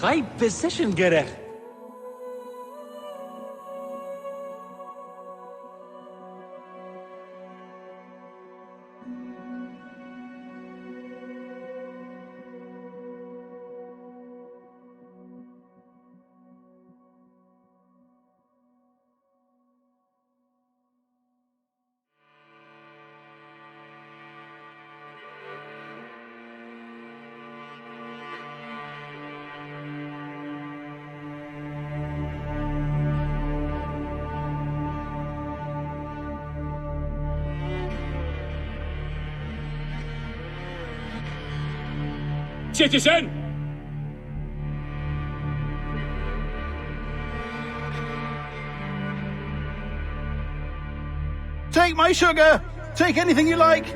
Right position gerecht. Citizen! Take my sugar! Take anything you like!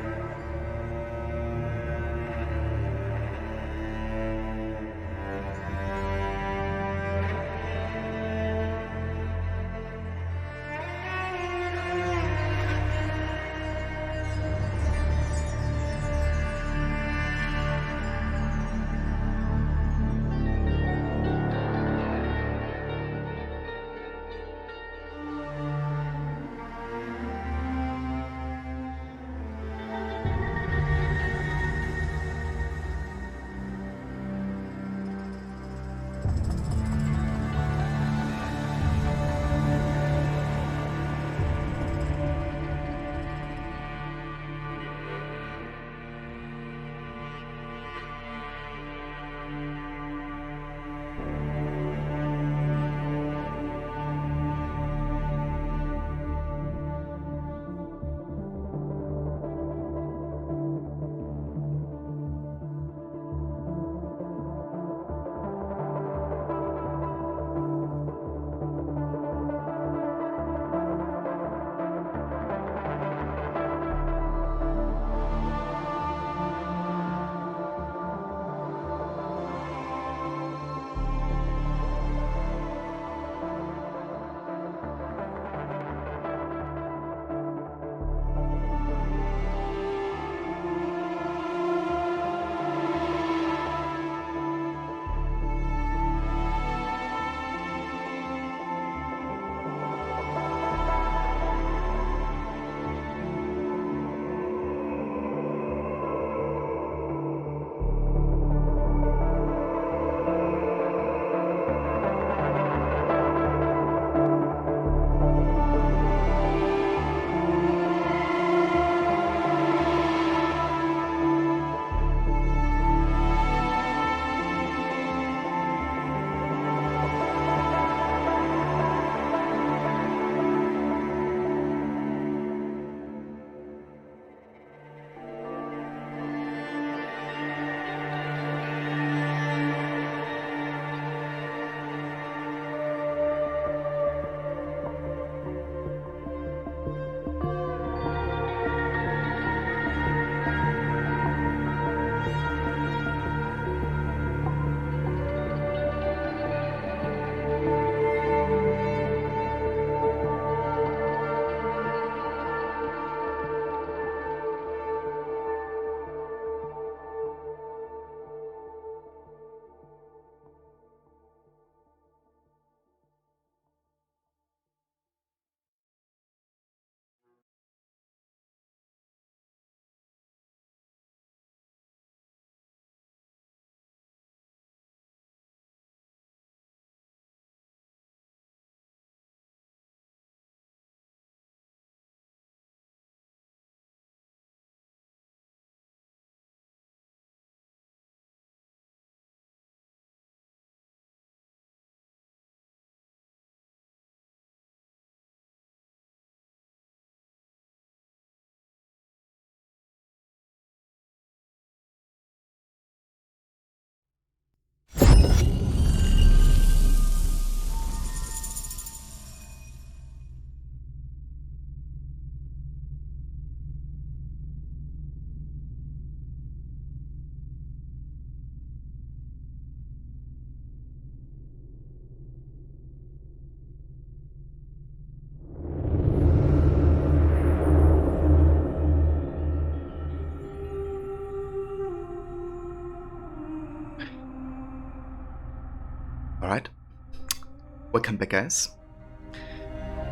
Welcome back, guys,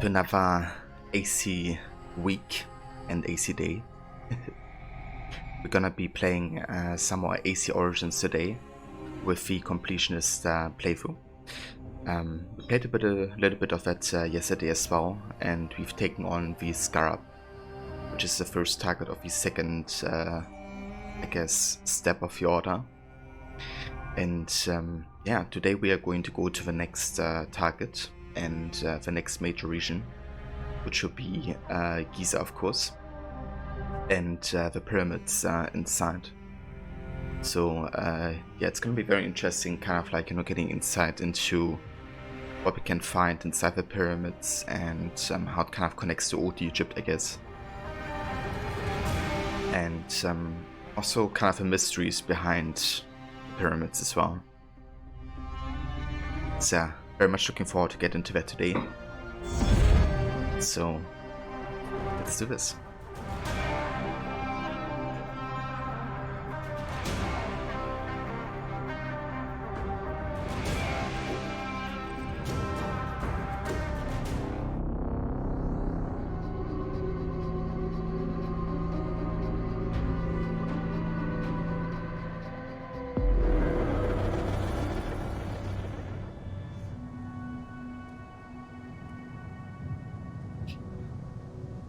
to another AC week and AC day. We're gonna be playing some more AC Origins today with the Completionist playthrough. We played a little bit of that yesterday as well, and we've taken on the Scarab, which is the first target of the second, I guess, step of the order. And yeah, today we are going to go to the next target and the next major region, which will be Giza, of course, and the pyramids inside. So yeah, it's going to be very interesting, kind of like, getting insight into what we can find inside the pyramids and how it kind of connects to old Egypt, I guess. And also kind of the mysteries behind pyramids as well. So very much looking forward to get into that today. So let's do this.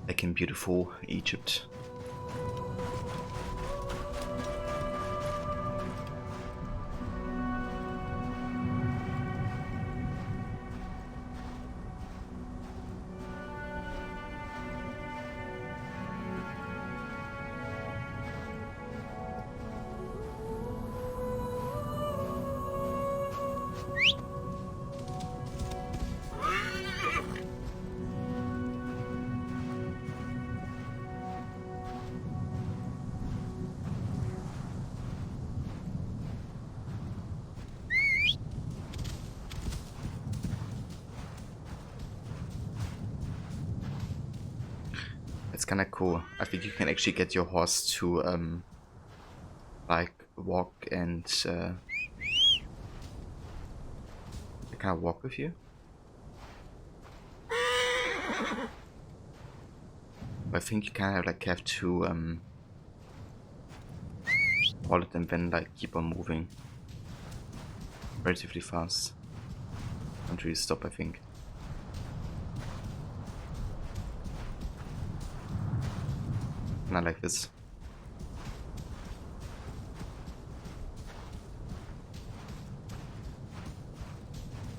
Back in beautiful Egypt. It's kind of cool. I think you can actually get your horse to like walk and kind of walk with you. But I think you kind of like have to hold it and then like keep on moving relatively fast. Don't really stop, I think. Not like this.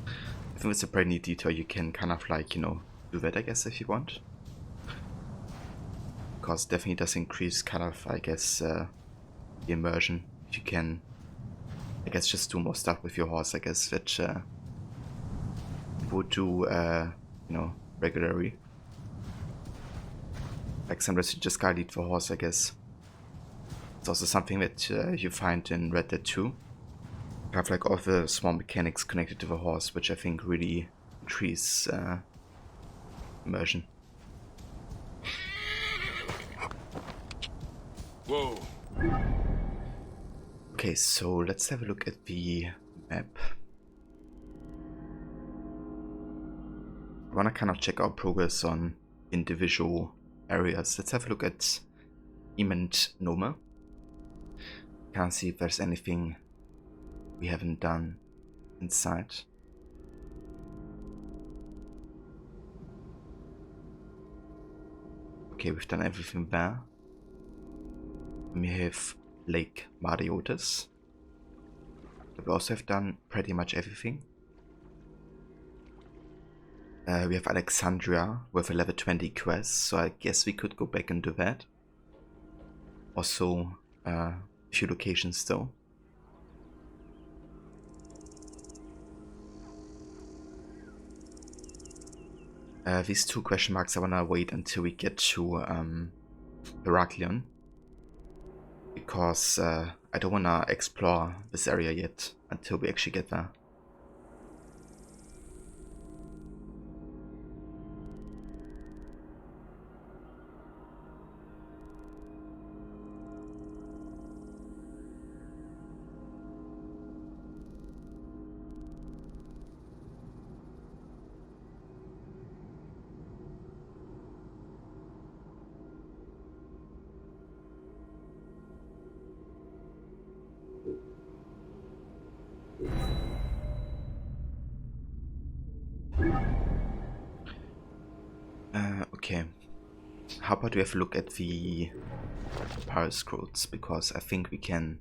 I think it's a pretty neat detail. You can kind of like, do that, I guess, if you want. Because it definitely does increase kind of, I guess, the immersion. If you can, I guess, just do more stuff with your horse, I guess, that you would do, regularly. Like sometimes you just gotta lead the horse, I guess. It's also something that you find in Red Dead 2. Kind of like all the small mechanics connected to the horse, which I think really increase immersion. Whoa. Okay, so let's have a look at the map. I wanna kind of check our progress on individual areas. Let's have a look at Imant Noma. Can't see if there's anything we haven't done inside. Okay, we've done everything there. We have Lake Mariotis. We also have done pretty much everything. We have Alexandria with a level 20 quest, so I guess we could go back and do that. Also, a few locations though. These two question marks, I wanna wait until we get to Heraklion, because I don't wanna explore this area yet until we actually get there. Okay. How about we have a look at the Paris scrolls, because I think we can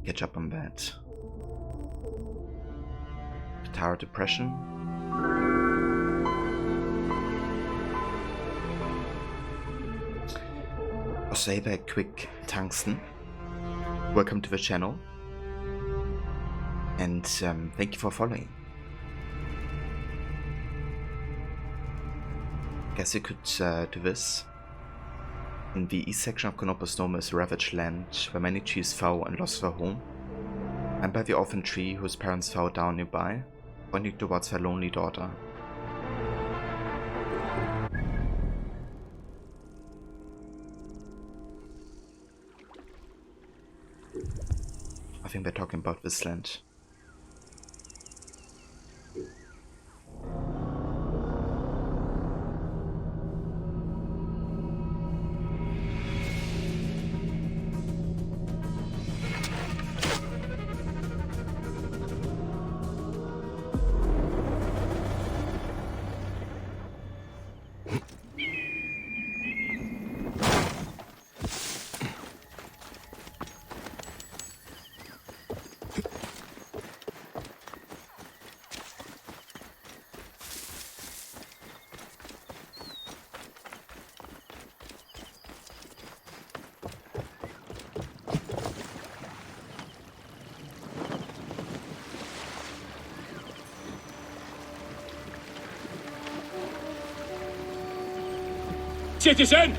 catch up on that. Tower Depression. Osava Quick Tungsten. Welcome to the channel. And thank you for following. Guess you could do this. In the east section of Canopus Noma is a ravaged land where many trees fell and lost their home. And by the orphan tree whose parents fell down nearby, pointing towards her lonely daughter. I think they're talking about this land. Citizen!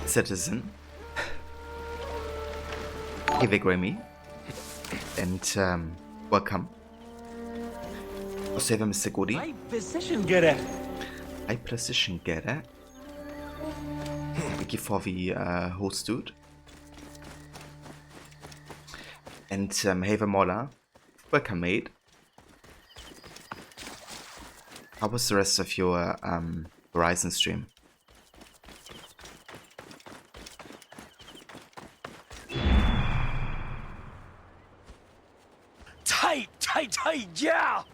Citizen. Give a Grammy. And welcome. Osava Mr. Goody. High position gerecht. I precision getter. Thank you for the host, dude. And Haver Mola. Welcome, mate. How was the rest of your Horizon stream? Tight, yeah!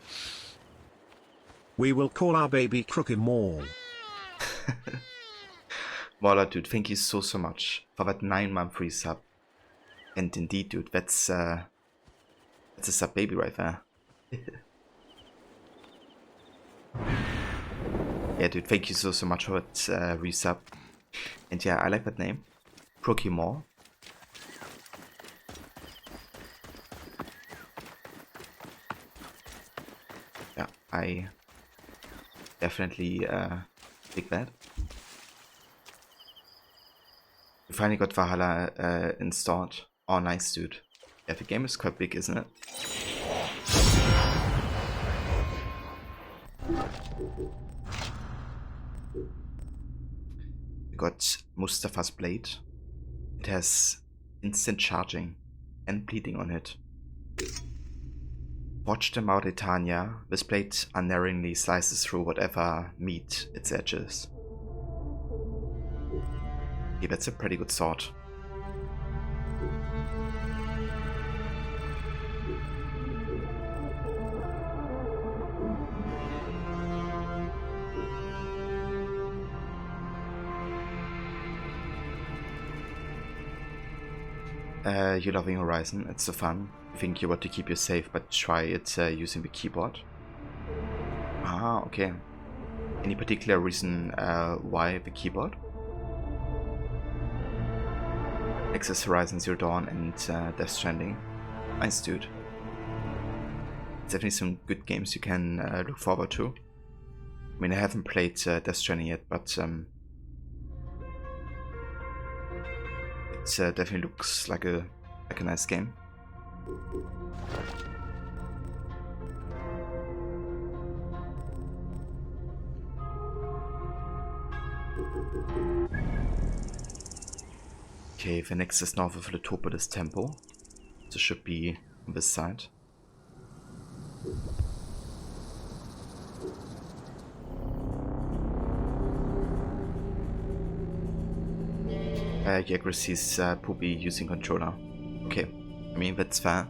We will call our baby Crooked Mall. Mola, dude, thank you so much for that 9-month free sub. And indeed, dude, that's a sub baby right there. Yeah, dude, thank you so much for that resub. And yeah, I like that name. Prokimor. Yeah, I definitely dig that. We finally got Valhalla installed. Oh, nice, dude. Yeah, the game is quite big, isn't it? We got Mustafa's blade. It has instant charging and bleeding on it. Watch the Mauritania. This blade unerringly slices through whatever meat its edges. Yeah, that's a pretty good sword. You're loving Horizon, it's so fun. I think you want to keep you safe, but try it using the keyboard. Ah, okay. Any particular reason why the keyboard? Access Horizon Zero Dawn and Death Stranding. Nice, dude. Definitely some good games you can look forward to. I mean, I haven't played Death Stranding yet, but it definitely looks like a nice game. Okay, the next is north of Letopolis Temple. This should be on this side. Yagris is poopy using controller. Okay, I mean that's fair.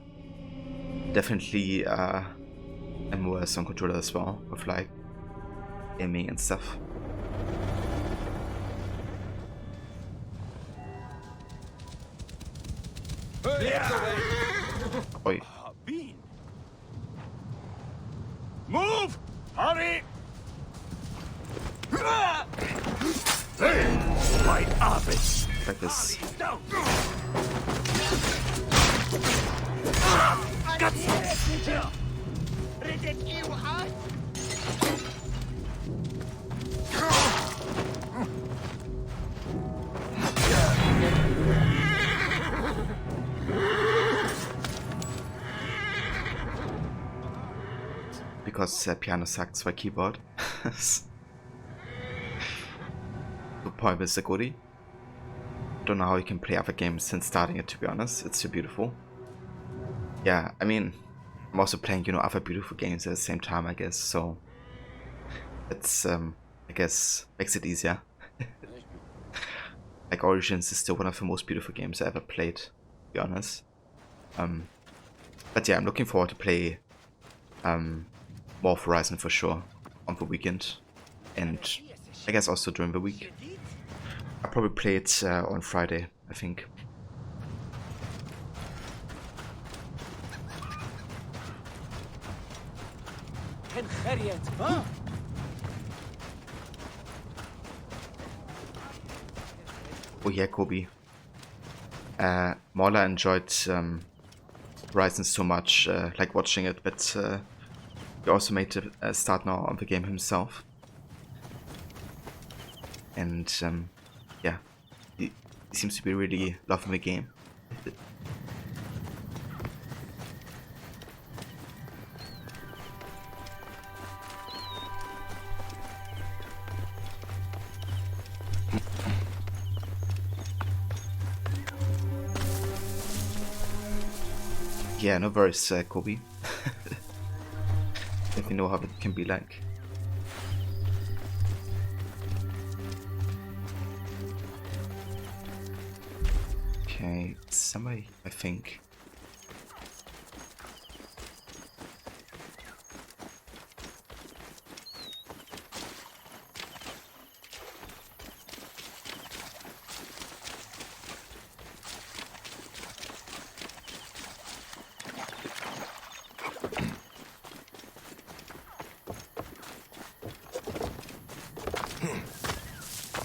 definitely am worse on controller as well, with like aiming and stuff. Oi. Bean. Move! Hurry! My office. Like this. No. Because piano sucks by keyboard. Good point, Mr. Goody. Don't know how you can play other games since starting it, to be honest. It's so beautiful. Yeah, I mean, I'm also playing, you know, other beautiful games at the same time, I guess, so it's, I guess, makes it easier. Like, Origins is still one of the most beautiful games I ever played, to be honest. But yeah, I'm looking forward to play more of Horizon for sure on the weekend, and I guess also during the week. I'll probably play it on Friday, I think. Oh yeah, Kobe. Mola enjoyed Horizon so much, like watching it, but he also made a start now on the game himself. And yeah, he seems to be really loving the game. Yeah, no worries, Kobe. If you know how it can be like. Okay, somebody, I think.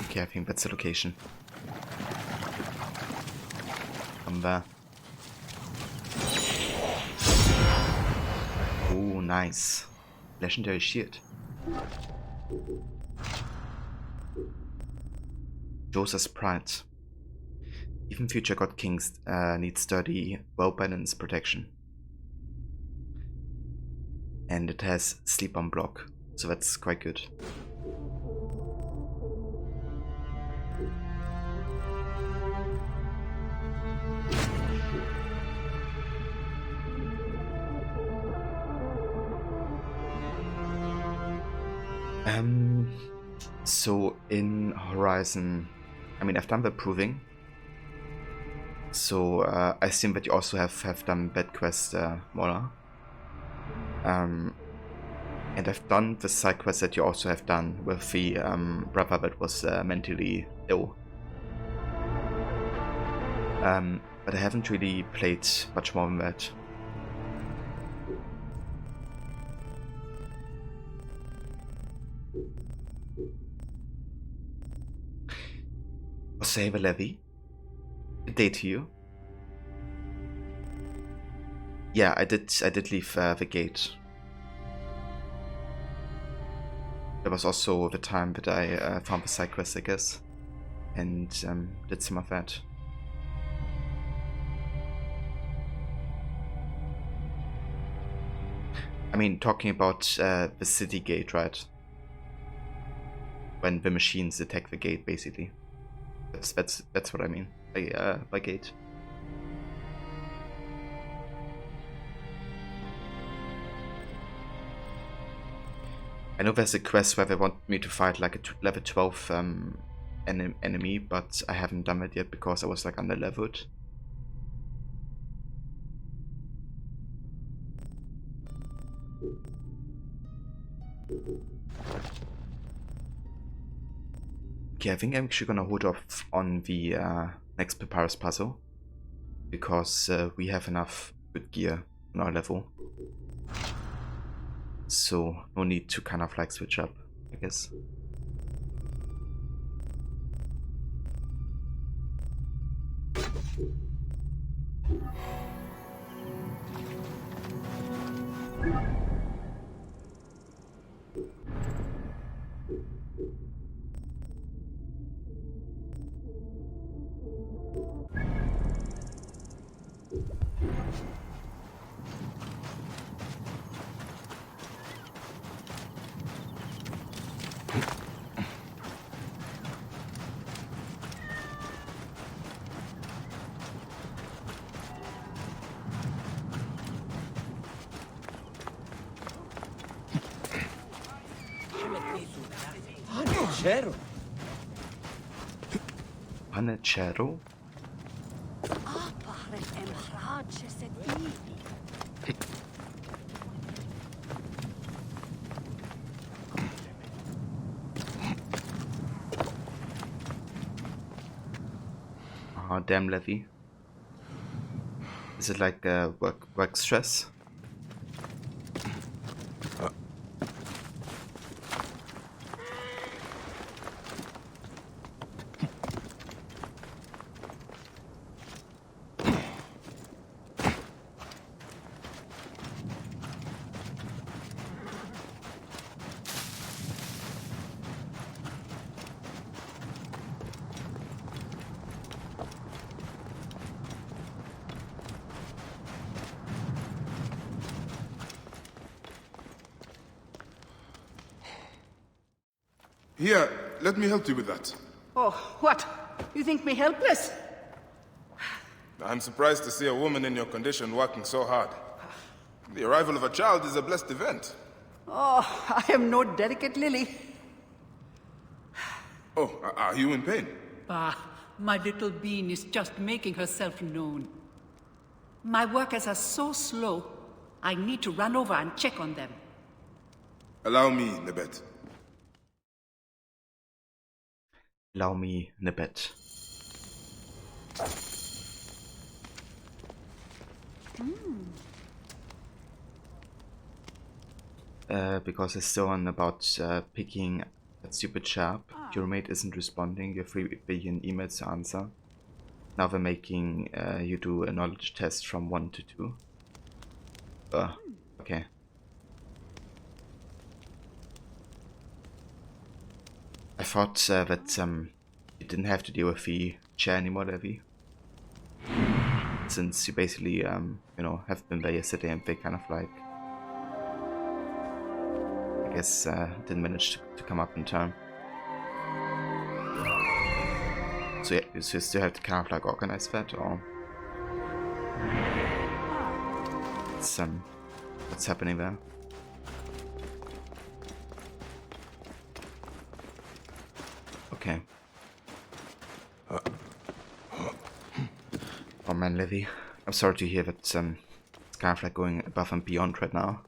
Okay, I think that's the location. Come there. Oh, nice. Legendary shield. Joseph's Pride. Even future God Kings need sturdy, well-balanced protection. And it has sleep on block, so that's quite good. So in Horizon, I mean, I've done the proving. So I assume that you also have done that quest, Mola. And I've done the side quest that you also have done with the brother that was mentally ill. But I haven't really played much more than that. Save a levy. Good day to you. Yeah, I did leave the gate. There was also the time that I found the side quest, I guess, and did some of that. I mean, talking about the city gate, right? When the machines attack the gate, basically. That's what I mean by gate. I know there's a quest where they want me to fight like a level 12 enemy, but I haven't done it yet because I was like under leveled. Okay, I think I'm actually gonna hold off on the next Papyrus puzzle, because we have enough good gear on our level. So no need to kind of like switch up, I guess. Panechero? Ah, damn levy. Is it like work stress? Here, let me help you with that. Oh, what? You think me helpless? I'm surprised to see a woman in your condition working so hard. The arrival of a child is a blessed event. Oh, I am no delicate lily. Oh, are you in pain? Bah, my little bean is just making herself known. My workers are so slow, I need to run over and check on them. Allow me, Nebet. Allow me Nibet. Because it's still on about picking that stupid chap. Your mate isn't responding, you have 3 billion emails to answer. Now they're making you do a knowledge test from 1 to 2. Okay. I thought that you didn't have to deal with the chair anymore, Levy. Since you basically, you know, have been there yesterday and they kind of like, I guess, didn't manage to come up in time. So yeah, you still have to kind of like organize that, or it's, what's happening there? Okay. Oh man, Levy, I'm sorry to hear that it's kind of like going above and beyond right now.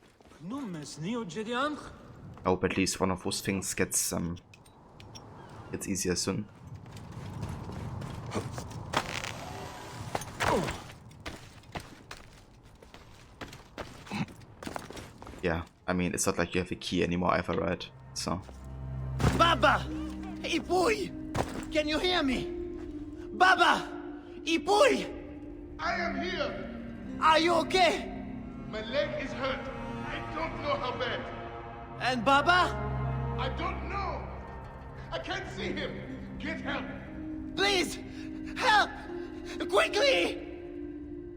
I hope at least one of those things gets easier soon. Yeah, I mean, it's not like you have a key anymore either, right? So. Baba! Ipuy! Can you hear me? Baba! Ipuy! I am here! Are you okay? My leg is hurt. I don't know how bad. And Baba? I don't know. I can't see him. Get help. Please! Help! Quickly!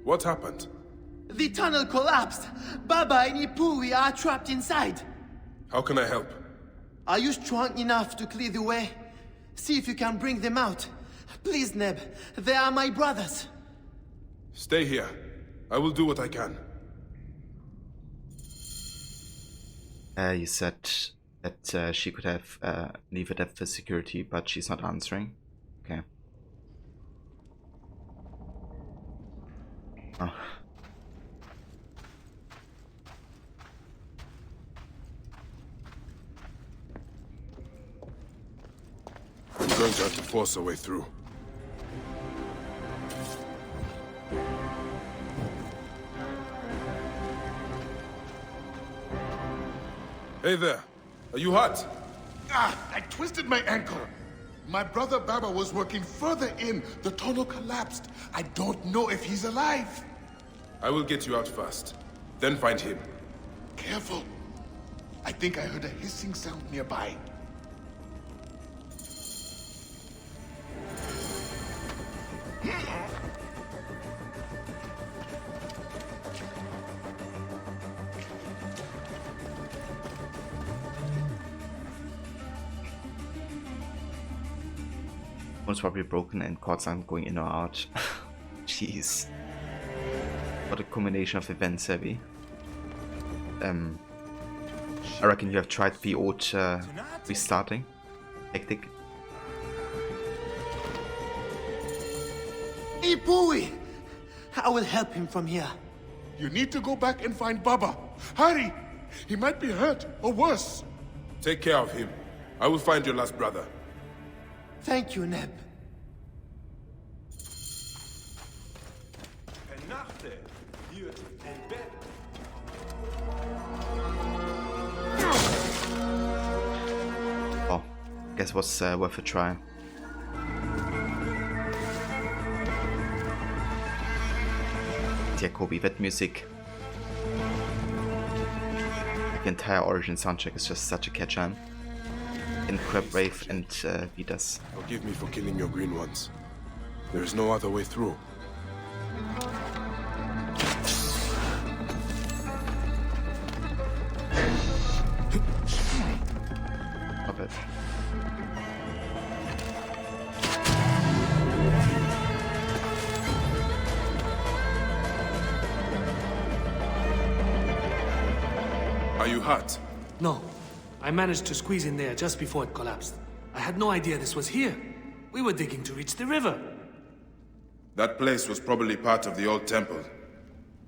What happened? The tunnel collapsed. Baba and Ipuy are trapped inside. How can I help? Are you strong enough to clear the way? See if you can bring them out. Please, Neb. They are my brothers. Stay here. I will do what I can. You said that she could have leave it at for security, but she's not answering. Okay. Oh. going to have to force a way through. Hey there. Are you hurt? Ah, I twisted my ankle. My brother Baba was working further in. The tunnel collapsed. I don't know if he's alive. I will get you out first. Then find him. Careful. I think I heard a hissing sound nearby. One's probably broken and cords aren't going in or out. Jeez. What a combination of events, heavy. I reckon you have tried the old restarting. Hectic. Ipui! I will help him from here. You need to go back and find Baba. Hurry! He might be hurt, or worse. Take care of him. I will find your last brother. Thank you, Neb. Oh, guess was worth a try. Jacobi, that music. The entire Origin soundtrack is just such a catch-on. In Crab Wave and Vidas. Forgive me for killing your green ones. There is no other way through. Stop it. Are you hurt? No. I managed to squeeze in there just before it collapsed. I had no idea this was here. We were digging to reach the river. That place was probably part of the old temple.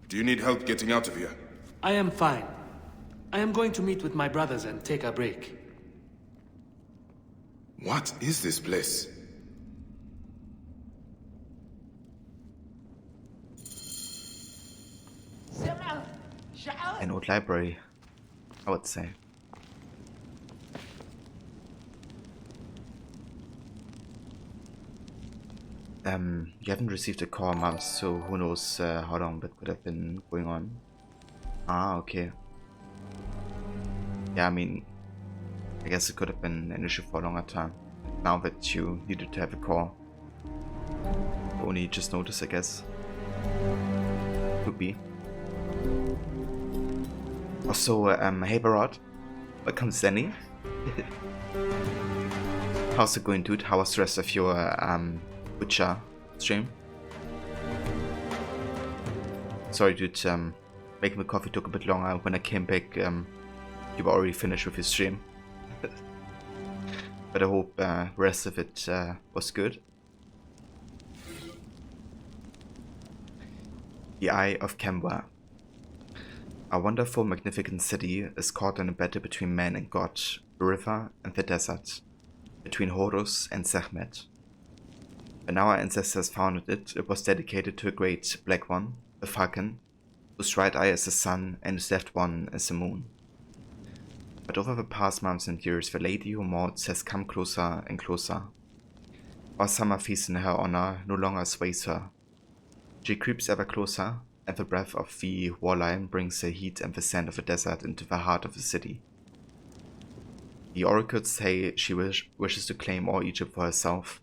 Do you need help getting out of here? I am fine. I am going to meet with my brothers and take a break. What is this place? An old library, I would say. You haven't received a call, Mums, so who knows how long that could have been going on. Ah, okay. Yeah, I mean, I guess it could have been an issue for a longer time. Now that you needed to have a call, you only just noticed, I guess. Could be. Also, hey Barad, welcome Zenny. How's it going, dude? How was the rest of your Witcher stream? Sorry, dude, making the coffee took a bit longer. When I came back, you were already finished with your stream. But I hope the rest of it was good. The Eye of Kemwa. A wonderful, magnificent city is caught in a battle between man and god, the river and the desert, between Horus and Sekhmet. When our ancestors founded it, it was dedicated to a great Black One, the Falcon, whose right eye is the sun and his left one is the moon. But over the past months and years, the lady who mourns has come closer and closer. Our summer feast in her honor no longer sways her. She creeps ever closer, and the breath of the war lion brings the heat and the sand of the desert into the heart of the city. The oracles say she wishes to claim all Egypt for herself,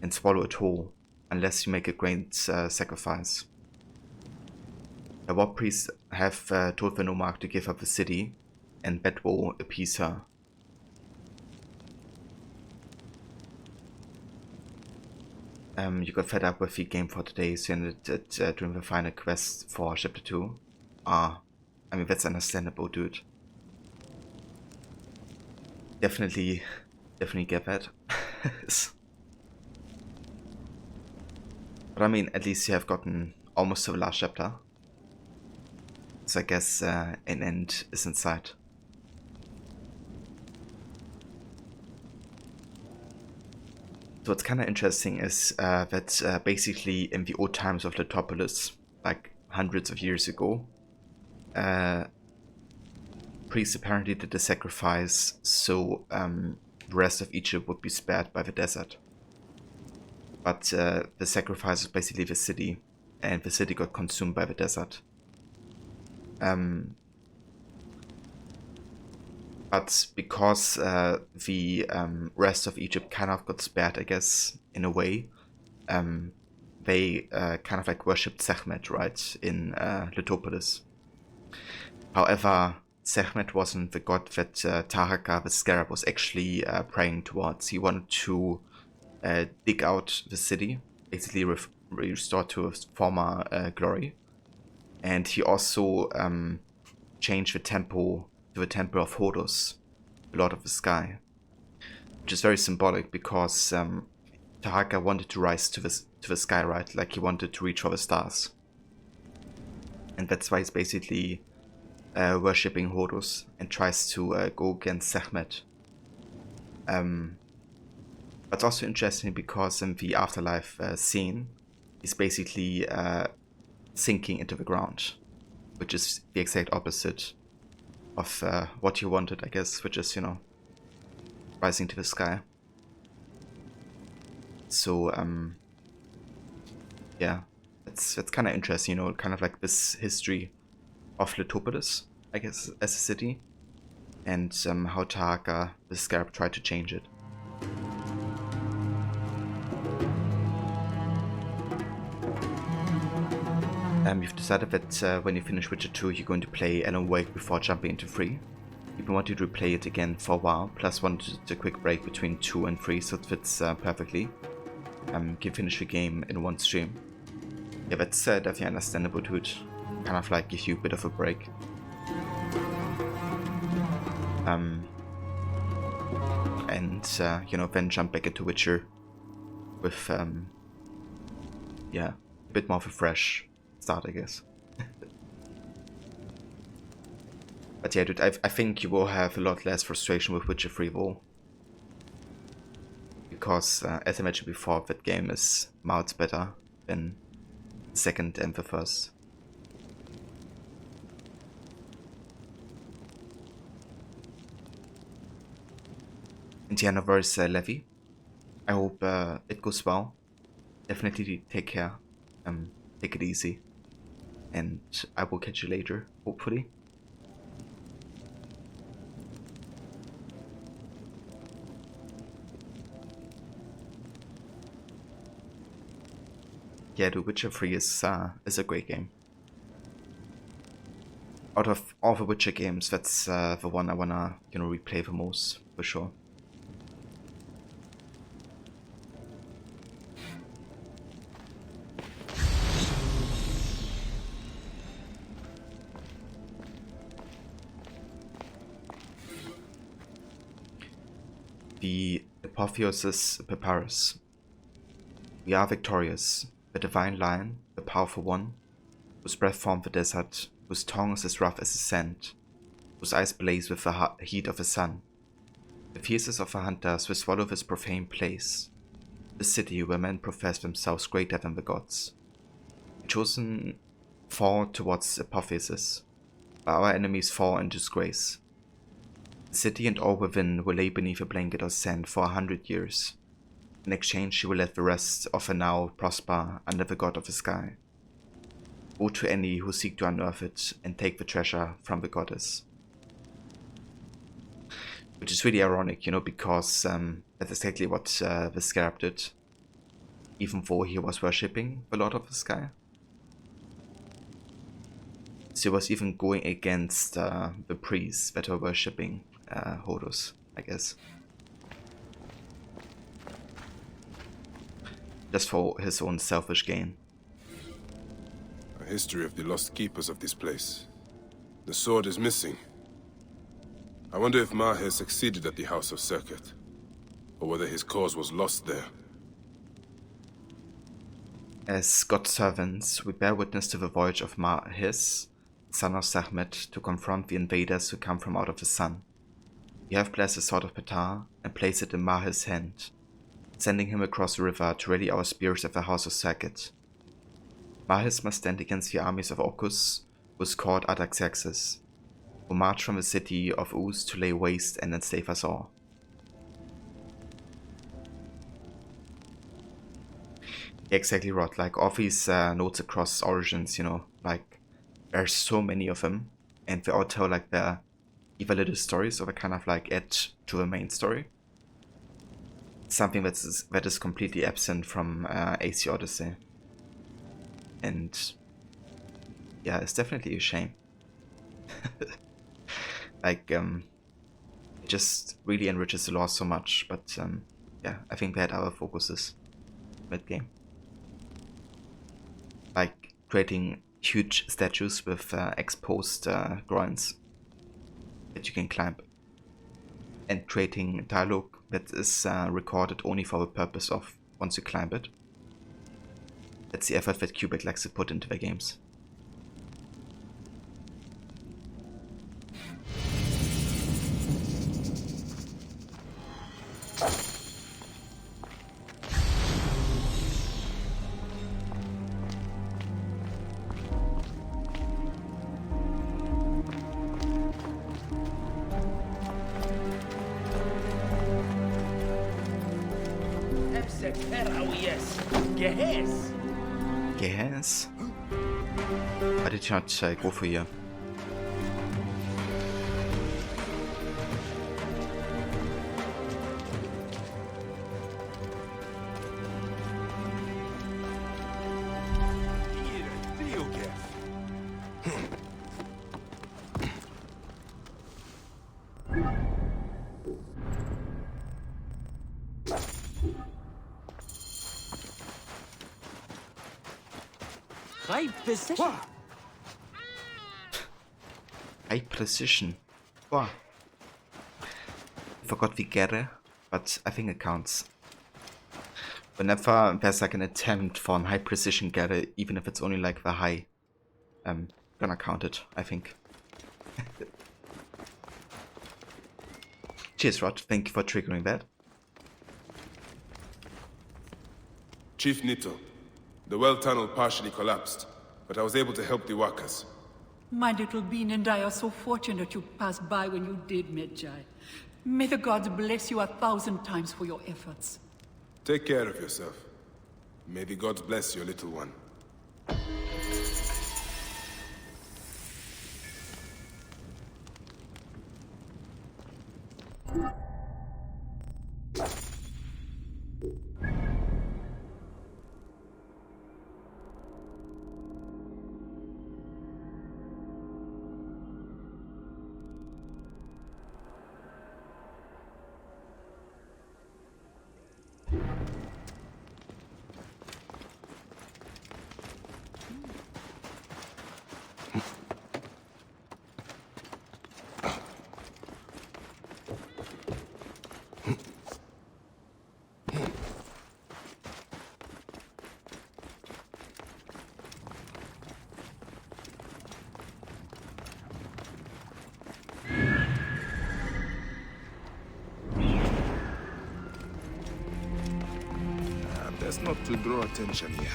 and swallow it whole, unless you make a great sacrifice. The war priests have told the nomarch to give up the city, and Bedwo appease her. You got fed up with the game for today, so you ended it during the final quest for chapter 2. I mean, that's understandable, dude. Definitely get that. But I mean, at least you have gotten almost to the last chapter. So I guess an end is in sight. So what's kind of interesting is that basically in the old times of Letopolis, like hundreds of years ago, priests apparently did a sacrifice so the rest of Egypt would be spared by the desert. But the sacrifice was basically the city, and the city got consumed by the desert. But because the rest of Egypt kind of got spared, I guess, in a way, they kind of like worshipped Sekhmet, right, in Letopolis. However, Sekhmet wasn't the god that Taraka, the scarab, was actually praying towards. He wanted to dig out the city, basically restore to its former glory. And he also changed the temple to the temple of Horus, the Lord of the Sky, which is very symbolic because Taraka wanted to rise to the sky, right? Like he wanted to reach for the stars, and that's why he's basically worshipping Horus and tries to go against Sekhmet. But it's also interesting because in the afterlife scene, he's basically sinking into the ground, which is the exact opposite of what you wanted, I guess, which is, you know, rising to the sky. So, yeah, it's kind of interesting, you know, kind of like this history of Letopolis, I guess, as a city, and how Taraka, the scarab, tried to change it. You've decided that when you finish Witcher 2, you're going to play Alan Wake before jumping into 3. You've been wanting to replay it again for a while, plus wanted a quick break between 2 and 3, so it fits perfectly. You finish the game in one stream. Yeah, that's definitely understandable, dude. Kind of like give you a bit of a break. And you know, then jump back into Witcher with yeah, a bit more of a fresh start, I guess. But yeah, dude, I think you will have a lot less frustration with Witcher 3 though. Because, as I mentioned before, that game is miles better than the second and the first. Indiana vs. Levy. I hope it goes well. Definitely take care. Take it easy. And I will catch you later, hopefully. Yeah, The Witcher 3 is a great game. Out of all the Witcher games, that's the one I wanna, you know, replay the most, for sure. The Apotheosis Papyrus. We are victorious, the divine lion, the powerful one, whose breath formed the desert, whose tongue is as rough as the sand, whose eyes blaze with the heat of the sun. The fiercest of the hunters will swallow this profane place, the city where men profess themselves greater than the gods. The chosen fall towards Apotheosis, while our enemies fall in disgrace. The city and all within will lay beneath a blanket of sand for 100 years. In exchange, she will let the rest of her now prosper under the god of the sky. Woe to any who seek to unearth it and take the treasure from the goddess. Which is really ironic, you know, because that's exactly what the scarab did, even though he was worshipping the Lord of the Sky. So he was even going against the priests that were worshipping Horus, I guess. Just for his own selfish gain. A history of the lost keepers of this place. The sword is missing. I wonder if Maher succeeded at the House of Circuit, or whether his cause was lost there. As God's servants, we bear witness to the voyage of Maher, son of Sekhmet, to confront the invaders who come from out of the sun. We have blessed the sword of Ptah and placed it in Maher's hand. sending him across the river to rally our spears at the House of Circuit. Mahis must stand against the armies of Orcus, whose court Artaxerxes, who march from the city of Uz to lay waste and enslave us all. Yeah, exactly, Rod. Like, all these notes across Origins, you know, like, there's so many of them, and they all tell, like, their either little stories or they kind of, like, add to the main story. Something that is completely absent from AC Odyssey. And yeah, it's definitely a shame. Like, it just really enriches the lore so much, but yeah, I think they had other focuses mid-game. Like creating huge statues with exposed groins that you can climb. And creating dialogue that is recorded only for the purpose of once you climb it. That's the effort that Cubic likes to put into their games. Yes. Why did you not go for you? High precision. High precision. Wow. Forgot the Gerre, but I think it counts. Whenever there's like an attempt for an high precision Gerre, even if it's only like the high, I'm gonna count it, I think. Cheers, Rod. Thank you for triggering that. Chief Nito, the well tunnel partially collapsed, but I was able to help the workers. My little bean and I are so fortunate you passed by when you did, Medjay. May the gods bless you 1,000 times for your efforts. Take care of yourself. May the gods bless your little one. Best not to draw attention here.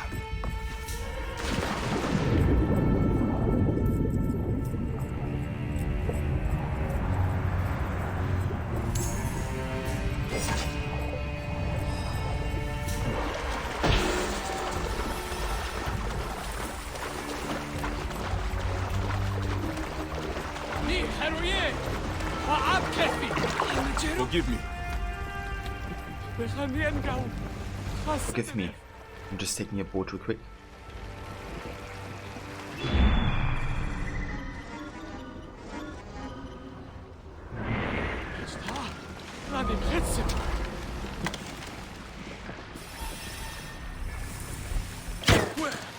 Forgive me. Forgive me. I'm just taking a boat real quick.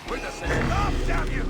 Where does it stop, damn you?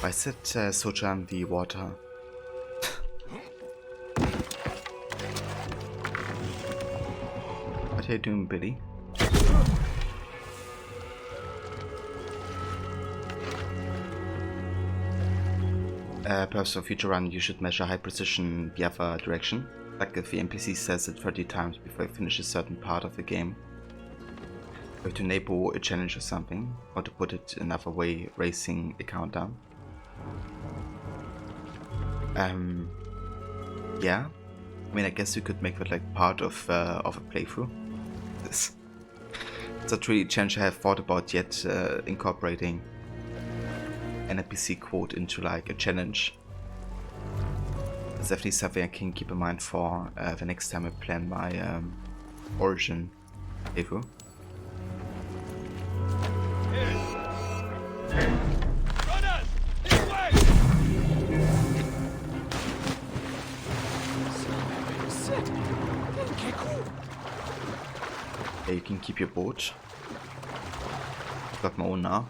I said Sojan the water. What are you doing, Billy? Perhaps for future run you should measure high precision the other direction. Like if the NPC says it 30 times before you finish a certain part of the game. Or to enable a challenge or something. Or to put it another way, racing a countdown. Yeah. I mean, I guess you could make that like part of a playthrough. It's not really a challenge I have thought about yet, incorporating an NPC quote into like a challenge. It's definitely something I can keep in mind for the next time I plan my Origin playthrough. Runners! This way! Yeah, you can keep your boat. Got my own now.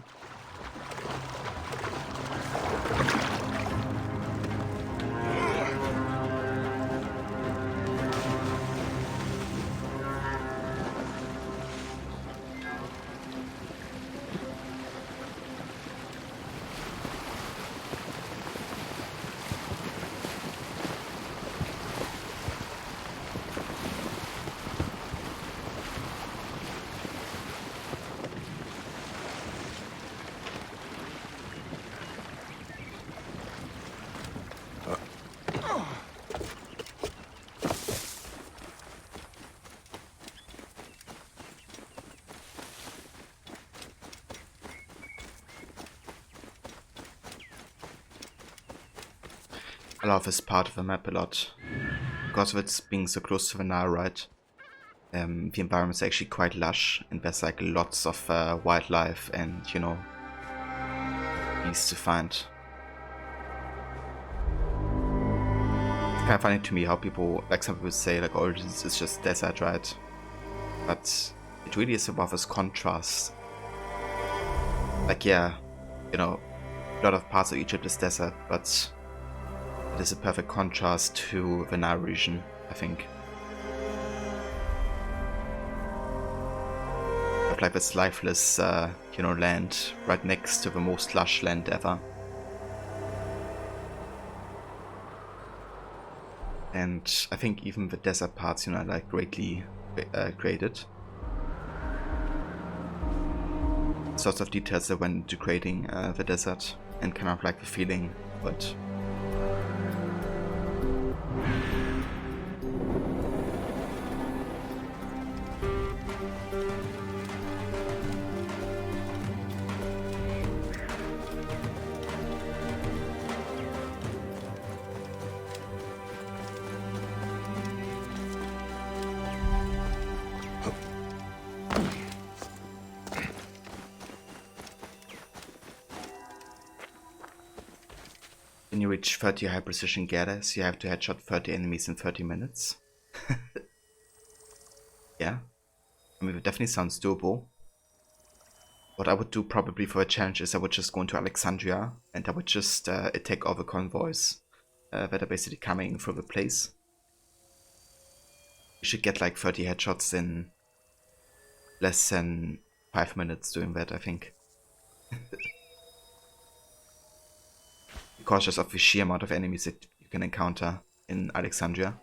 I love this part of the map a lot. Because of it being so close to the Nile, right? The environment is actually quite lush and there's like lots of wildlife and, you know, beasts to find. It's kind of funny to me how people, like some people say like Origins is just desert, right? But it really is about this contrast. Like yeah, you know, a lot of parts of Egypt is desert, but it is a perfect contrast to the Nile region, I think. Of like this lifeless, you know, land right next to the most lush land ever. And I think even the desert parts, you know, are like greatly created. Sorts of details that went into creating the desert and kind of like the feeling, but when you reach 30 high precision gathers, you have to headshot 30 enemies in 30 minutes. Yeah, I mean, it definitely sounds doable. What I would do probably for a challenge is I would just go into Alexandria and I would just attack all the convoys that are basically coming through the place. You should get like 30 headshots in less than 5 minutes doing that, I think. Cautious of the sheer amount of enemies that you can encounter in Alexandria.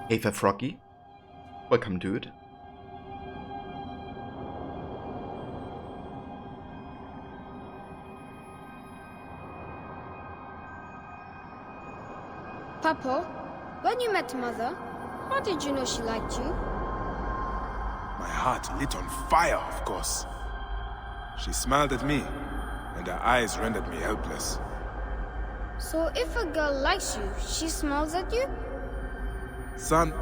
Hey there, Froggy. Welcome, dude. Papa, when you met Mother, how did you know she liked you? My heart lit on fire, of course. She smiled at me, and her eyes rendered me helpless. So if a girl likes you, she smiles at you? Son,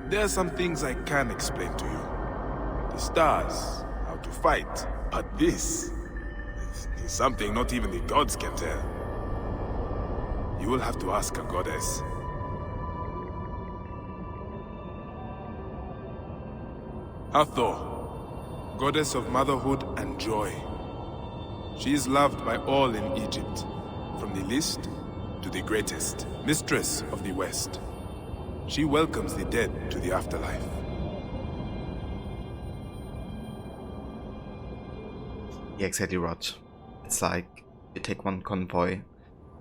there are some things I can't explain to you. The stars, how to fight, but this, It's something not even the gods can tell. You will have to ask a goddess. Hathor, goddess of motherhood and joy. She is loved by all in Egypt, from the least to the greatest, mistress of the West. She welcomes the dead to the afterlife. Yeah, exactly, Rod. It's like you take one convoy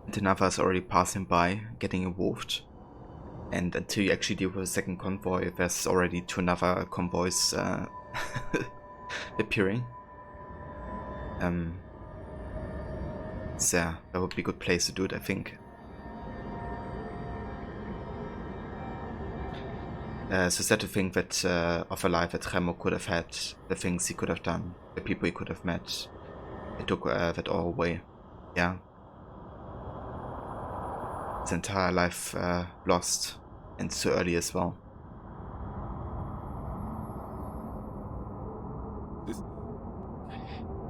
and another is already passing by, getting involved. And until you actually deal with a second convoy, there's already two another convoys appearing. So yeah, that would be a good place to do it, I think. So sad to think that of a life that Remo could have had, the things he could have done, the people he could have met, it took that all away. Yeah. His entire life lost, and so early as well.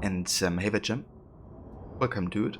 And hey there, Jim. Welcome, dude.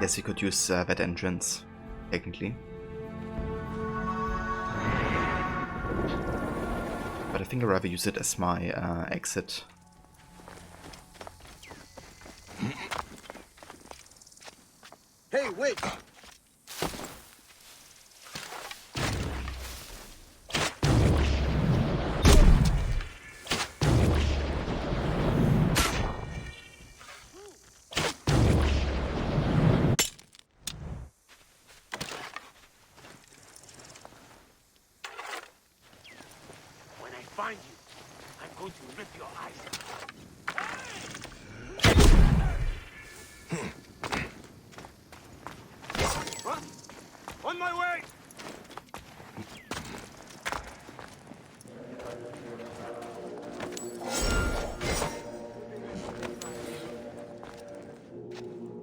Guess you could use that entrance, technically. But I think I'd rather use it as my exit. Hey, wait! When I find you, I'm going to rip your eyes out. On my way!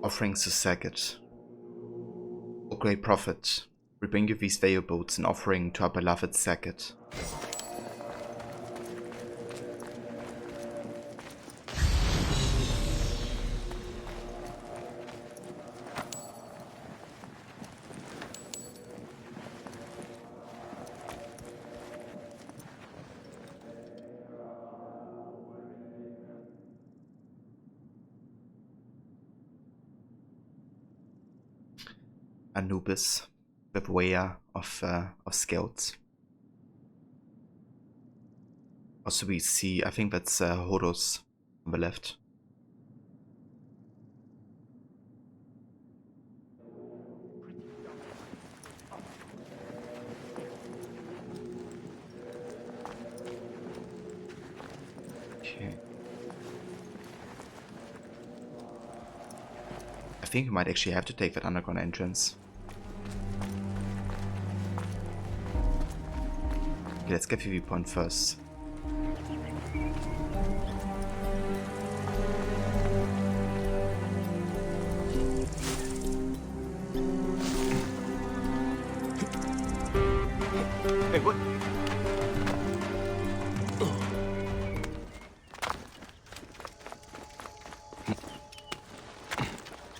Offerings to Saget. O great prophet, we bring you these veil boats in offering to our beloved Saget. Anubis, beware of scouts. Also we see, I think that's Horus on the left. think we might actually have to take that underground entrance. Okay, let's get PV point first. Hey, what?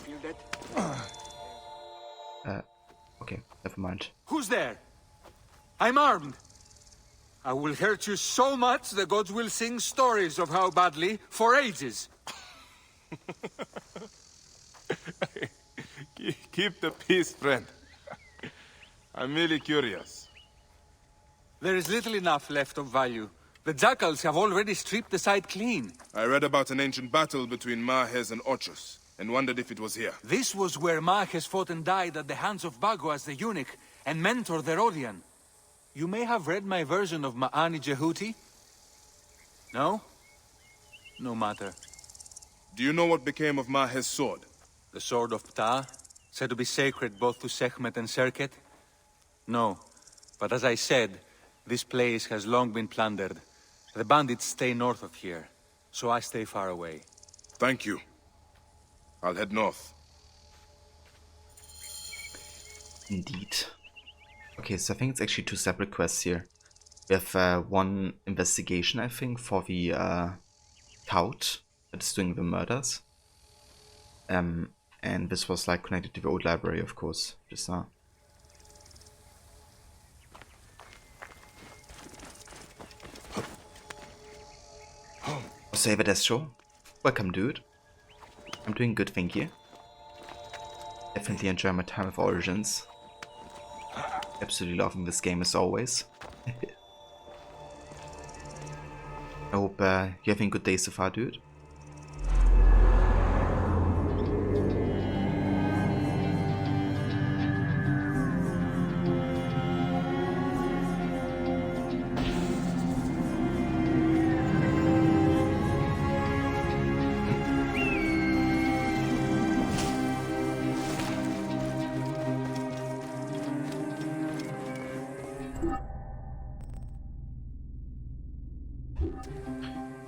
Feel that? Okay, never mind. Who's there? I'm armed. I will hurt you so much the gods will sing stories of how badly for ages. Keep the peace, friend. I'm merely curious. There is little enough left of value. The jackals have already stripped the site clean. I read about an ancient battle between Mahes and Ochus, and wondered if it was here. This was where Mahes fought and died at the hands of Bagwas the eunuch, and mentor the Rodian. You may have read my version of Ma'ani Jehuti? No? No matter. Do you know what became of Mahes' sword? The sword of Ptah, said to be sacred both to Sekhmet and Serket? No. But as I said, this place has long been plundered. The bandits stay north of here, so I stay far away. Thank you. I'll head north. Indeed. Okay, so I think it's actually two separate quests here. We have one investigation, I think, for the Count that is doing the murders. And this was like connected to the old library, of course, just now. Save it as show. Welcome, dude. I'm doing good, thank you. Definitely enjoy my time with Origins. Absolutely loving this game as always. I hope you're having a good day so far, dude.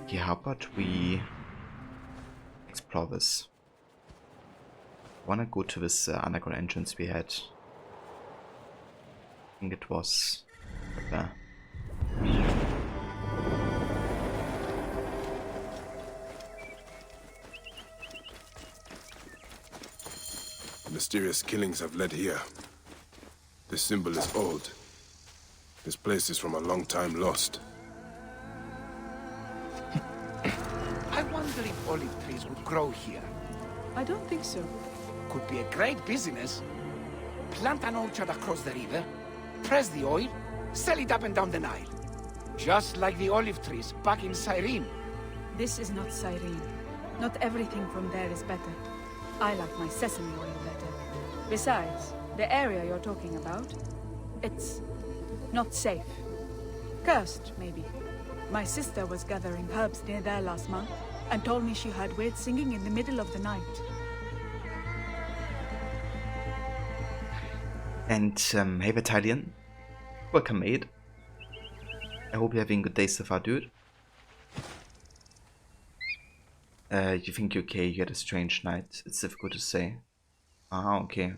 Yeah, how about we explore this? I wanna go to this underground entrance we had. I think it was right there. Mysterious killings have led here. This symbol is old. This place is from a long time lost. I wonder if olive trees would grow here. I don't think so. Could be a great business. Plant an orchard across the river, press the oil, sell it up and down the Nile. Just like the olive trees back in Cyrene. This is not Cyrene. Not everything from there is better. I like my sesame oil better. Besides, the area you're talking about, it's not safe. Cursed, maybe. My sister was gathering herbs near there last month and told me she heard weird singing in the middle of the night. And hey Battalion, welcome mate. I hope you're having a good day so far, dude. You think you're okay, you had a strange night. It's difficult to say. Ah, okay.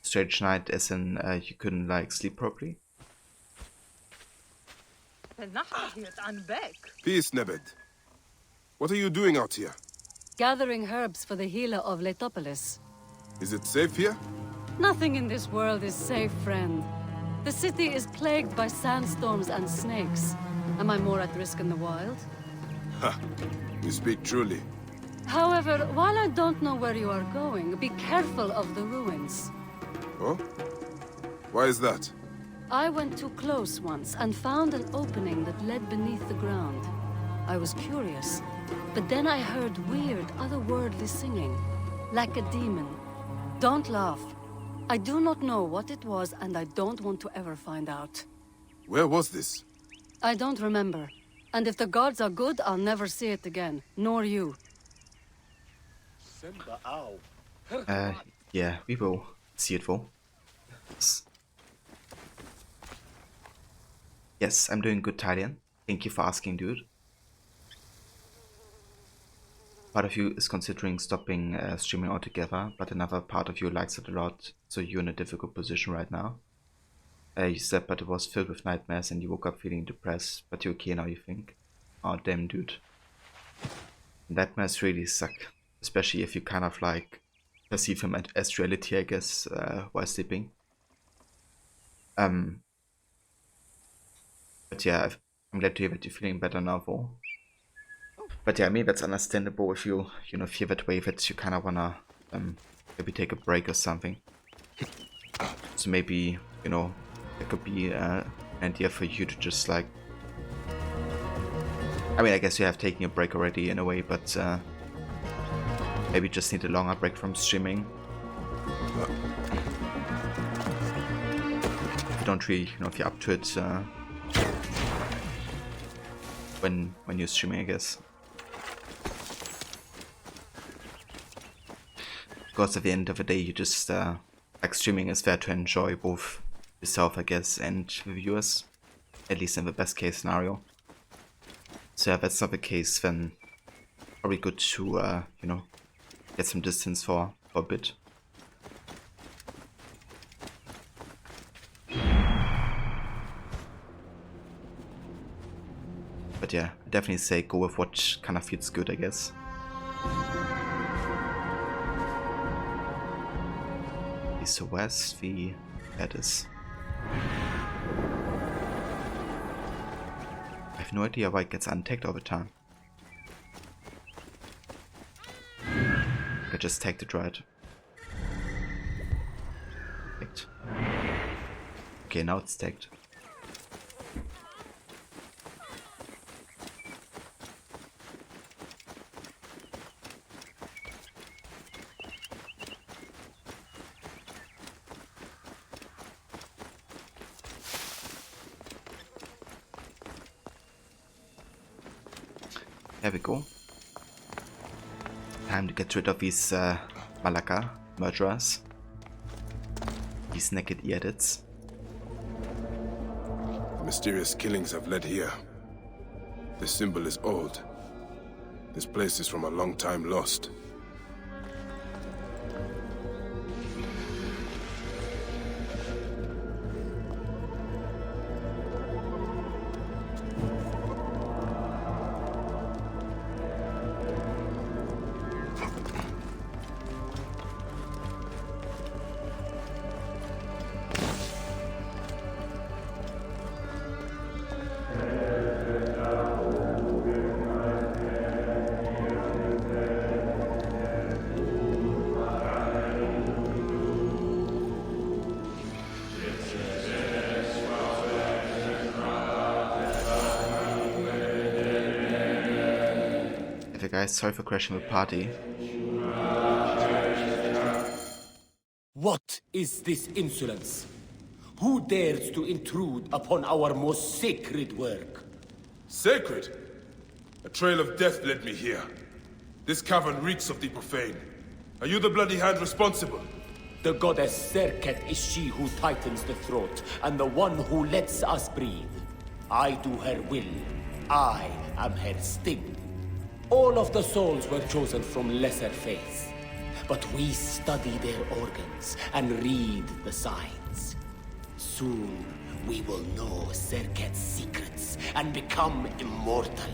Strange night as in you couldn't like sleep properly? Peace, Nebed. What are you doing out here? Gathering herbs for the healer of Letopolis. Is it safe here? Nothing in this world is safe, friend. The city is plagued by sandstorms and snakes. Am I more at risk in the wild? Ha! You speak truly. However, while I don't know where you are going, be careful of the ruins. Oh? Why is that? I went too close once and found an opening that led beneath the ground. I was curious, but then I heard weird, otherworldly singing, like a demon. Don't laugh. I do not know what it was, and I don't want to ever find out. Where was this? I don't remember. And if the gods are good, I'll never see it again. Nor you. Yeah, we will see it though. Yes, I'm doing good, Thailand. Thank you for asking, dude. Part of you is considering stopping streaming altogether, but another part of you likes it a lot, so you're in a difficult position right now. You said, but it was filled with nightmares and you woke up feeling depressed, but you're okay now, you think? Oh, damn, dude. Nightmares really suck, especially if you kind of like perceive them as reality, I guess, while sleeping. But yeah, I'm glad to hear that you're feeling better now, though. But yeah, I mean, that's understandable if you feel that way, that you kind of wanna maybe take a break or something. So maybe, it could be an idea for you to just like... I mean, I guess you have taken a break already in a way, but maybe just need a longer break from streaming. If you don't really, if you're up to it when you're streaming, I guess. Because at the end of the day, you just, like, streaming is there to enjoy both yourself, I guess, and the viewers, at least in the best case scenario. So if that's not the case, then probably good to, get some distance for a bit. But yeah, definitely say go with what kind of feels good, I guess. So where's the Edis? I have no idea why it gets untagged all the time. I just tagged it right. Tagged. Okay, now it's tagged. There we go. Time to get rid of these Malaka murderers. These naked edits. The mysterious killings have led here. This symbol is old. This place is from a long time lost. Guys, sorry for crashing the party. What is this insolence? Who dares to intrude upon our most sacred work? Sacred? A trail of death led me here. This cavern reeks of the profane. Are you the bloody hand responsible? The goddess Serket is she who tightens the throat, and the one who lets us breathe. I do her will. I am her sting. All of the souls were chosen from lesser faiths, but we study their organs and read the signs. Soon, we will know Serket's secrets and become immortal.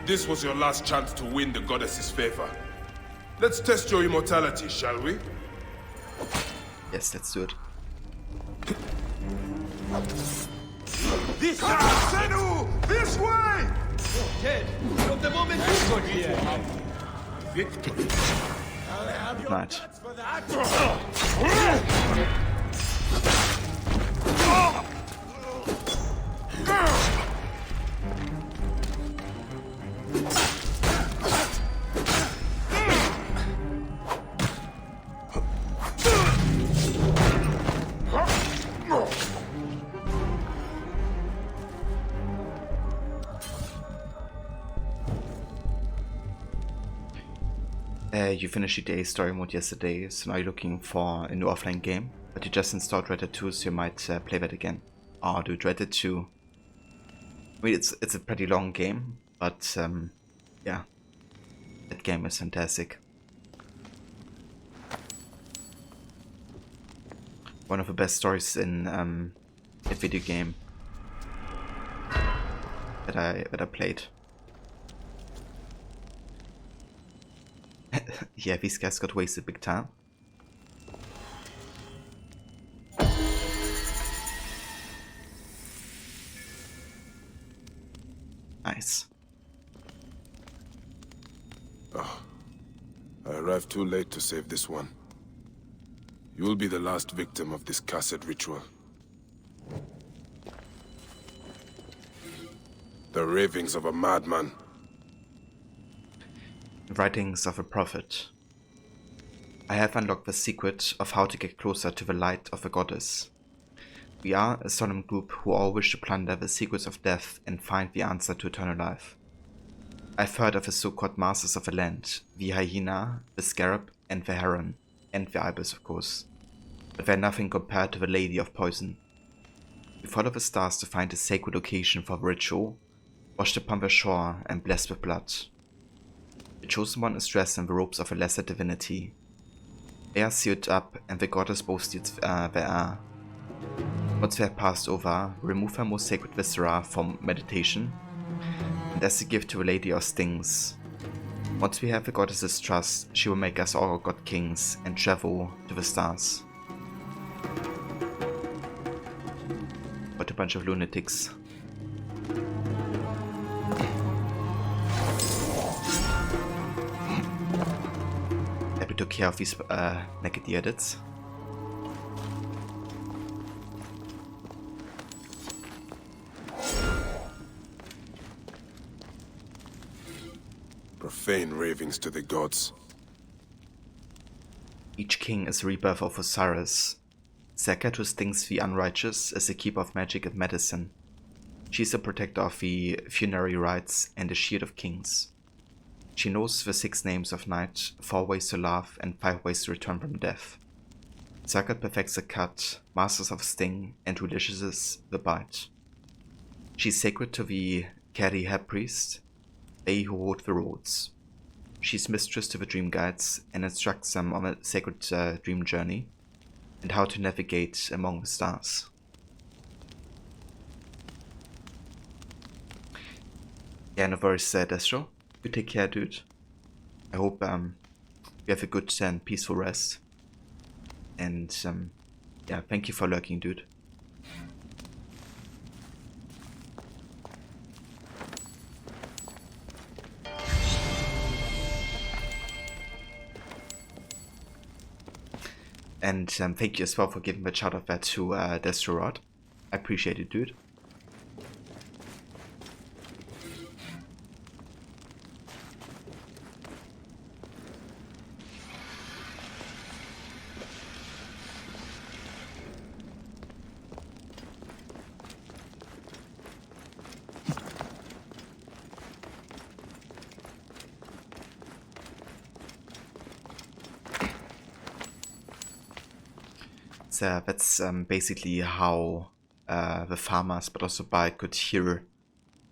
This was your last chance to win the goddess's favor. Let's test your immortality, shall we? Yes, let's do it. This Senu! This way! Dead from the moment you got here. Victory. I'll have your Right. guts for that. You finished GTA story mode yesterday, so now you're looking for a new offline game, but you just installed Red Dead 2, so you might play that again. Oh, dude, Red Dead 2. I mean, it's a pretty long game, but yeah, that game is fantastic. One of the best stories in a video game that I played. Yeah, these guys got wasted big time. Nice. Oh, I arrived too late to save this one. You'll be the last victim of this cursed ritual. The ravings of a madman. Writings of a prophet. I have unlocked the secret of how to get closer to the light of the goddess. We are a solemn group who all wish to plunder the secrets of death and find the answer to eternal life. I've heard of the so-called masters of the land, the hyena, the scarab, and the heron, and the ibis of course. But they're nothing compared to the Lady of Poison. We follow the stars to find a sacred location for the ritual, washed upon the shore and blessed with blood. The chosen one is dressed in the robes of a lesser divinity. They are sealed up and the goddess boasts their air. Once they have passed over, remove her most sacred viscera from meditation, and as a gift to the Lady of Stings. Once we have the goddess's trust, she will make us all god kings and travel to the stars. What a bunch of lunatics. We took care of these naked edits. Profane ravings to the gods. Each king is a rebirth of Osiris. Serket, who stings the unrighteous, is a keeper of magic and medicine. She is a protector of the funerary rites and the shield of kings. She knows the 6 names of night, 4 ways to laugh, and 5 ways to return from death. Serket perfects the cut, masters of sting, and relishes the bite. She is sacred to the Keri head priest, they who hold the roads. She is mistress to the dream guides and instructs them on a sacred dream journey and how to navigate among the stars. Yeah, no worries, Destro. You take care, dude. I hope you have a good and peaceful rest. And yeah, thank you for lurking, dude. And thank you as well for giving the shout out that to Destrorod. I appreciate it, dude. That's basically how the farmers, but also Bai, could hear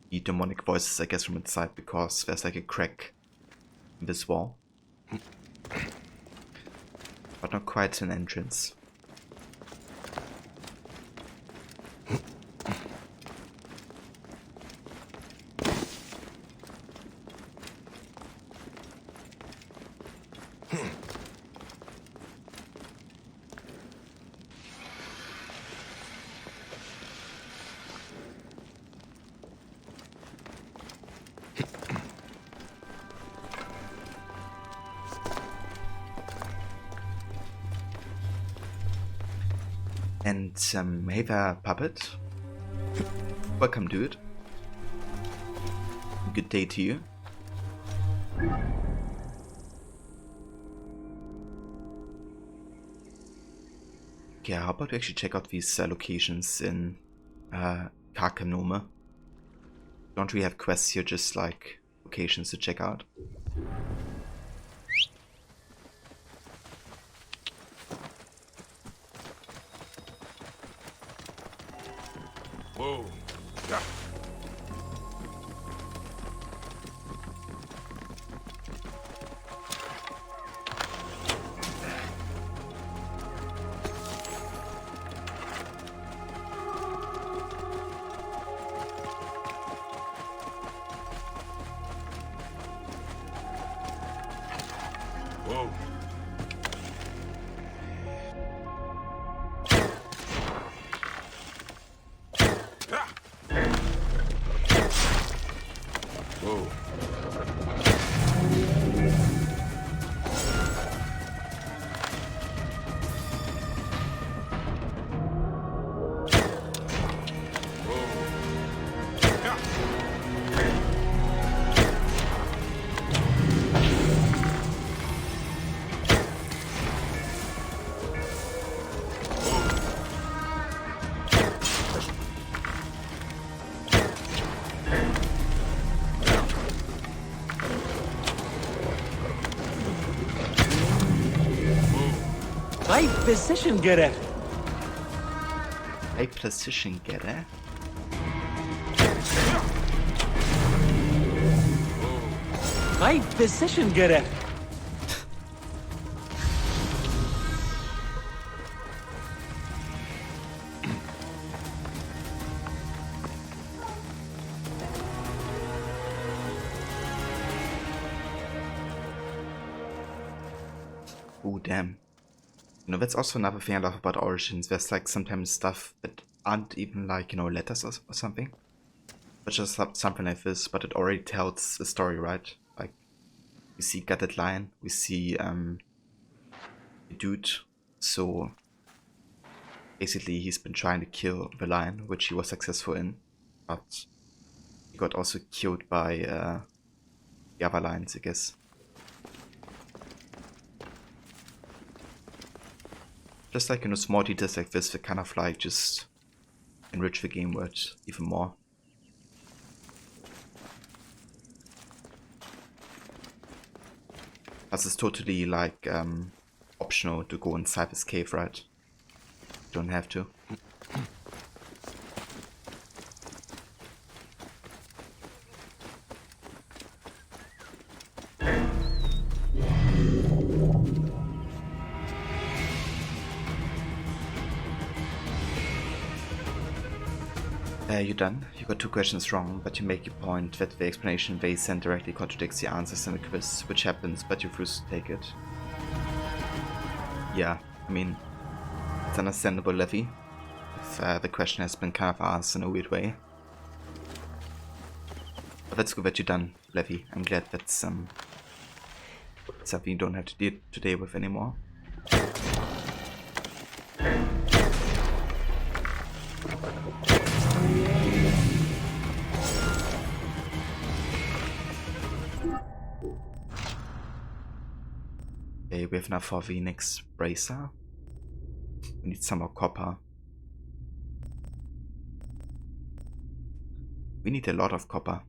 the demonic voices, I guess, from inside, because there's like a crack in this wall. But not quite an entrance. And hey there, Puppet. Welcome, dude. Good day to you. Okay, how about we actually check out these locations in Karkanome? Don't we have quests here, just like locations to check out? Whoa. Yeah. Whoa. Whoa. High precision gerecht. High precision gerecht? High precision gerecht. Oh, damn. You know, that's also another thing I love about Origins. There's like sometimes stuff that aren't even like, you know, letters or something. But just something like this, but it already tells a story, right? Like, we see Gutted Lion, we see a dude, so basically he's been trying to kill the lion, which he was successful in, but he got also killed by the other lions, I guess. Just like, you know, small details like this that kind of like just enrich the game world even more. As it's totally like optional to go inside this cave, right? You don't have to. You're done. You got 2 questions wrong, but you make your point that the explanation they sent directly contradicts the answers in the quiz, which happens, but you refuse to take it. Yeah, I mean, it's understandable, Levy, if the question has been kind of asked in a weird way. But that's good that you're done, Levy. I'm glad that's something you don't have to deal today with anymore. Okay, we have enough for the next bracer. We need some more copper. We need a lot of copper.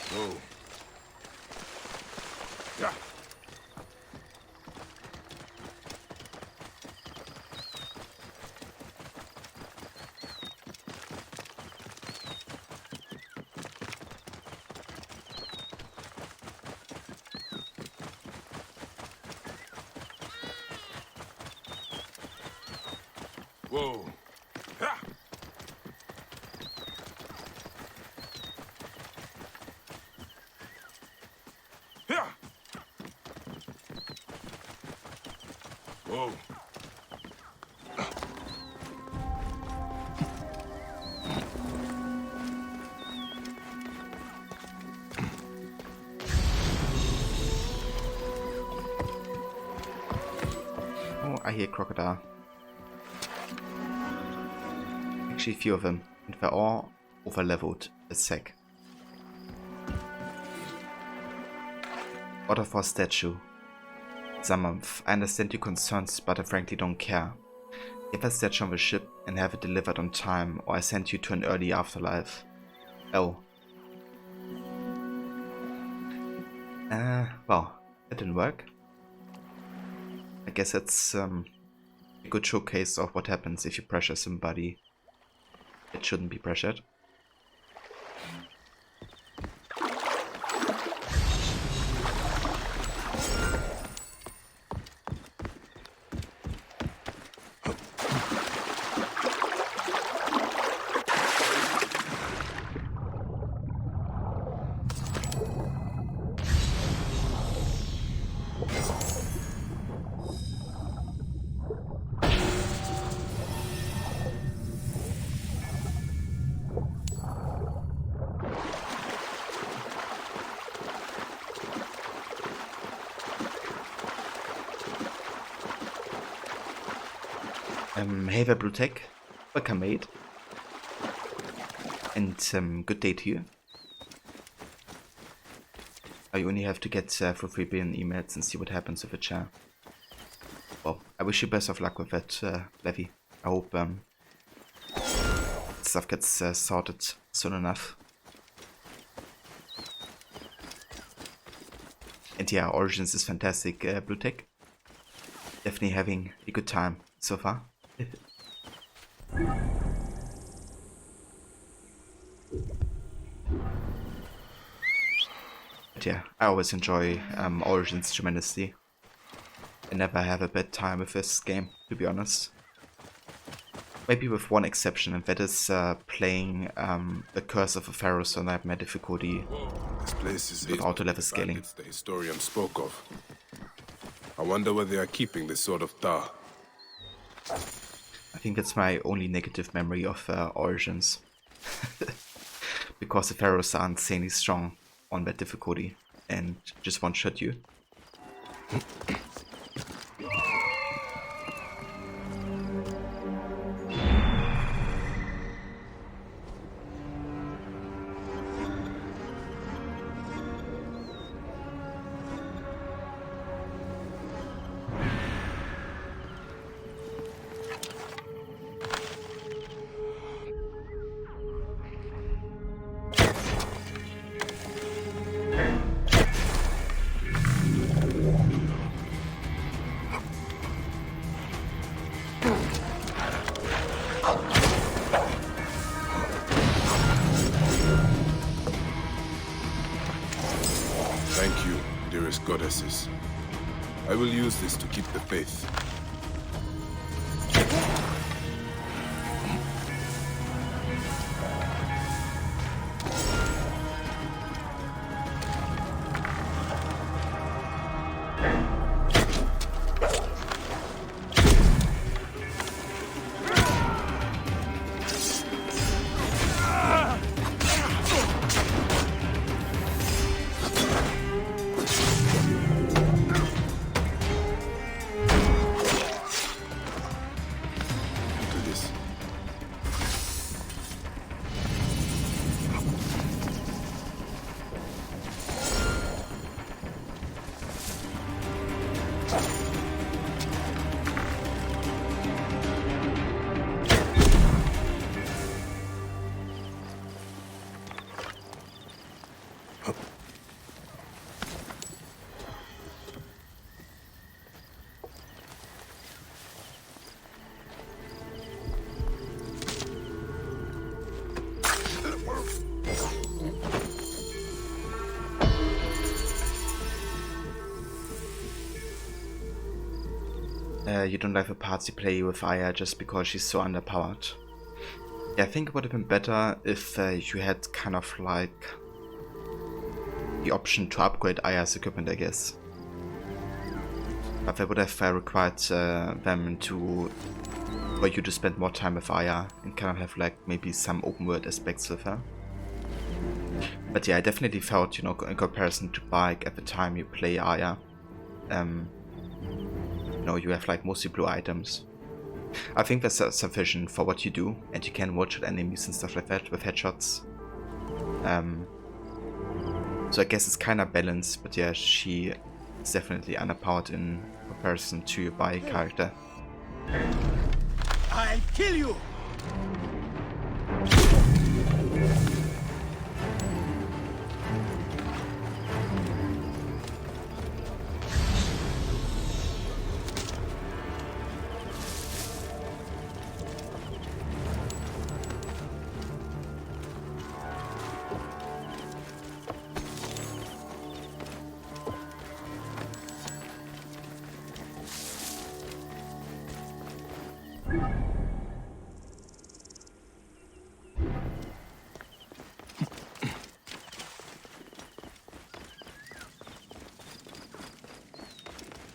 Whoa. Yeah. Whoa. Ha! Yeah. Whoa. I hear crocodile. Actually, a few of them, and they're all over-leveled a sec. Waterfall statue. Zamanth, I understand your concerns, but I frankly don't care. Get that statue on the ship and have it delivered on time, or I send you to an early afterlife. Oh. Well, that didn't work. I guess it's a good showcase of what happens if you pressure somebody that shouldn't be pressured. Hey there, Blue Tech. Welcome, mate. And good day to you. Oh, you only have to get for 3 billion emails and see what happens with the chair. Well, I wish you best of luck with that, Levy. I hope stuff gets sorted soon enough. And yeah, Origins is fantastic, Blue Tech. Definitely having a good time so far. But yeah, I always enjoy Origins tremendously. I never have a bad time with this game, to be honest. Maybe with one exception, and that is playing the Curse of the Pharaohs on nightmare difficulty with auto-level scaling. The historian spoke of. I wonder where they are keeping this Sword of Tha. I think that's my only negative memory of Origins. Because the Pharaohs are insanely strong on that difficulty and just one-shot you. Thank you, dearest goddesses. I will use this to keep the faith. You don't have a party play with Aya just because she's so underpowered. Yeah, I think it would have been better if you had kind of like the option to upgrade Aya's equipment, I guess. But that would have required them to, for you to spend more time with Aya and kind of have like maybe some open world aspects with her. But yeah, I definitely felt, you know, in comparison to Bike at the time you play Aya, know, you have like mostly blue items. I think that's sufficient for what you do, and you can watch enemies and stuff like that with headshots. So I guess it's kind of balanced, but yeah, she is definitely underpowered in comparison to your Bai character. I'll kill you!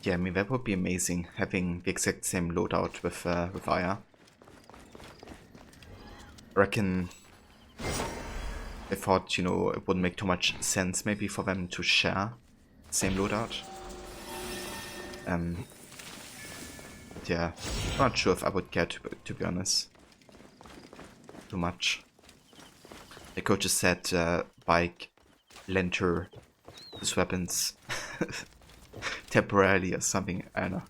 Yeah, I mean, that would be amazing, having the exact same loadout with Aya. I reckon I thought, you know, it wouldn't make too much sense maybe for them to share the same loadout. But yeah, I'm not sure if I would care to be honest. Too much. The coach just said Bike lent her his weapons temporarily or something, I don't know.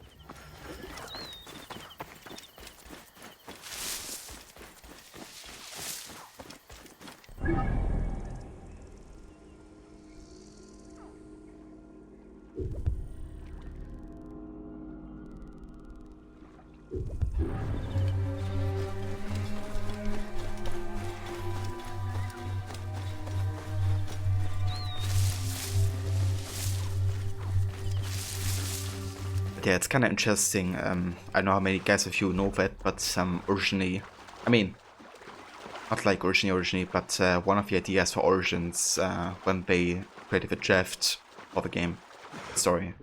Yeah, it's kind of interesting. I don't know how many guys of you know that, but originally, I mean, not like originally, but one of the ideas for Origins when they created the draft for the game story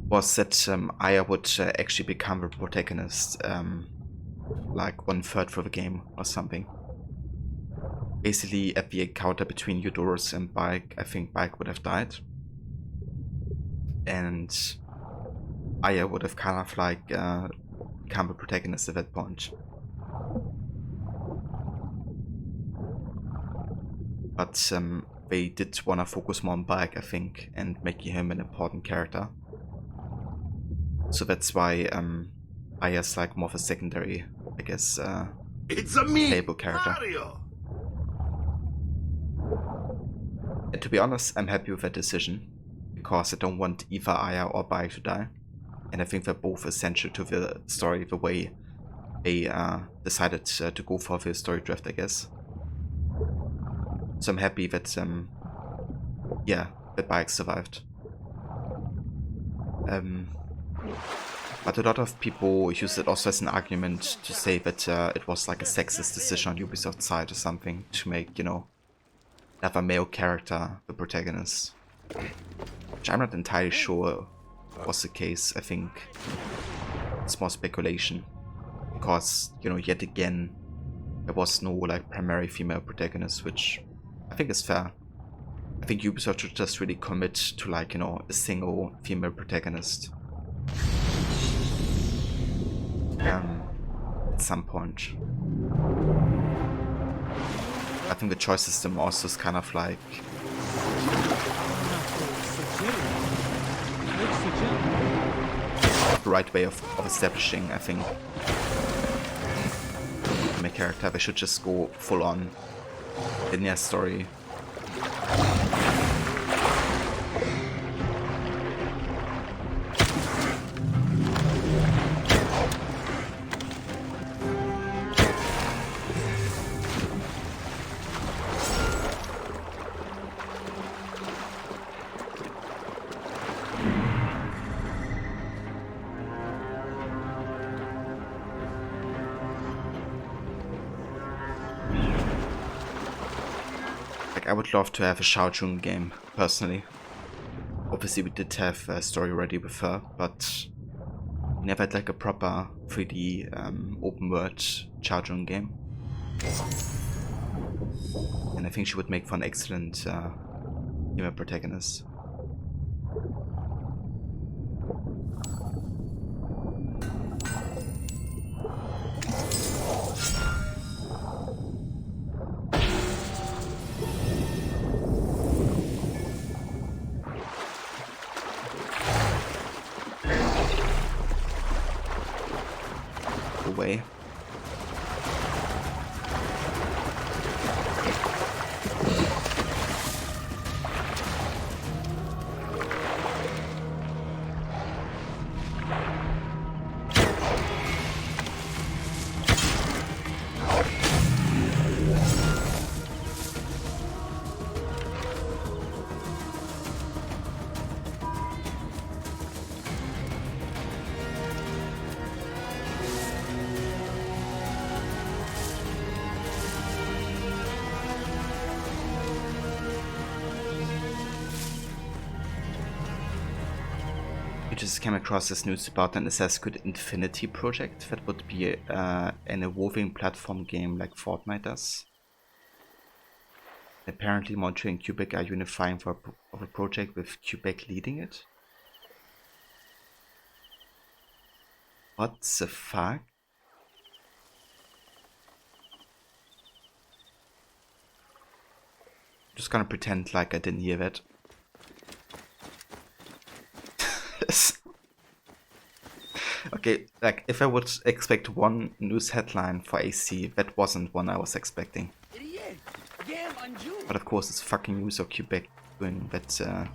was that Aya would actually become the protagonist like 1/3 for the game or something. Basically, at the encounter between Eudoros and Bike, I think Bike would have died. And Aya would have kind of like become the protagonist at that point. But they did want to focus more on Bike, I think, and making him an important character. So that's why Aya's like more of a secondary, I guess, playable character. Mario! And to be honest, I'm happy with that decision, because I don't want either Aya or Bike to die. And I think they're both essential to the story, the way they decided to go for the story draft, I guess. So I'm happy that, yeah, that Bike survived. But a lot of people use it also as an argument to say that it was like a sexist decision on Ubisoft's side or something to make, you know, have a male character the protagonist. Which I'm not entirely sure was the case. I think it's more speculation, because, you know, yet again there was no like primary female protagonist, which I think is fair. I think Ubisoft should just really commit to, like, you know, a single female protagonist at some point. I think the choice system also is kind of like the right way of establishing, I think, my character. They should just go full on linear story. I would love to have a Xiaojun game, personally. Obviously we did have a story ready with her, but we never had like a proper 3D open world Xiaojun game. And I think she would make for an excellent female protagonist. just came across this news about an Assassin's Creed Infinity project that would be an evolving platform game like Fortnite does. Apparently Montreal and Quebec are unifying for a project with Quebec leading it. What the fuck? Just gonna pretend like I didn't hear that. Okay, like if I would expect one news headline for AC, that wasn't one I was expecting. But of course it's fucking news of Quebec doing that,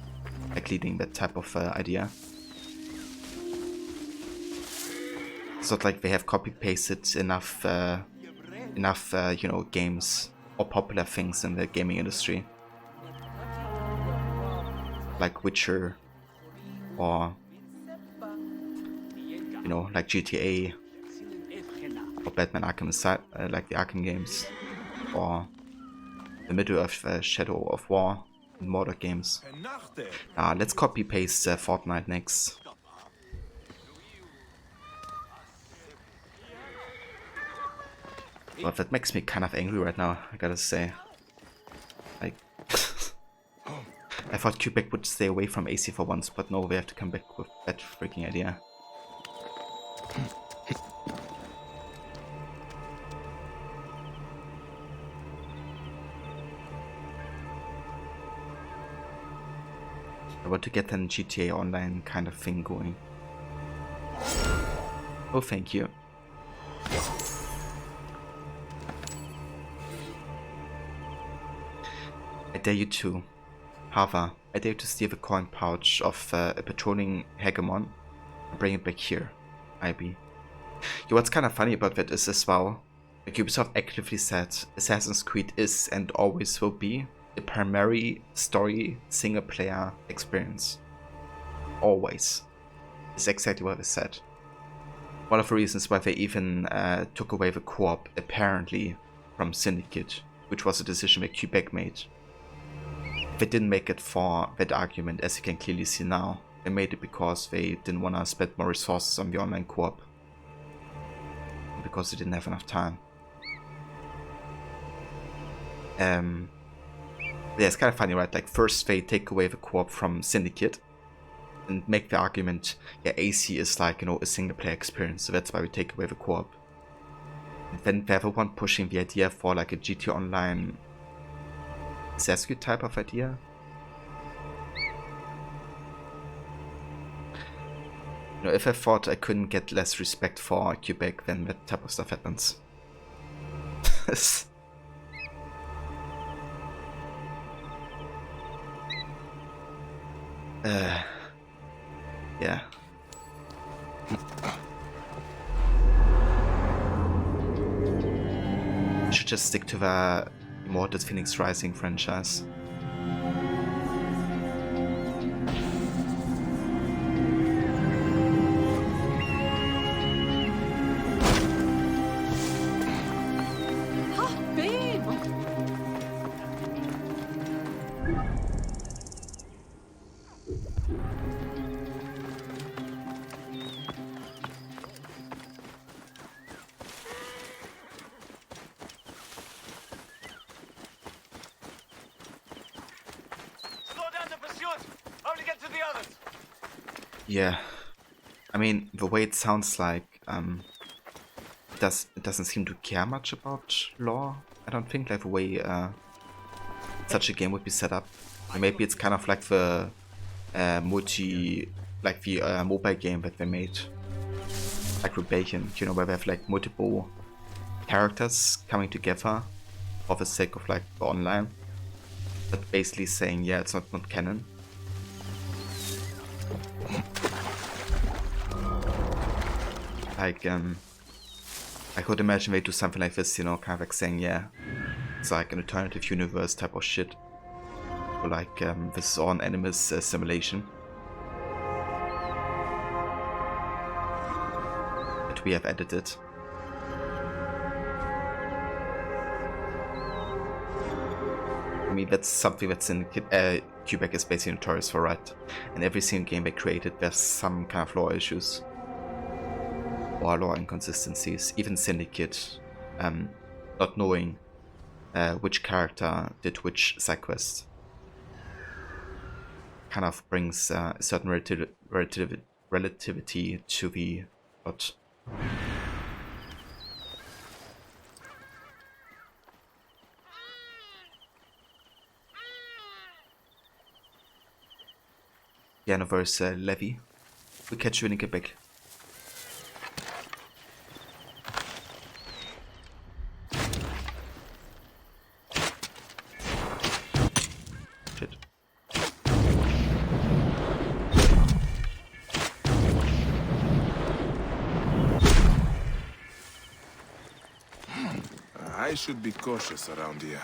like leading that type of idea. It's not like they have copy-pasted enough, you know, games or popular things in the gaming industry. Like Witcher, or, you know, like GTA, or Batman Arkham Asylum, like the Arkham games, or the Middle-earth Shadow of War, and Mordor games. Let's copy-paste Fortnite next. But that makes me kind of angry right now, I gotta say. Like, I thought Quebec would stay away from AC for once, but no, they have to come back with that freaking idea. I want to get an GTA Online kind of thing going. Oh, thank you. I dare you to, Hava, I dare you to steal the coin pouch of a patrolling Hegemon and bring it back here, IB. Yeah, what's kind of funny about that is as well, like Ubisoft actively said, Assassin's Creed is and always will be a primary story single-player experience. Always. Is exactly what they said. One of the reasons why they even took away the co-op, apparently, from Syndicate, which was a decision that Quebec made. They didn't make it for that argument, as you can clearly see now. They made it because they didn't want to spend more resources on the online co-op. Because they didn't have enough time. Yeah, it's kind of funny, right? Like, first they take away the co-op from Syndicate and make the argument, yeah, AC is like, you know, a single-player experience, so that's why we take away the co-op. And then they have one pushing the idea for like a GT Online Assassin's Creed type of idea. You know, if I thought I couldn't get less respect for Quebec, then that type of stuff happens. Yeah. Should just stick to the Immortal Phoenix Rising franchise. Yeah, I mean, the way it sounds like, it doesn't seem to care much about lore. I don't think, like the way such a game would be set up. Or maybe it's kind of like the mobile game that they made, like Rebellion. You know, where they have like multiple characters coming together for the sake of like the online, but basically saying, yeah, it's not canon. Like, I could imagine they do something like this, you know, kind of like saying, yeah, it's like an alternative universe type of shit. Or like, this is all an Animus simulation. That we have edited. I mean, that's something that Quebec is basically notorious for that. And every single game they created, there's some kind of lore issues. Or lore inconsistencies. Even Syndicate, not knowing which character did which side quest. Kind of brings a certain relativity to the plot. Yeah, no, there's Levy. We'll catch you in Quebec. Shit. I should be cautious around here.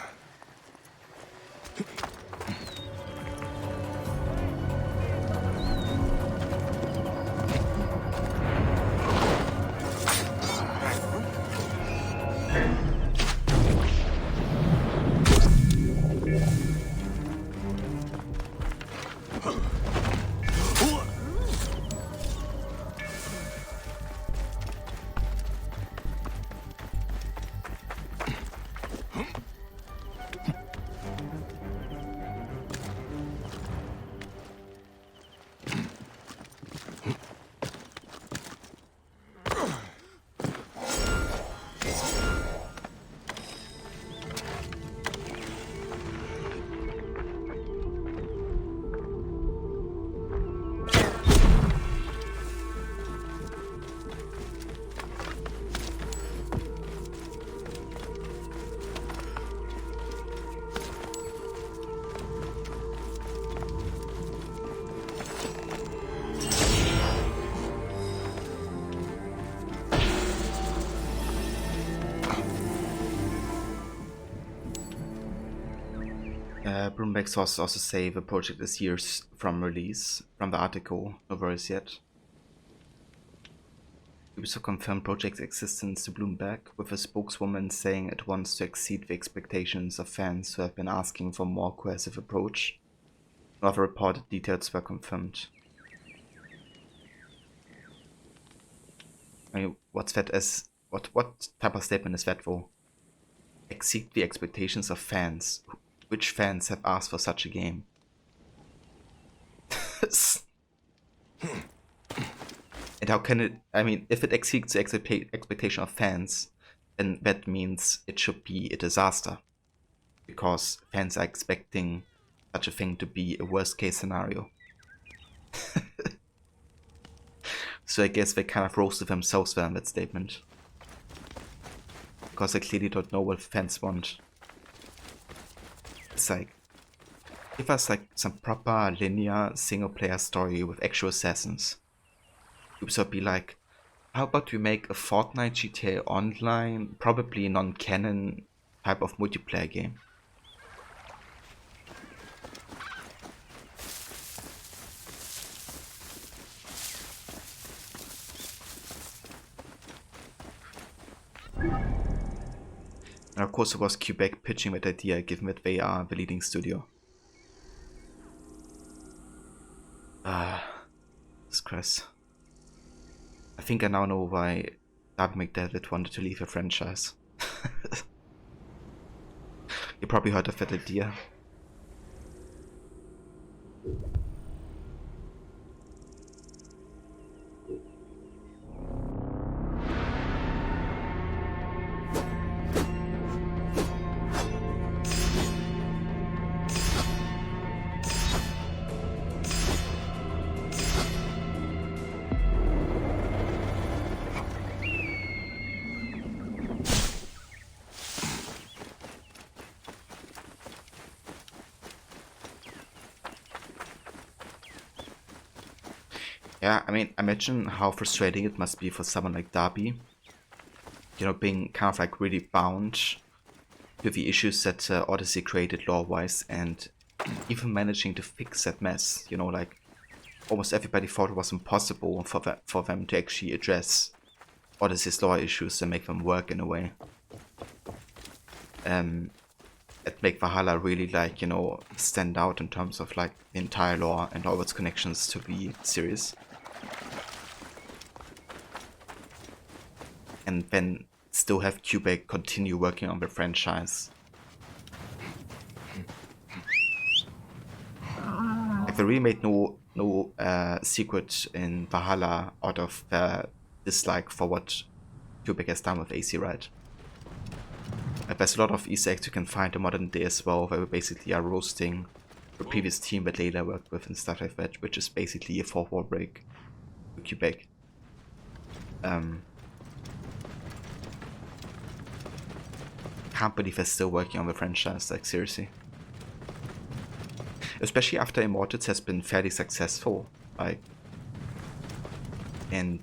Broomback sources also say the project is years from release. From the article, no worries yet. Ubisoft confirmed project's existence to Bloomberg, with a spokeswoman saying it wants to exceed the expectations of fans who have been asking for a more cohesive approach. No other reported details were confirmed. I mean, what's that as? What type of statement is that for? Exceed the expectations of fans. Which fans have asked for such a game? And how can it... I mean, if it exceeds the expectation of fans, then that means it should be a disaster. Because fans are expecting such a thing to be a worst case scenario. So I guess they kind of roasted themselves there in that statement. Because they clearly don't know what fans want. It's like, give us like some proper linear single player story with actual assassins. Ubisoft be like, how about we make a Fortnite GTA Online, probably non-canon type of multiplayer game? And of course it was Quebec pitching that idea, given that they are the leading studio. Disgrace. I think I now know why Doug McDavid wanted to leave the franchise. You probably heard of that idea. Yeah, I mean, imagine how frustrating it must be for someone like Darby. You know, being kind of like really bound to the issues that Odyssey created lore-wise, and even managing to fix that mess. You know, like, almost everybody thought it was impossible for them to actually address Odyssey's lore issues and make them work in a way. And that make Valhalla really, like, you know, stand out in terms of like the entire lore and all its connections to the series. And then still have Quebec continue working on the franchise. Like, they really made no secret in Valhalla out of dislike for what Quebec has done with AC, right? There's a lot of Easter eggs you can find in modern day as well, where we basically are roasting the previous team that Layla worked with and stuff like that, which is basically a fourth wall break to Quebec. Can't believe they're still working on the franchise, like, seriously. Especially after Immortals has been fairly successful, like, and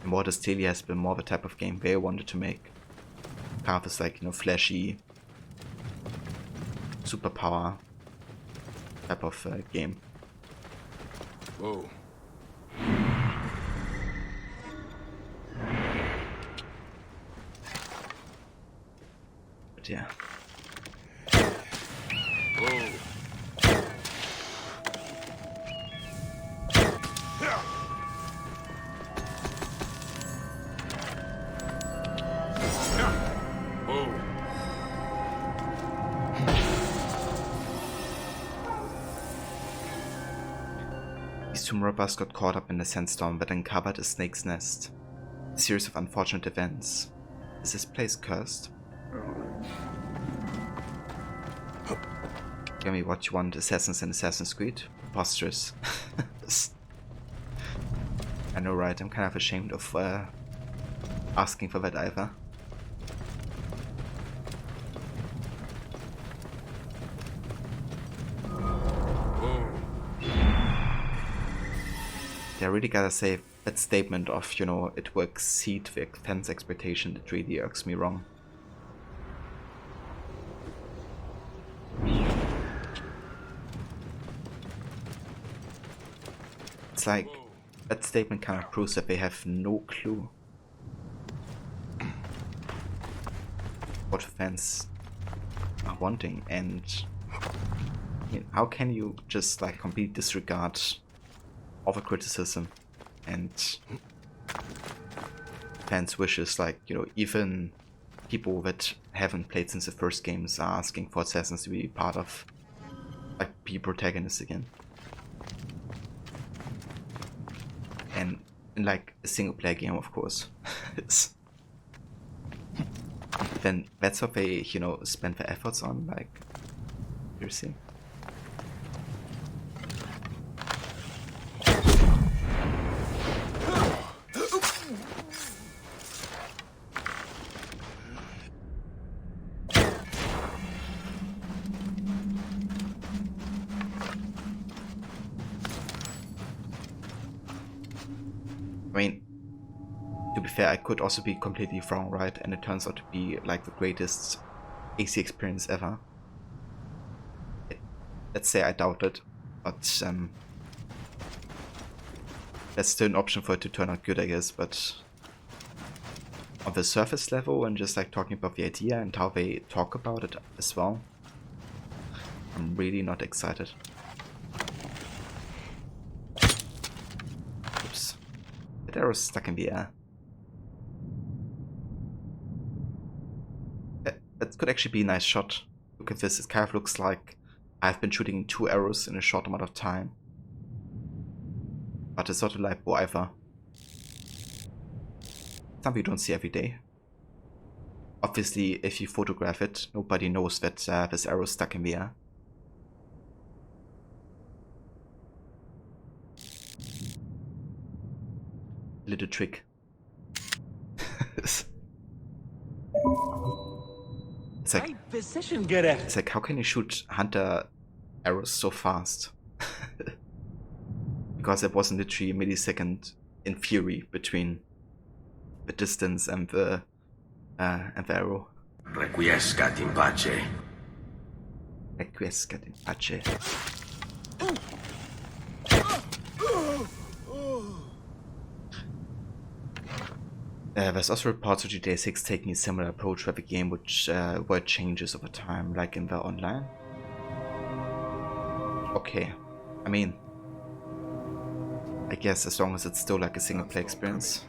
Immortals clearly has been more the type of game they wanted to make. Kind of this, like, you know, flashy superpower type of game. Whoa. But yeah. Whoa. These two robbers got caught up in a sandstorm that uncovered a snake's nest. A series of unfortunate events. Is this place cursed? Tell me what you want, Assassins and Assassin's Creed? Preposterous. I know, right? I'm kind of ashamed of asking for that either. Yeah, I really gotta say, that statement of, you know, it will exceed the fans' expectation, it really irks me wrong. It's like, that statement kind of proves that they have no clue what fans are wanting, and you know, how can you just like completely disregard all the criticism and fans' wishes? Like, you know, even people that haven't played since the first games are asking for Assassins to be part of, like, be protagonists again. And in like a single player game, of course. Then that's what they, you know, spend their efforts on, like, seriously. I mean, to be fair, I could also be completely wrong, right? And it turns out to be like the greatest AC experience ever. Let's say I doubt it, but that's still an option for it to turn out good, I guess. But on the surface level and just like talking about the idea and how they talk about it as well, I'm really not excited. Oops. That arrow's stuck in the air. That could actually be a nice shot. Look at this, it kind of looks like I've been shooting 2 arrows in a short amount of time. But it's not a light bow either. Something you don't see every day. Obviously, if you photograph it, nobody knows that this arrow is stuck in the air. Little trick. It's like, it's like, how can you shoot hunter arrows so fast? Because there wasn't literally a millisecond in theory between the distance and the arrow. Requiescat in pace. Requiescat in pace. There's also reports of GTA 6 taking a similar approach where the game where it changes over time, like in the online. Okay, I mean, I guess as long as it's still like a single player experience.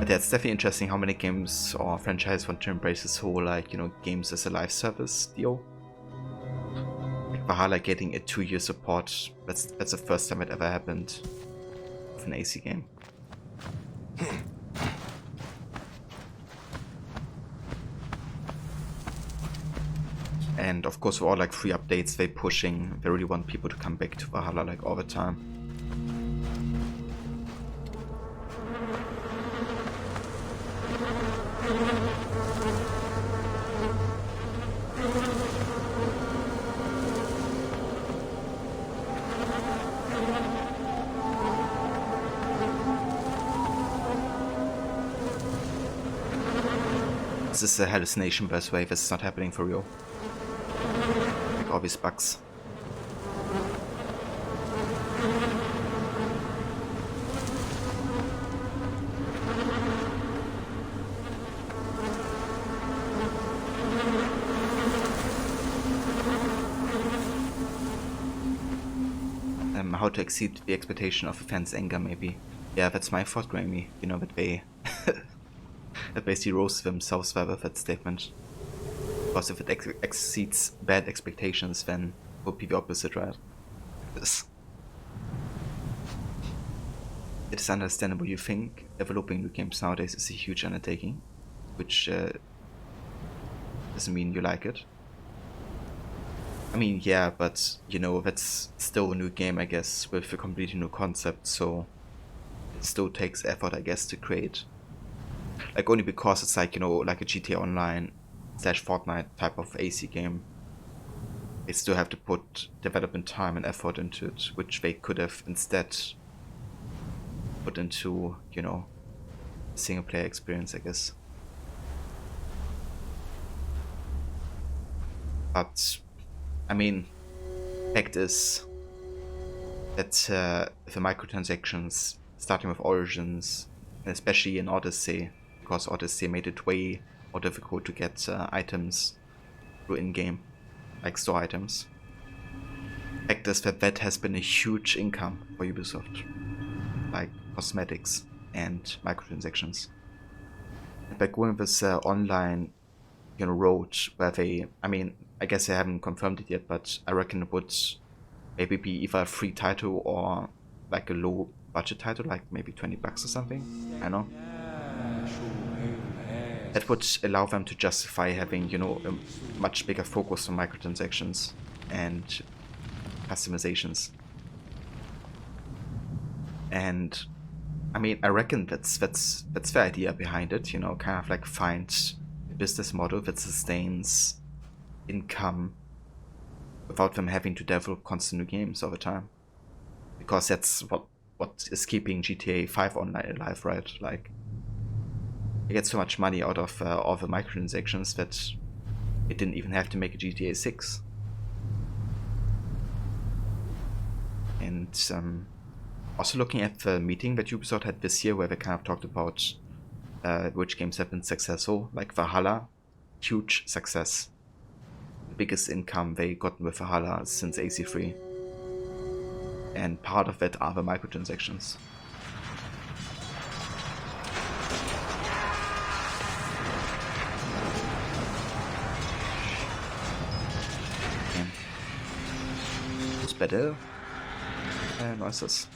But yeah, it's definitely interesting how many games or franchises want to embrace this whole, like, you know, games as a live service deal. Like Valhalla getting a 2-year support, that's the first time it ever happened with an AC game. And of course, with all like free updates they really want people to come back to Valhalla like all the time. This is a hallucination, by the way. This is not happening for real. Like all these bugs. How to exceed the expectation of the fans' anger, maybe. Yeah, that's my fault, Grammy. You know, that they that basically roast themselves with that statement. Because if it exceeds bad expectations, then it would be the opposite, right? It is understandable you think developing new games nowadays is a huge undertaking, which doesn't mean you like it. I mean, yeah, but, you know, that's still a new game, I guess, with a completely new concept, so it still takes effort, I guess, to create. Like, only because it's like, you know, like a GTA Online / Fortnite type of AC game. They still have to put development time and effort into it, which they could have instead put into, you know, single player experience, I guess. But I mean, fact is that the microtransactions, starting with Origins, and especially in Odyssey, because Odyssey made it way more difficult to get items through in-game, like store items. Fact is that that has been a huge income for Ubisoft, like cosmetics and microtransactions. And by going this online, you know, road where they, I mean, I guess they haven't confirmed it yet, but I reckon it would maybe be either a free title or like a low budget title, like maybe $20 or something. I know. That would allow them to justify having, you know, a much bigger focus on microtransactions and customizations. And I mean, I reckon that's the idea behind it, you know, kind of like find a business model that sustains income without them having to develop constant new games all the time, because that's what is keeping GTA 5 Online alive, right? Like, they get so much money out of all the microtransactions that it didn't even have to make a GTA 6. And also looking at the meeting that Ubisoft had this year, where they kind of talked about which games have been successful, like Valhalla, huge success. Biggest income they gotten with Valhalla since AC3, and part of that are the microtransactions. Okay. It's better noises.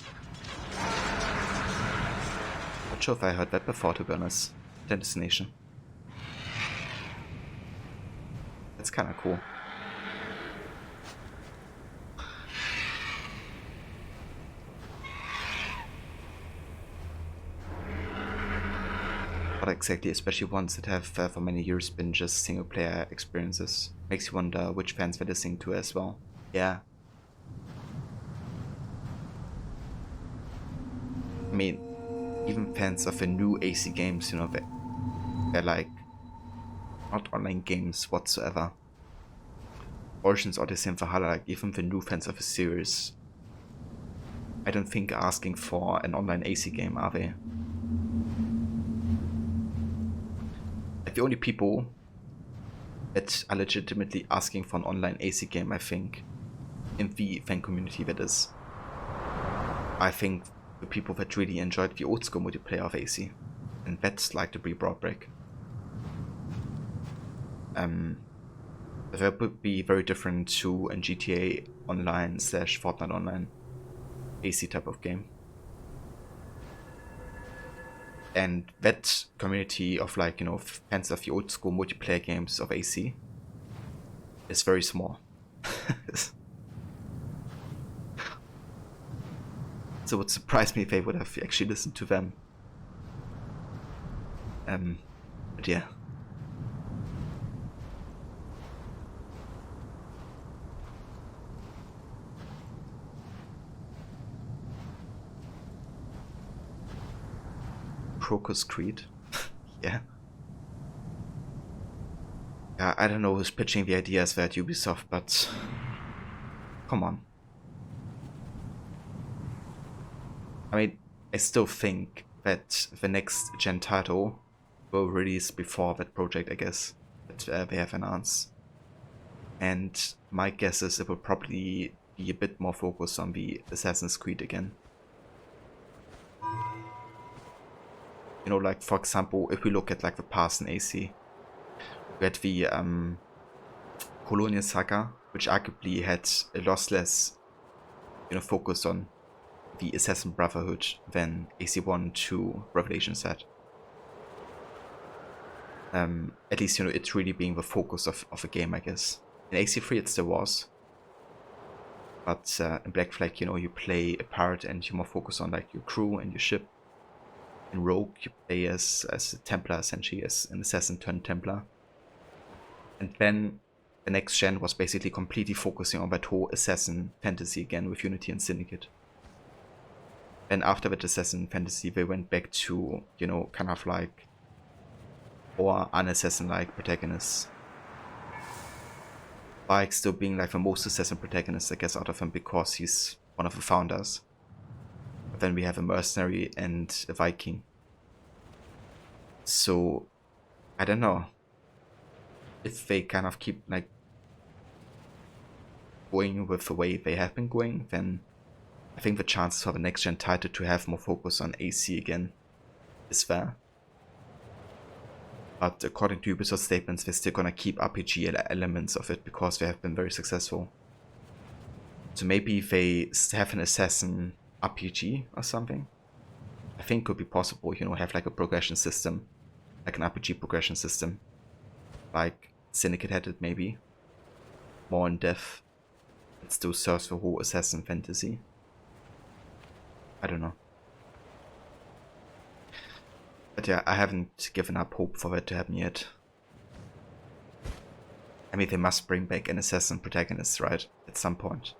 Not sure if I heard that before, to be honest. Destination. That's kind of cool. But exactly, especially ones that have for many years been just single player experiences. Makes you wonder which fans they're listening to as well. Yeah. I mean, even fans of the new AC games, you know, they're like not online games whatsoever. Origins, Odyssey, and Valhalla, like even the new fans of the series I don't think asking for an online AC game, are they? Like, the only people that are legitimately asking for an online AC game, I think, in the fan community that is, I think the people that really enjoyed the old school multiplayer of AC, and that's like the pre-Broad Break. That would be very different to a GTA Online / Fortnite Online AC type of game. And that community of, like, you know, fans of the old school multiplayer games of AC is very small. So it would surprise me if they would have actually listened to them. But yeah. Crocus Creed? Yeah. Yeah, I don't know who's pitching the ideas there at Ubisoft, but come on. I mean, I still think that the next gen title will release before that project, I guess, that they have announced. And my guess is it will probably be a bit more focused on the Assassin's Creed again. You know, like, for example, if we look at, like, the past in AC, we had the Colonial Saga, which arguably had a lot less, you know, focus on the Assassin Brotherhood than AC1 to Revelations had. At least, you know, it's really being the focus of a game, I guess. In AC3 it still was. But in Black Flag, you know, you play a pirate and you more focus on, like, your crew and your ship. In Rogue, you play as a Templar, essentially, as an assassin turned Templar. And then the next gen was basically completely focusing on that whole assassin fantasy again with Unity and Syndicate. And after that assassin fantasy, they went back to, you know, kind of like, or unassassin-like protagonists. Bike still being, like, the most assassin protagonist, I guess, out of him because he's one of the founders. But then we have a mercenary and a Viking. So, I don't know. If they kind of keep, like, going with the way they have been going, then I think the chances for the next gen title to have more focus on AC again is there. But according to Ubisoft statements, they're still gonna keep RPG elements of it because they have been very successful. So maybe they have an assassin RPG or something. I think could be possible, you know, have like a progression system, like an RPG progression system, like Syndicate had it maybe, more in depth. It still serves the whole assassin fantasy. I don't know. But yeah, I haven't given up hope for that to happen yet. I mean, they must bring back an assassin protagonist, right? At some point.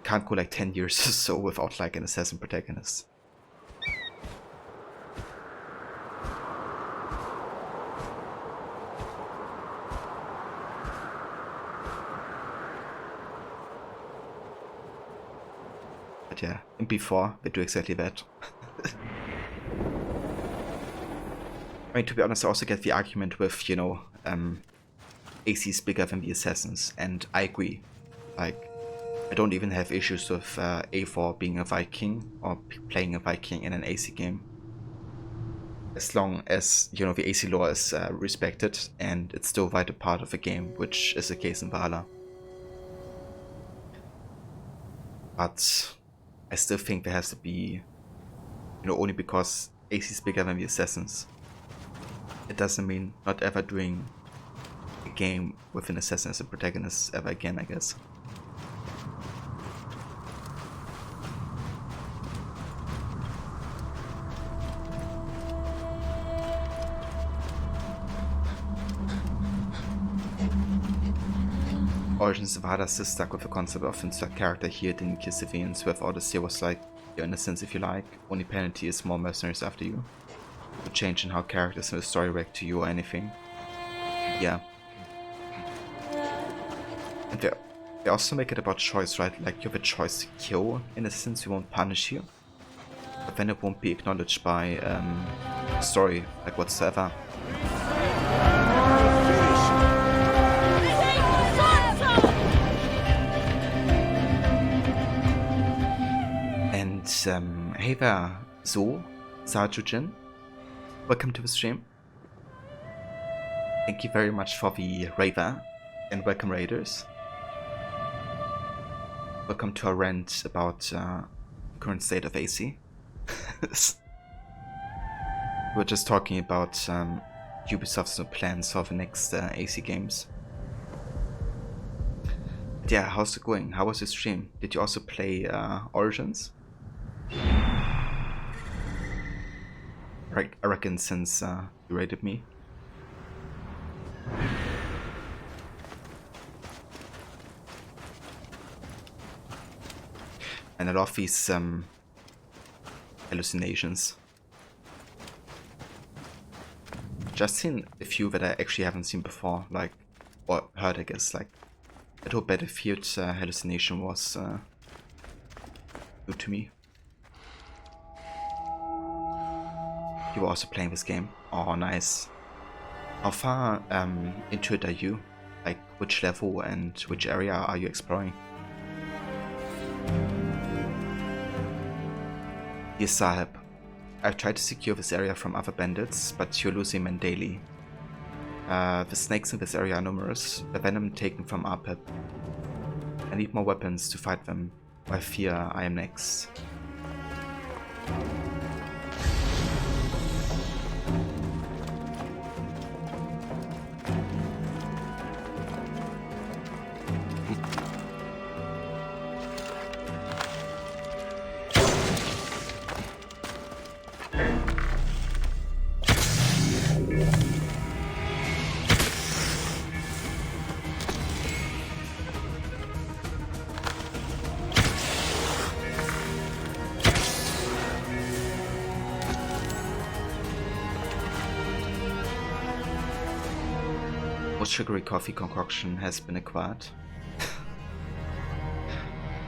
Can't go like 10 years or so without like an assassin protagonist. But yeah, in B4 they do exactly that. I mean, to be honest, I also get the argument with, you know, AC is bigger than the Assassins, and I agree. Like, I don't even have issues with A4 being a Viking or playing a Viking in an AC game. As long as, you know, the AC lore is respected and it's still a vital part of the game, which is the case in Valhalla. But I still think there has to be, you know, only because AC is bigger than the Assassins, it doesn't mean not ever doing a game with an assassin as a protagonist ever again, I guess. Origins of Valhalla still stuck with the concept of insert character here, didn't kill civilians. With Odyssey was like your innocence if you like. Only penalty is more mercenaries after you. No change in how characters in the story react to you or anything. Yeah. And They also make it about choice, right? Like you have a choice to kill, in a sense, we won't punish you. But then it won't be acknowledged by story, like whatsoever. And hey there, So, Sarjujin. Welcome to the stream. Thank you very much for the raver, and welcome raiders. Welcome to our rant about current state of AC. We're just talking about Ubisoft's new plans for the next AC games. But yeah, how's it going? How was your stream? Did you also play Origins? I reckon since you rated me. And I love these hallucinations. Just seen a few that I actually haven't seen before, like, or heard, I guess. Like, that whole Battlefield hallucination was new to me. You were also playing this game. Oh, nice. How far into it are you? Like, which level and which area are you exploring? Yes, Sahib. I've tried to secure this area from other bandits, but you're losing men daily. The snakes in this area are numerous, the venom taken from RPEP. I need more weapons to fight them. I fear I am next. Sugary coffee concoction has been acquired.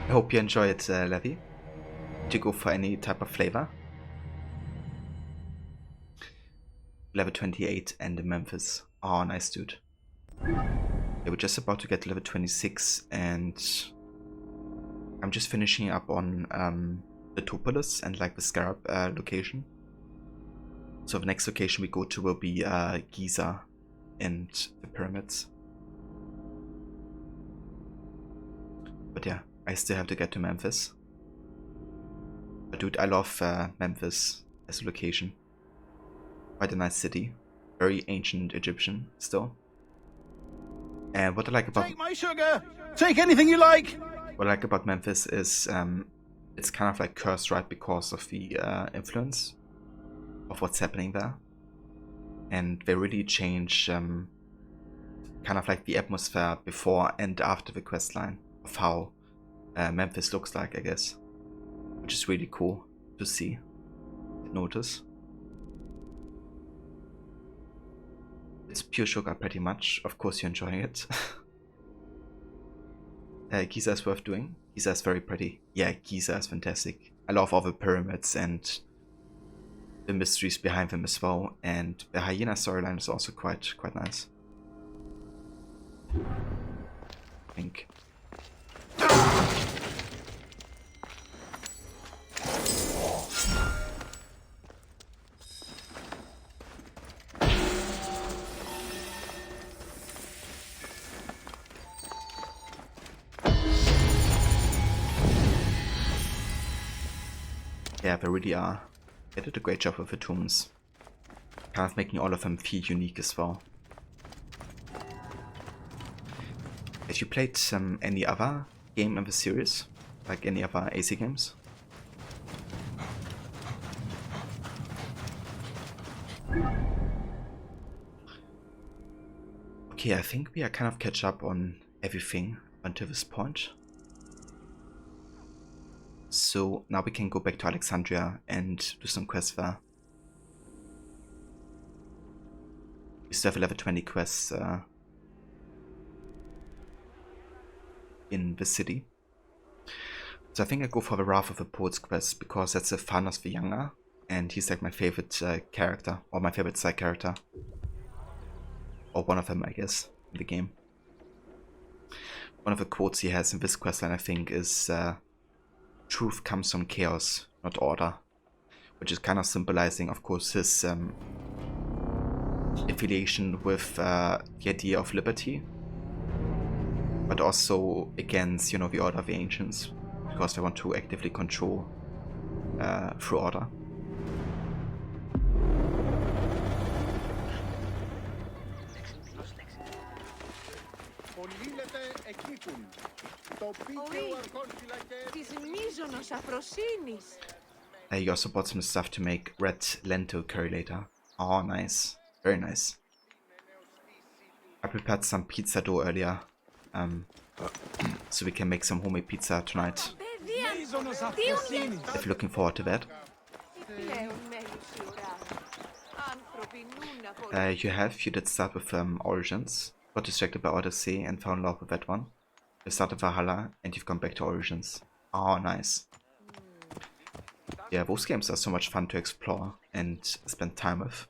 I hope you enjoy it, Levi. Did you go for any type of flavor? Level 28 and in Memphis. Oh, nice, dude. Yeah, we're just about to get level 26 and I'm just finishing up on the Topolis and like the Scarab location. So the next location we go to will be Giza and the pyramids. But yeah, I still have to get to Memphis. But dude, I love Memphis as a location. Quite a nice city. Very ancient Egyptian still. And what I like about... Take my sugar! Take anything you like! What I like about Memphis is it's kind of like cursed, right, because of the influence of what's happening there. And they really change kind of like the atmosphere before and after the questline of how Memphis looks like, I guess. Which is really cool to see, notice. It's pure sugar pretty much. Of course you're enjoying it. Giza is worth doing. Giza is very pretty. Yeah, Giza is fantastic. I love all the pyramids and the mysteries behind them as well, and the hyena storyline is also quite nice. I think. Yeah, they really are. They did a great job with the tombs. Kind of making all of them feel unique as well. Have you played any other game in the series? Like any other AC games? Okay, I think we are kind of catch up on everything until this point. So now we can go back to Alexandria and do some quests there. We still have a level 20 quests in the city. So I think I go for the Wrath of the Poets quest because that's a Thanos the Younger, and he's like my favorite character, or my favorite side character. Or one of them, I guess, in the game. One of the quotes he has in this questline, I think, is truth comes from chaos, not order. Which is kind of symbolizing, of course, his affiliation with the idea of liberty. But also against, you know, the Order of the Ancients. Because they want to actively control through order. You also bought some stuff to make red lentil curry later. Oh, nice. Very nice. I prepared some pizza dough earlier. So we can make some homemade pizza tonight. If you're looking forward to that. You did start with Origins. Got distracted by Odyssey and found love with that one. You started Valhalla and you've gone back to Origins. Oh, nice. Yeah, those games are so much fun to explore and spend time with.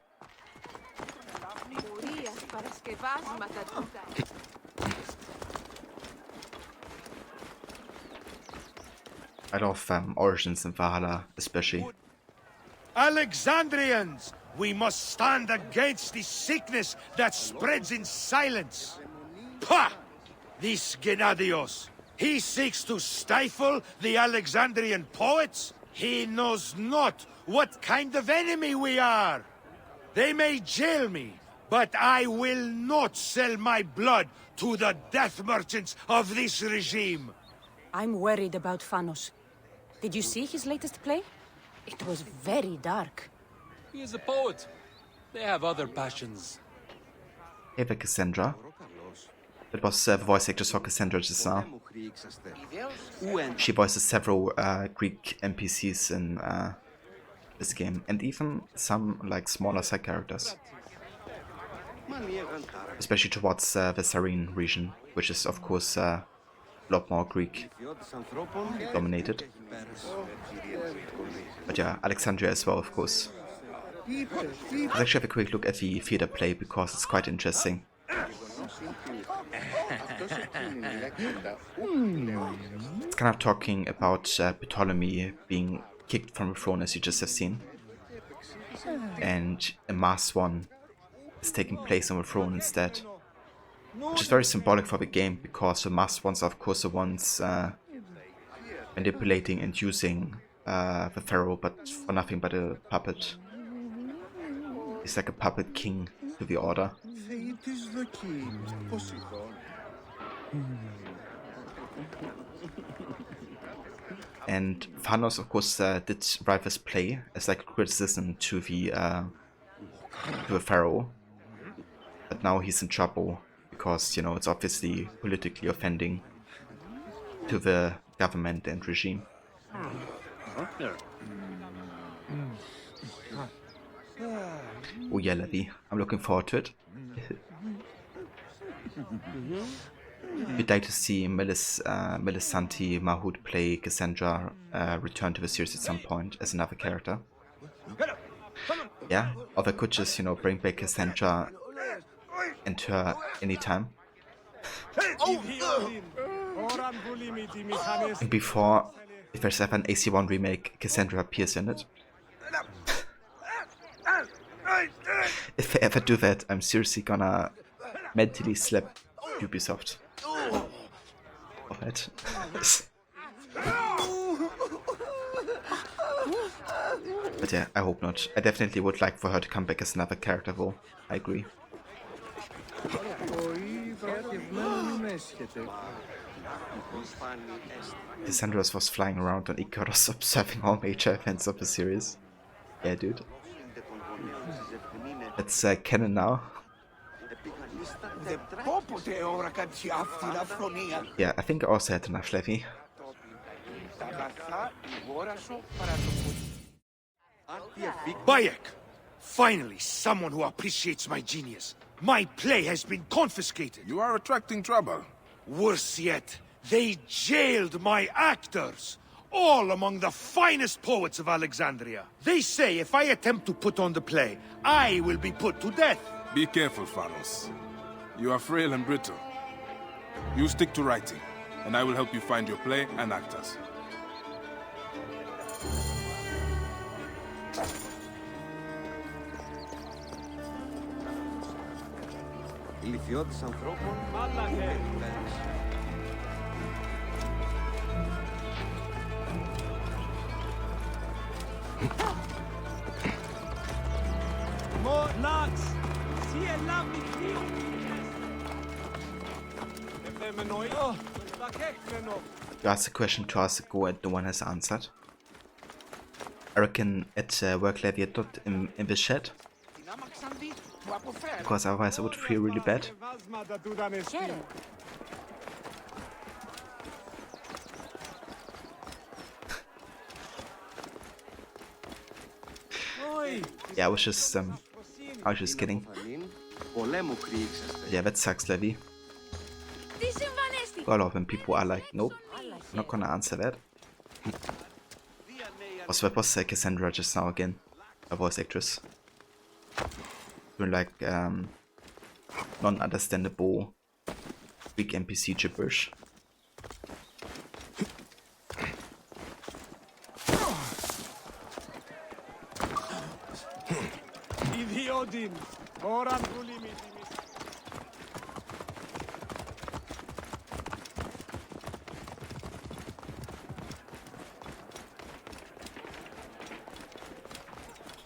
I love Origins and Valhalla, especially. Alexandrians! We must stand against the sickness that spreads in silence. Pah! This Gennadios. He seeks to stifle the Alexandrian poets? He knows not what kind of enemy we are. They may jail me, but I will not sell my blood to the death merchants of this regime. I'm worried about Thanos. Did you see his latest play? It was very dark. He is a poet. They have other passions. Hey there, Cassandra. That was the voice actress for Cassandra just now. She voices several Greek NPCs in this game, and even some like smaller side characters. Especially towards the Cyrene region, which is of course a lot more Greek dominated. But yeah, Alexandria as well, of course. Let's actually have a quick look at the theater play because it's quite interesting. It's kind of talking about Ptolemy being kicked from the throne, as you just have seen. And a masked one is taking place on the throne instead. Which is very symbolic for the game, because the masked ones are of course the ones manipulating and using the pharaoh, but for nothing but a puppet. He's like a puppet king to the order. And Thanos, of course, did write this play as like a criticism to the pharaoh, but now he's in trouble because, you know, it's obviously politically offending to the government and regime. Oh yeah, Levi, I'm looking forward to it. We'd like to see Melissanti Mahout play Cassandra return to the series at some point as another character. Yeah, or they could just, you know, bring back Cassandra and her anytime. And before, if there's ever an AC1 remake, Cassandra appears in it. If they ever do that, I'm seriously gonna mentally slap Ubisoft. Alright. But yeah, I hope not. I definitely would like for her to come back as another character though. I agree. Cassandra was flying around on Icarus observing all major events of the series. Yeah, dude. It's canon now. Yeah, I think I also had enough, Levi. Bayek! Finally, someone who appreciates my genius. My play has been confiscated. You are attracting trouble. Worse yet, They jailed my actors, all among the finest poets of Alexandria. They say if I attempt to put on the play, I will be put to death. Be careful, Pharos. You are frail and brittle. You stick to writing, and I will help you find your play and actors. Ηλικιώδης ανθρώπων, More nuts! See a lovely view! You asked a question 2 hours ago and no one has answered. I reckon at work Levy dot in the chat. Because otherwise I would feel really bad. Yeah, I was just kidding. Yeah, that sucks, Levy. Well, a lot when people are like, nope, I'm not gonna answer that. Also, that was Cassandra just now again, a voice actress. Doing like non-understandable weak NPC gibberish.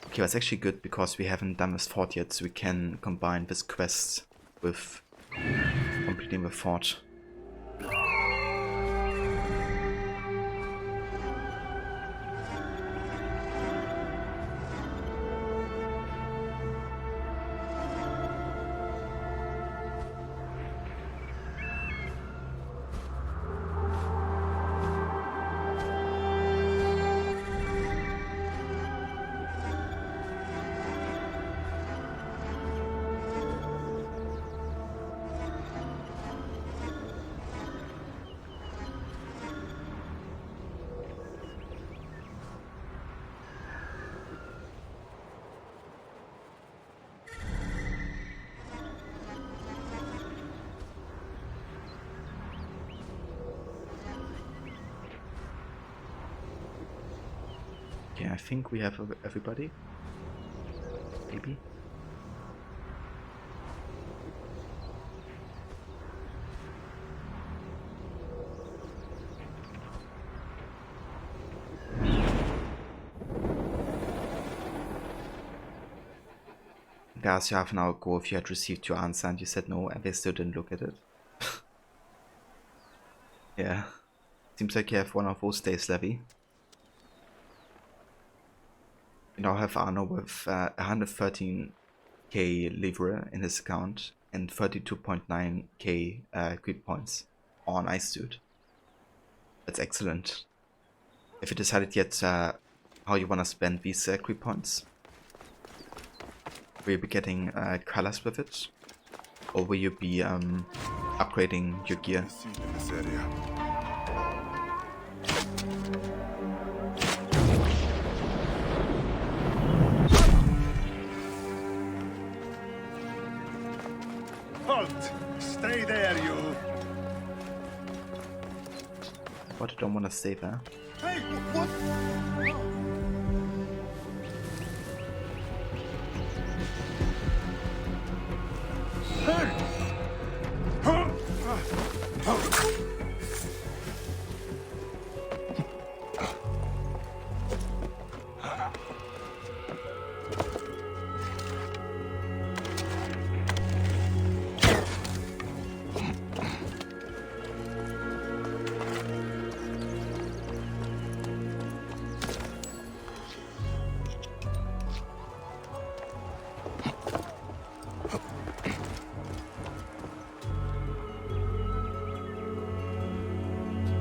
Okay, that's actually good because we haven't done this fort yet, so we can combine this quest with completing the fort. Okay, I think we have everybody. Maybe. I asked you half an hour ago if you had received your answer and you said no and they still didn't look at it. Yeah. Seems like you have one of those days, Levy. We now have Arno with 113k livre in his account and 32.9k creep points. Oh, nice, dude. That's excellent. Have you decided yet how you want to spend these creep points? Will you be getting colors with it? Or will you be upgrading your gear? Halt! Stay there, you! What, I don't want to stay there. Hey, what?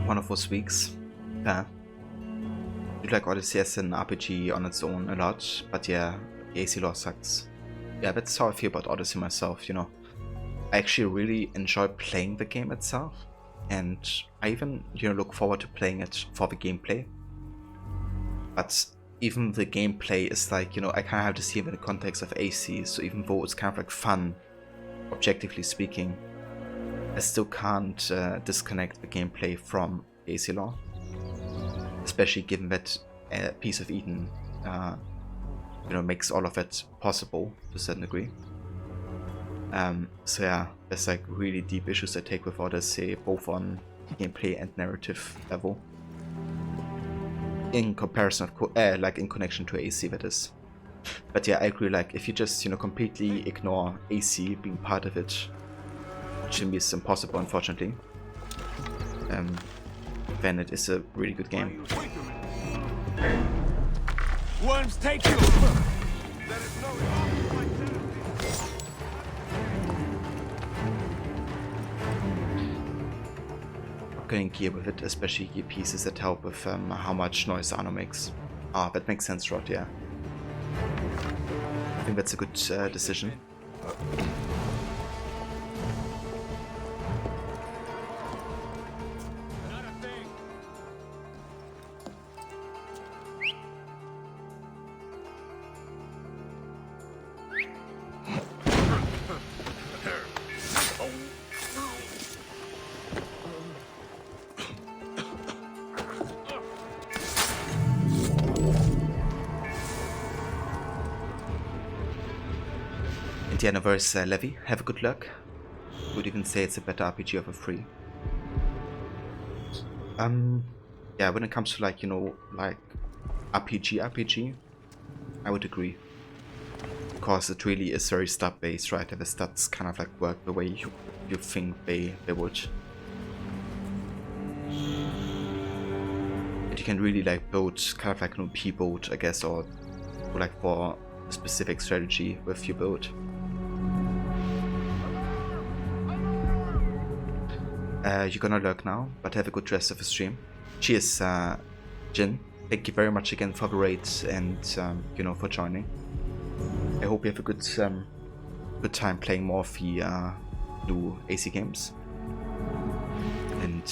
One of those weeks. Yeah. You like Odyssey as an RPG on its own a lot, but yeah, the AC lore sucks. Yeah, that's how I feel about Odyssey myself, you know. I actually really enjoy playing the game itself, and I even look forward to playing it for the gameplay. But even the gameplay is like, I kind of have to see it in the context of AC, so even though it's kind of like fun, objectively speaking, I still can't disconnect the gameplay from AC lore. Especially given that Piece of Eden, makes all of it possible to a certain degree. So yeah, there's like really deep issues I take with Odyssey, both on gameplay and narrative level. In comparison, like in connection to AC, that is. But yeah, I agree. Like if you just completely ignore AC being part of it, which is impossible, unfortunately. Then it is a really good game. Worms take you! Getting gear with it, especially gear pieces that help with how much noise Arno makes. Ah, that makes sense, Rod, yeah. I think that's a good decision. Indiana vs. Levy, have a good luck. Would even say it's a better RPG over 3. Yeah, when it comes to like, like RPG, I would agree. Because it really is very stat based, right? And the stats kind of like work the way you think they would. And you can really like build kind of like an OP build, I guess, or like for a specific strategy with your build. You're gonna lurk now, but have a good rest of the stream. Cheers, Jin. Thank you very much again for the raid and for joining. I hope you have a good time playing more of the new AC games. And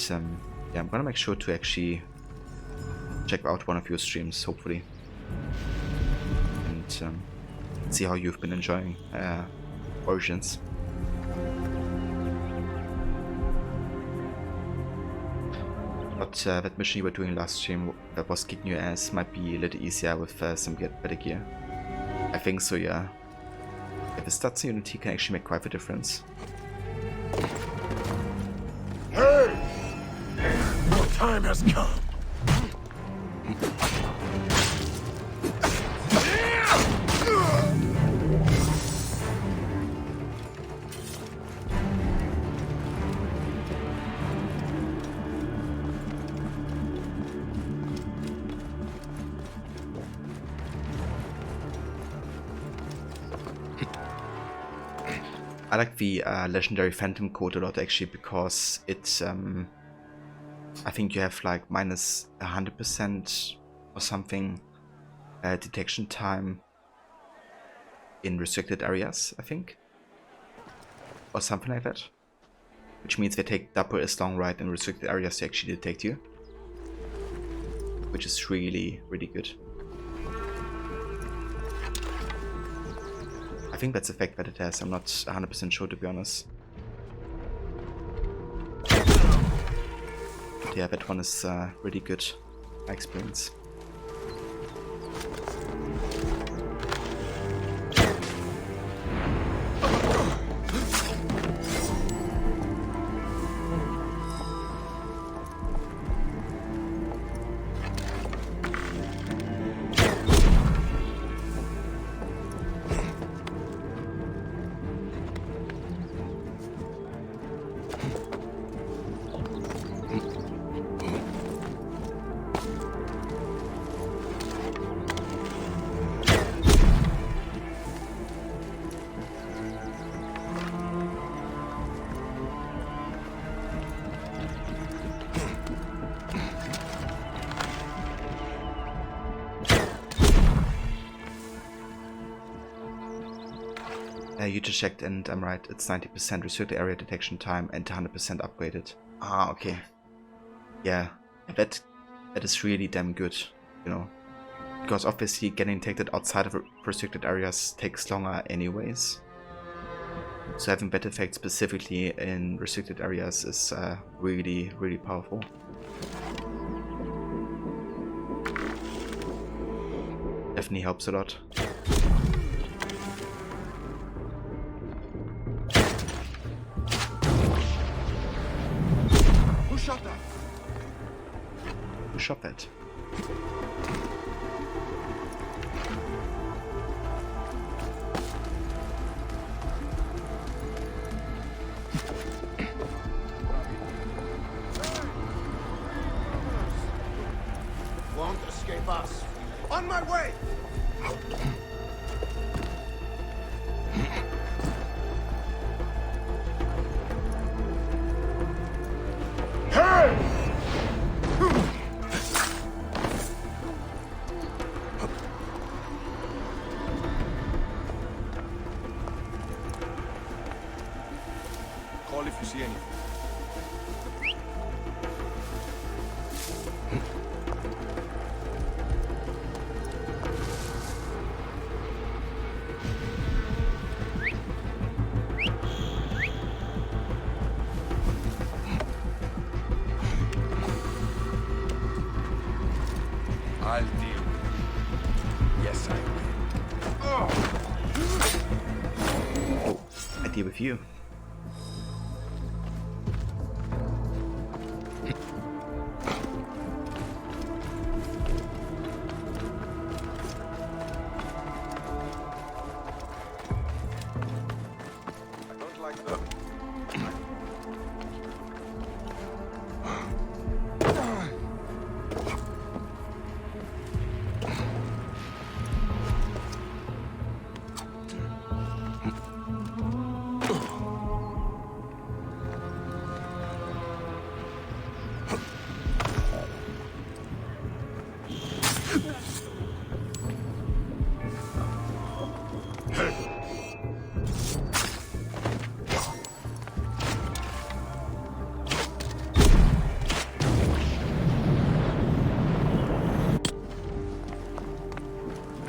yeah, I'm gonna make sure to actually check out one of your streams, hopefully, and see how you've been enjoying Origins. But that mission you were doing last stream that was kicking your ass might be a little easier with some better gear. I think so, yeah. If the stats in Unity can actually make quite a difference. Hey! Your time has come. I like the legendary Phantom code a lot actually, because it's I think you have like minus 100% or something detection time in restricted areas, I think, or something like that, which means they take double as long right in restricted areas to actually detect you, which is really good. I think that's the fact that it has, I'm not 100% sure, to be honest. But yeah, that one is really good, my experience. You just checked and I'm right, it's 90% restricted area detection time and 100% upgraded. Ah, okay. Yeah, that is really damn good, you know. Because obviously getting detected outside of restricted areas takes longer anyways. So having better effects specifically in restricted areas is really, really powerful. Definitely helps a lot. Who shot that? Who shot that? Won't escape us. On my way! Hey! Call if you see anything. I'll deal. Yes, I will. Oh, I deal with you.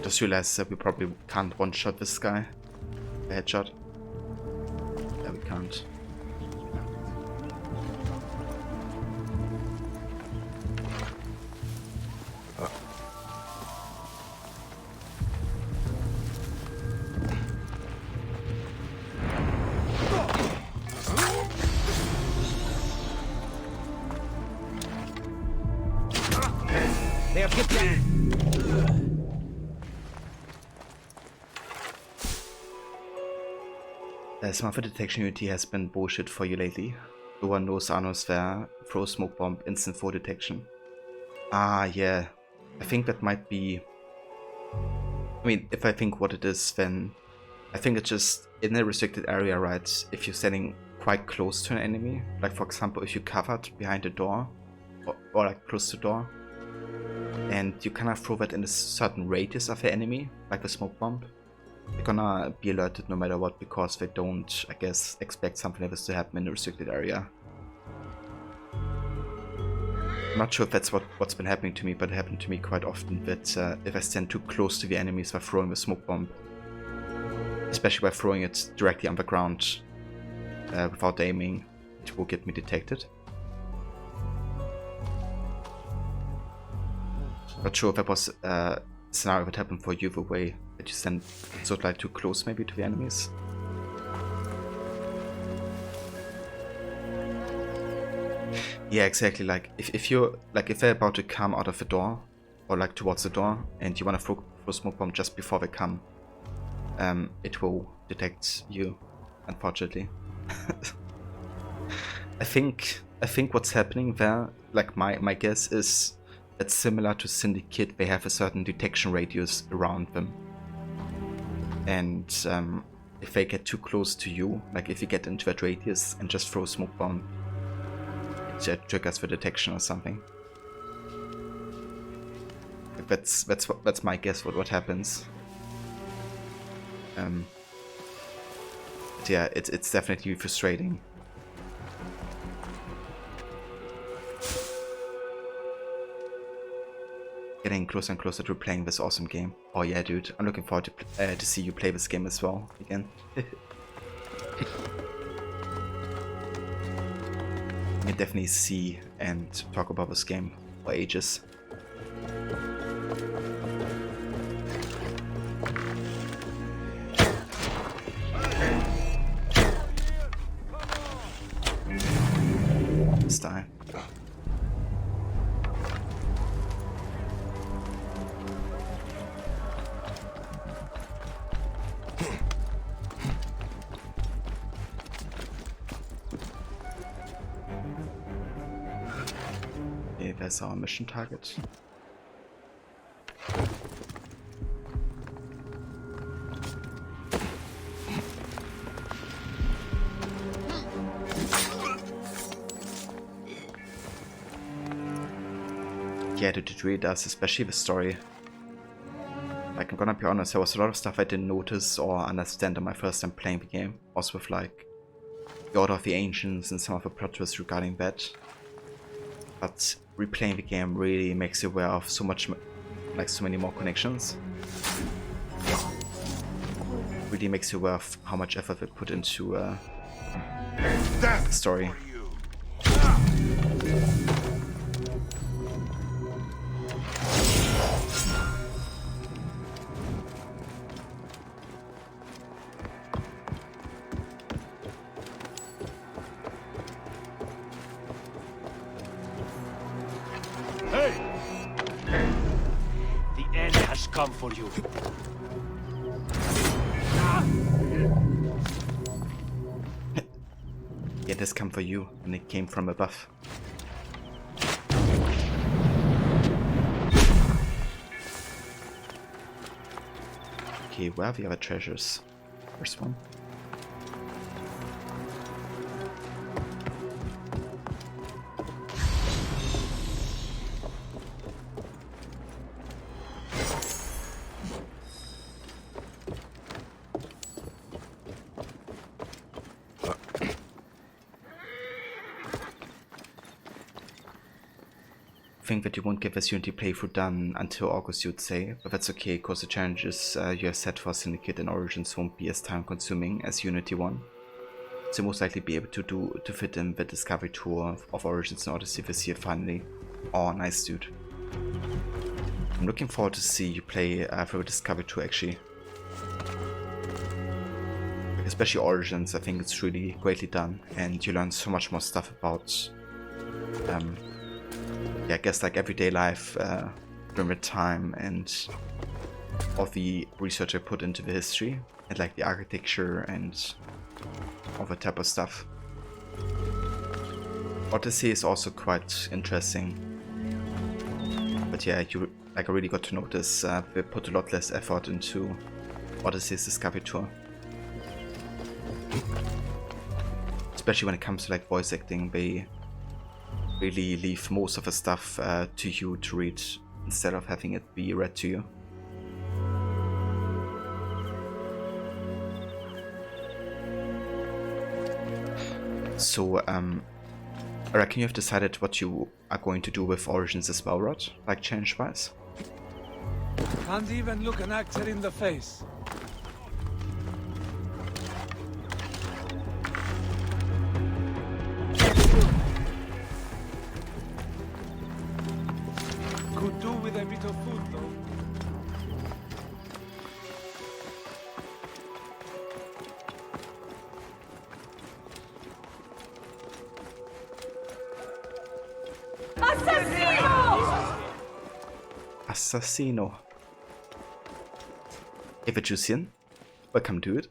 Just realized that we probably can't one-shot this guy. A headshot. Yeah, we can't. They have hit me. Smartphone detection unity has been bullshit for you lately. No one knows Anosphere, throw smoke bomb, instant foe detection. Ah, yeah. I think that might be... I mean, if I think what it is, then... I think it's just in a restricted area, right? If you're standing quite close to an enemy, like for example, if you're covered behind a door, or like close to the door, and you cannot throw that in a certain radius of the enemy, like a smoke bomb, they're gonna be alerted no matter what because they don't, I guess, expect something like this to happen in a restricted area. I'm not sure if that's what's been happening to me, but it happened to me quite often that if I stand too close to the enemies by throwing the smoke bomb, especially by throwing it directly on the ground without aiming, it will get me detected. Not sure if that was a scenario that happened for you the way that you stand sort of like too close maybe to the enemies. Yeah, exactly. Like if you're like if they're about to come out of the door or like towards the door and you want to throw smoke bomb just before they come, it will detect you, unfortunately. I think what's happening there, like my guess is it's similar to Syndicate. They have a certain detection radius around them, and if they get too close to you, like if you get into that radius and just throw a smoke bomb, it triggers the detection or something. That's my guess what happens. But yeah, it's definitely frustrating. Getting closer and closer to playing this awesome game. Oh yeah, dude, I'm looking forward to see you play this game as well again. I can definitely see and talk about this game for ages. This time. Okay, there's our mission target. Yeah, it really does, especially the story. Like, I'm gonna be honest, there was a lot of stuff I didn't notice or understand on my first time playing the game. Also with like the Order of the Ancients and some of the plot twists regarding that. But replaying the game really makes you aware of so much, like so many more connections. Really makes you aware of how much effort they put into the story. Come for you. Yeah, this come for you, and it came from above. Okay, where are the other treasures? First one. Think that you won't get this Unity playthrough done until August, you'd say, but that's okay, because the challenges you have set for Syndicate and Origins won't be as time consuming as Unity 1. So you'll most likely be able to fit in the Discovery Tour of Origins and Odyssey this year finally. Oh, nice, dude. I'm looking forward to see you play through the Discovery Tour actually. Like, especially Origins, I think it's really greatly done, and you learn so much more stuff about yeah, I guess like everyday life during the time and all the research I put into the history and like the architecture and all that type of stuff. Odyssey is also quite interesting, but yeah, you like I really got to notice they put a lot less effort into Odyssey's Discovery Tour, especially when it comes to like voice acting. They really leave most of the stuff to you to read instead of having it be read to you. So, I reckon you have decided what you are going to do with Origins as well, Rod? Like change-wise? Can't even look an actor in the face. Could do with a bit of food, though. Assassino! Hey, Vetusian, welcome to it.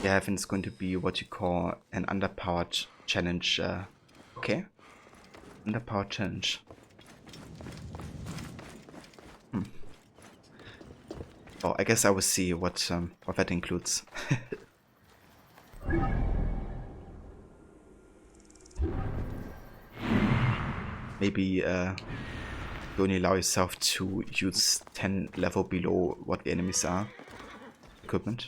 Yeah, I think it's going to be what you call an underpowered challenge. Okay. Underpowered challenge. Oh, I guess I will see what that includes. Maybe you only allow yourself to use 10 level below what the enemies are. equipment.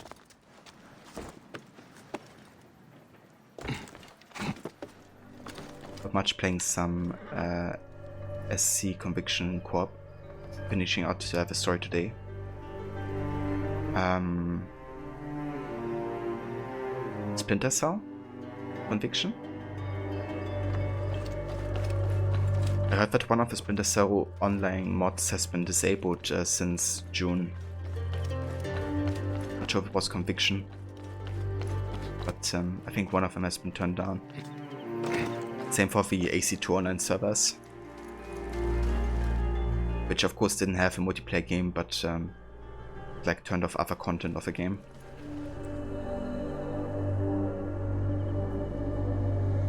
Not much, playing some SC Conviction co-op, finishing out the story today. Splinter Cell Conviction. I heard that one of the Splinter Cell online mods has been disabled since June. Not sure if it was Conviction, but I think one of them has been turned down. Same for the AC2 online servers, which of course didn't have a multiplayer game, but like turned off other content of the game.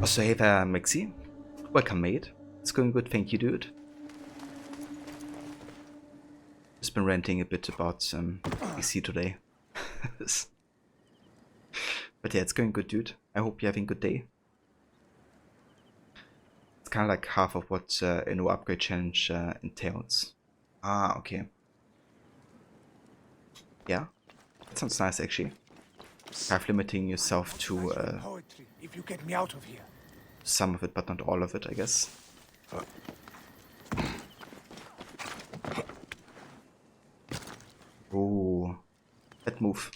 Also, hey there, Mixie. Welcome, mate. It's going good, thank you, dude. Just been ranting a bit about PC today. But yeah, it's going good, dude. I hope you're having a good day. It's kind of like half of what a no upgrade challenge entails. Ah, okay. Yeah, that sounds nice actually. Kind of limiting yourself to Poetry, if you get me out of here. some of it, but not all of it, I guess. Oh, that move.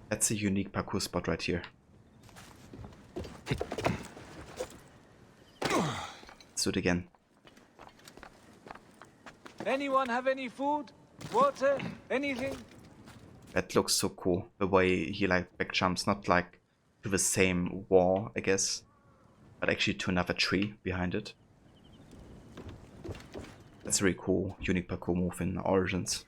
That's a unique parkour spot right here. Let's do it again. Anyone have any food? Water? Anything? That looks so cool. The way he like back jumps, not like to the same wall, I guess, but actually to another tree behind it. That's a really cool, unique parkour move in Origins.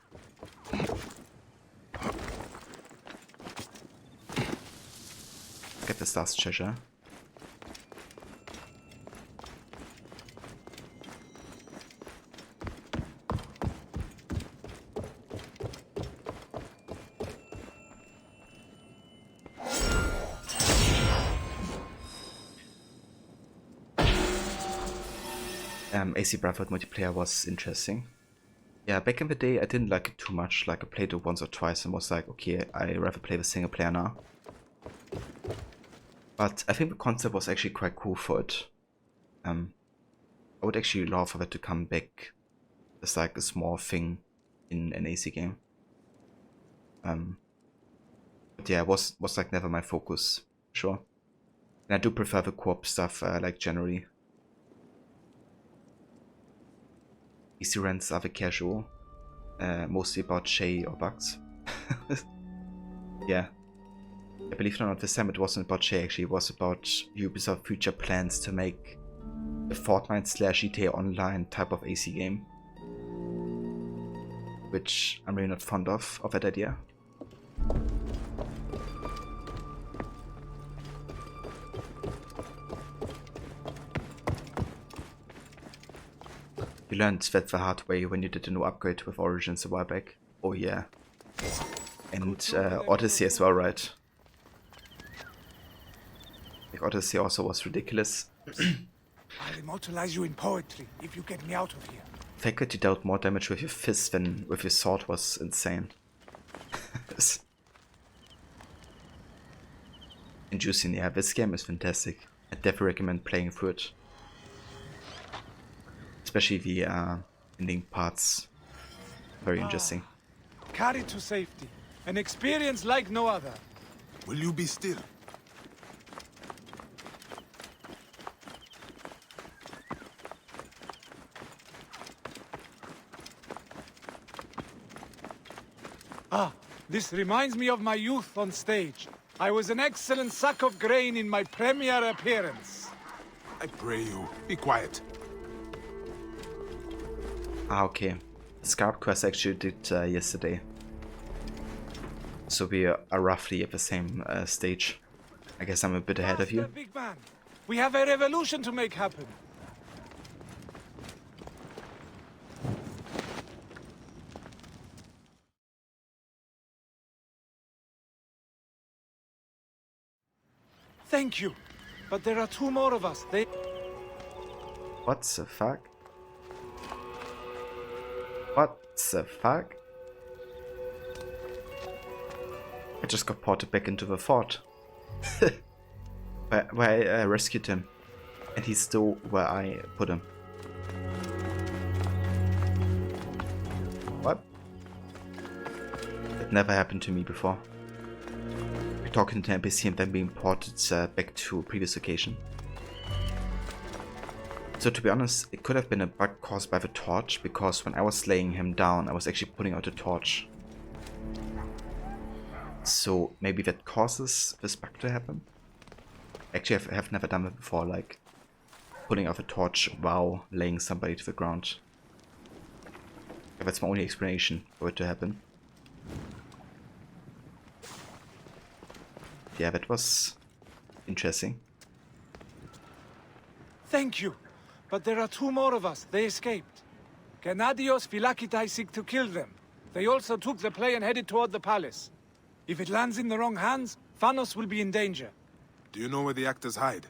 Get this last treasure. AC Brotherhood multiplayer was interesting. Yeah, back in the day I didn't like it too much, like I played it once or twice and was like, okay, I rather play the single player now. But I think the concept was actually quite cool for it. I would actually love for that to come back as like a small thing in an AC game. But yeah, it was like never my focus, sure. And I do prefer the co-op stuff like generally. Easy rants are the casual, mostly about Shay or bugs. Yeah. I believe it or not, this time it wasn't about Shay, actually, it was about Ubisoft's future plans to make a Fortnite/GTA Online type of AC game. Which I'm really not fond of that idea. You learned that the hard way when you did a new upgrade with Origins a while back. Oh yeah. And Odyssey as well, right? Like Odyssey also was ridiculous. I'll immortalize you in poetry if you get me out of here. The fact that you dealt more damage with your fist than with your sword was insane. Inducing, yeah, this game is fantastic. I definitely recommend playing through it. Especially the ending parts. Very interesting. Carried to safety. An experience like no other. Will you be still? Ah, this reminds me of my youth on stage. I was an excellent sack of grain in my premiere appearance. I pray you, be quiet. Ah, okay. The Scarab quest I actually did yesterday. So we are roughly at the same stage. I guess I'm a bit ahead of you. Big man, we have a revolution to make happen. Thank you. But there are two more of us. What the fuck? What the fuck? I just got ported back into the fort. where I rescued him. And he's still where I put him. What? That never happened to me before. You're talking to an NPC and then being ported back to a previous location. So to be honest, it could have been a bug caused by the torch, because when I was laying him down, I was actually putting out a torch. So maybe that causes this bug to happen? Actually, I have never done that before, like putting out a torch while laying somebody to the ground. That's my only explanation for it to happen. Yeah, that was interesting. Thank you. But there are 2 more of us. They escaped. Gennadios Philakitai seek to kill them. They also took the play and headed toward the palace. If it lands in the wrong hands, Thanos will be in danger. Do you know where the actors hide?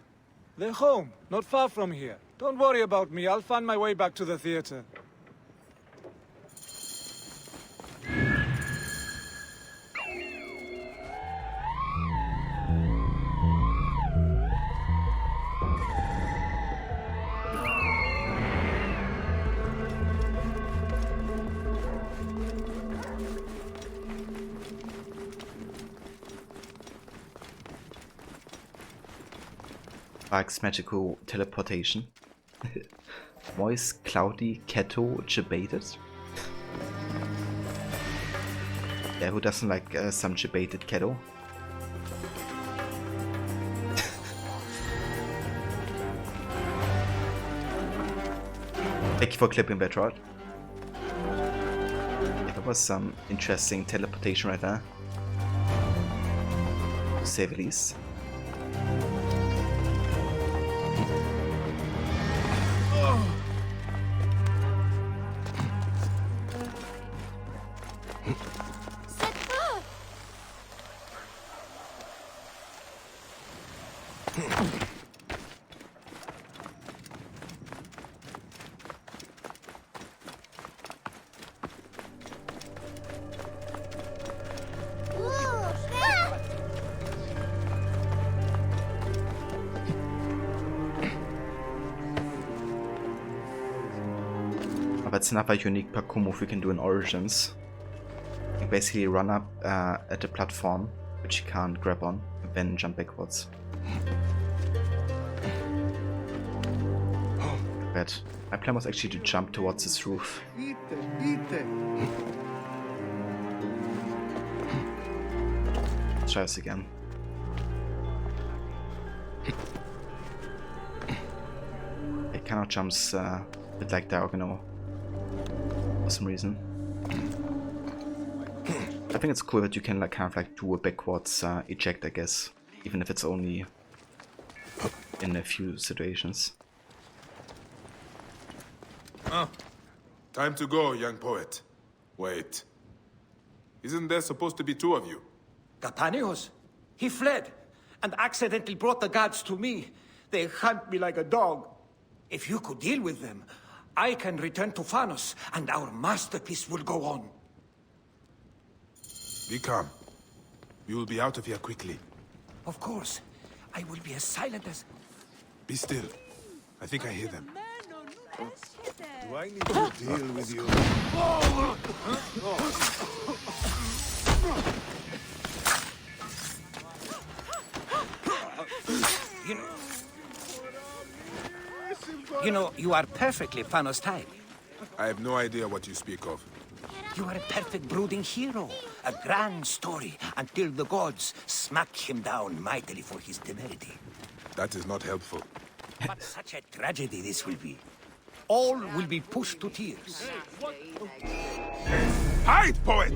They're home, not far from here. Don't worry about me. I'll find my way back to the theater. Bugs magical teleportation. Voice cloudy keto debated. Yeah, who doesn't like some debated keto? Thank you for clipping that, Rod. Yeah, that was some interesting teleportation right there, to say the least. That's another unique parkour move we can do in Origins. You basically run up at a platform which you can't grab on, and then jump backwards. But my plan was actually to jump towards this roof. Let's try this again. It cannot jumps a bit like diagonal. For some reason. I think it's cool that you can like kind of like do a backwards eject, I guess, even if it's only in a few situations. Time to go, young poet. Wait. Isn't there supposed to be 2 of you? Gatanios? He fled, and accidentally brought the gods to me. They hunt me like a dog. If you could deal with them, I can return to Thanos, and our masterpiece will go on. Be calm. We will be out of here quickly. Of course. I will be as silent as... Be still. I think I hear them. Do I need to deal with you? You know, you are perfectly Thanos type. I have no idea what you speak of. You are a perfect brooding hero. A grand story until the gods smack him down mightily for his temerity. That is not helpful. But such a tragedy this will be. All will be pushed to tears. Hide, poet!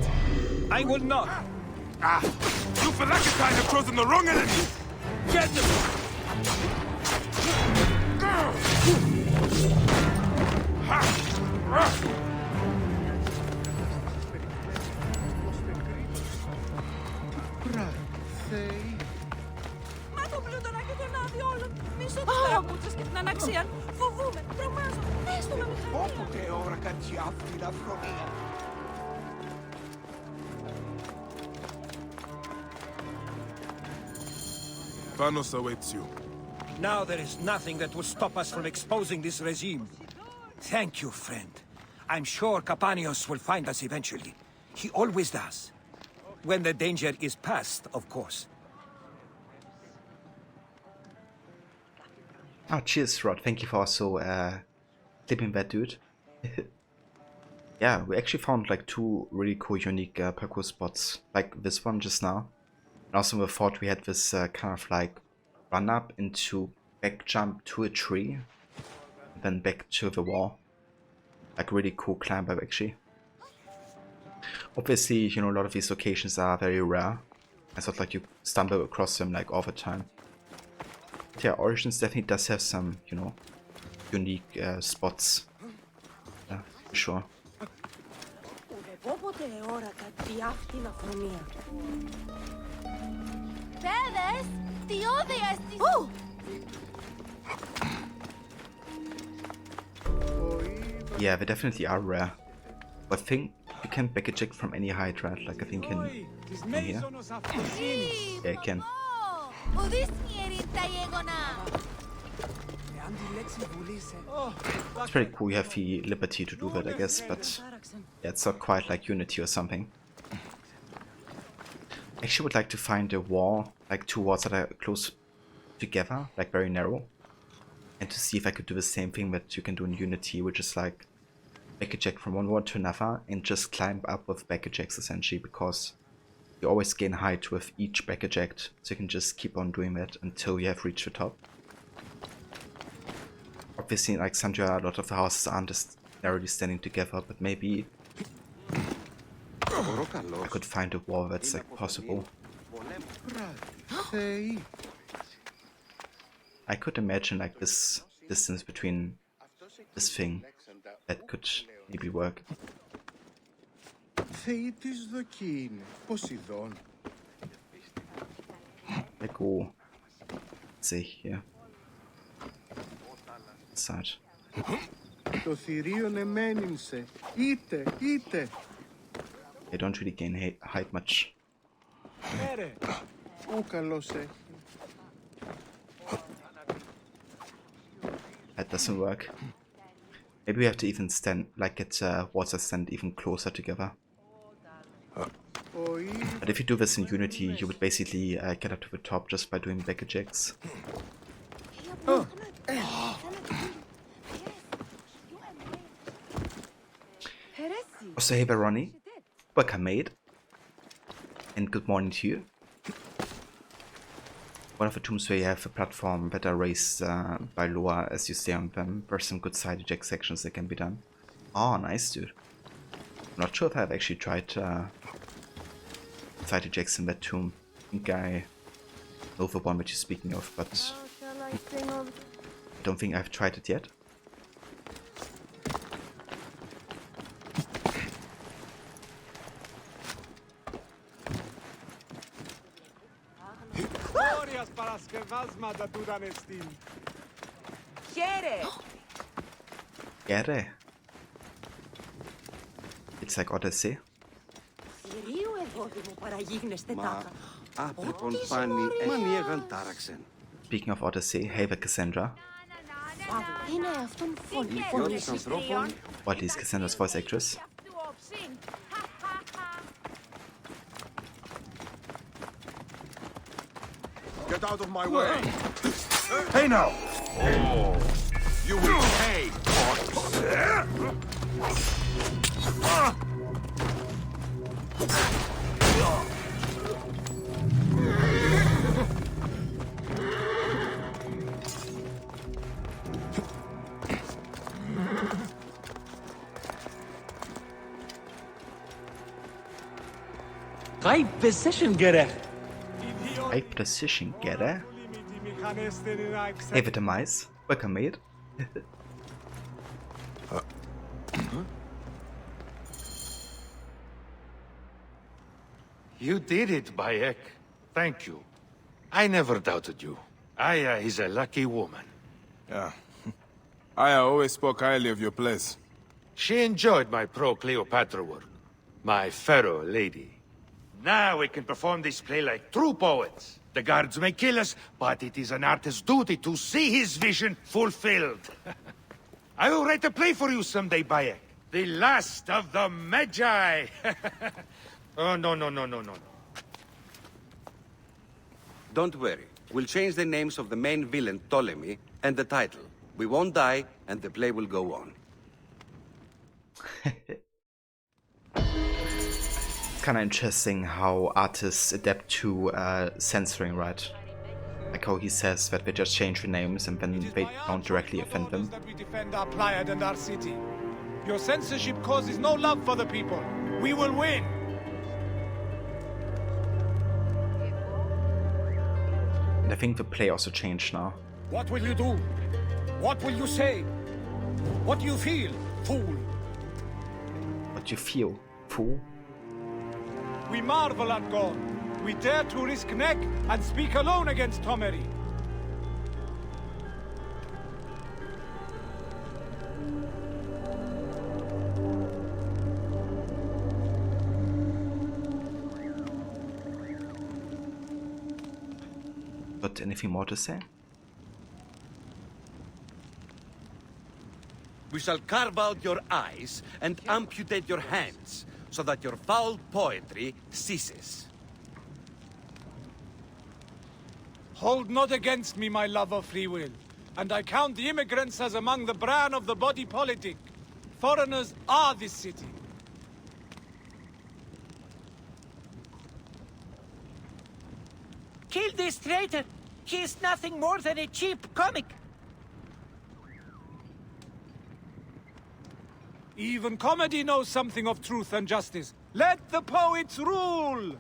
I will not. Ah! You Philakitai have chosen the wrong enemy! Get them! Μα το πλούτονα και τον άδειο όλων. Μισό τους καραμούτσες και την αναξία. Φοβούμαι, τρομάζω. Δες το με Όποτε ώρα κατσιάφτη να φρονία. Vanos awaits you. Now there is nothing that will stop us from exposing this regime. Thank you, friend. I'm sure Capanios will find us eventually. He always does. When the danger is past, of course. Oh, cheers, Rod. Thank you for also clipping that dude. Yeah, we actually found like 2 really cool, unique parkour spots, like this one just now. And also we thought we had this kind of like run up into back jump to a tree, and then back to the wall. Like really cool climb up actually. Obviously, you know, a lot of these locations are very rare. I thought like you stumble across them like all the time. But yeah, Origins definitely does have some, you know, unique spots. Yeah, for sure. Yeah, they definitely are rare. But I think you can back eject from any height, right? Like I think from here. Yeah, you can. It's pretty cool, you have the liberty to do that, I guess, but yeah, it's not quite like Unity or something. I actually would like to find a wall, like 2 walls that are close together, like very narrow, and to see if I could do the same thing that you can do in Unity, which is like back eject from one wall to another and just climb up with back ejects essentially, because you always gain height with each back eject, so you can just keep on doing that until you have reached the top. Obviously in Alexandria a lot of the houses aren't just narrowly standing together, but maybe I could find a wall that's like possible. I could imagine like this distance between this thing that could maybe work. I go, say here. Side. They don't really gain height much. That doesn't work. Maybe we have to even stand, like get walls that stand even closer together. But if you do this in Unity, you would basically get up to the top just by doing back ejects. Also, hey Baroni, welcome mate, and good morning to you. One of the tombs where you have a platform that are raised by Loa as you stay on them. There's some good side eject sections that can be done. Oh, nice dude. I'm not sure if I've actually tried side ejects in that tomb. I think I know the one which you're speaking of, but I don't think I've tried it yet. Gere. It's like Odyssey. Speaking of Odyssey, hey the Cassandra. Or at least Cassandra's voice actress. Get out of my way! Hey now! Oh, you will pay, High precision gerecht. High precision gerecht? Hey, with the mice. Welcome, mate. You did it, Bayek. Thank you. I never doubted you. Aya is a lucky woman. Yeah. Aya always spoke highly of your place. She enjoyed my pro-Cleopatra work. My pharaoh lady. Now we can perform this play like true poets. The guards may kill us, but it is an artist's duty to see his vision fulfilled. I will write a play for you someday, Bayek. The last of the Magi. Oh, no. Don't worry. We'll change the names of the main villain, Ptolemy, and the title. We won't die, and the play will go on. Kinda interesting how artists adapt to censoring, right? Like how he says that they just change the names and then they don't directly offend them. That we defend our Pleiad and our city. Your censorship causes no love for the people. We will win. And I think the play also changed now. What will you do? What will you say? What do you feel, fool? What do you feel, fool? We marvel at God. We dare to risk neck and speak alone against Tomery. But anything more to say? We shall carve out your eyes and amputate your hands, so that your foul poetry ceases. Hold not against me my love of free will, and I count the immigrants as among the bran of the body politic. Foreigners are this city. Kill this traitor! He is nothing more than a cheap comic! Even comedy knows something of truth and justice. Let the poets rule!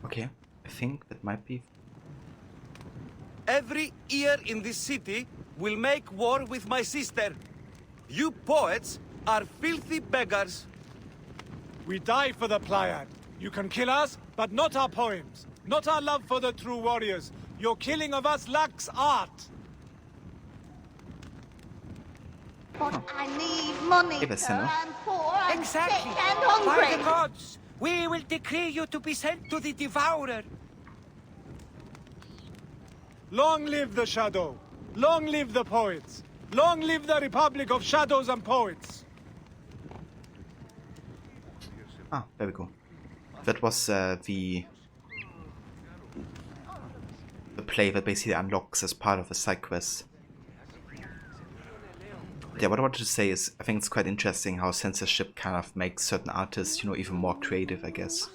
Okay, I think that might be... Every ear in this city will make war with my sister. You poets are filthy beggars. We die for the Pleiad. You can kill us, but not our poems. Not our love for the true warriors. Your killing of us lacks art. But I need money, Give us sir. enough. I'm poor, I'm Exactly. sick and By hungry. the gods, we will decree you to be sent to the Devourer. Long live the Shadow. Long live the poets. Long live the Republic of Shadows and Poets. Ah, there we go. That was the play that basically unlocks as part of a side quest. Yeah, what I wanted to say is, I think it's quite interesting how censorship kind of makes certain artists, you know, even more creative, I guess.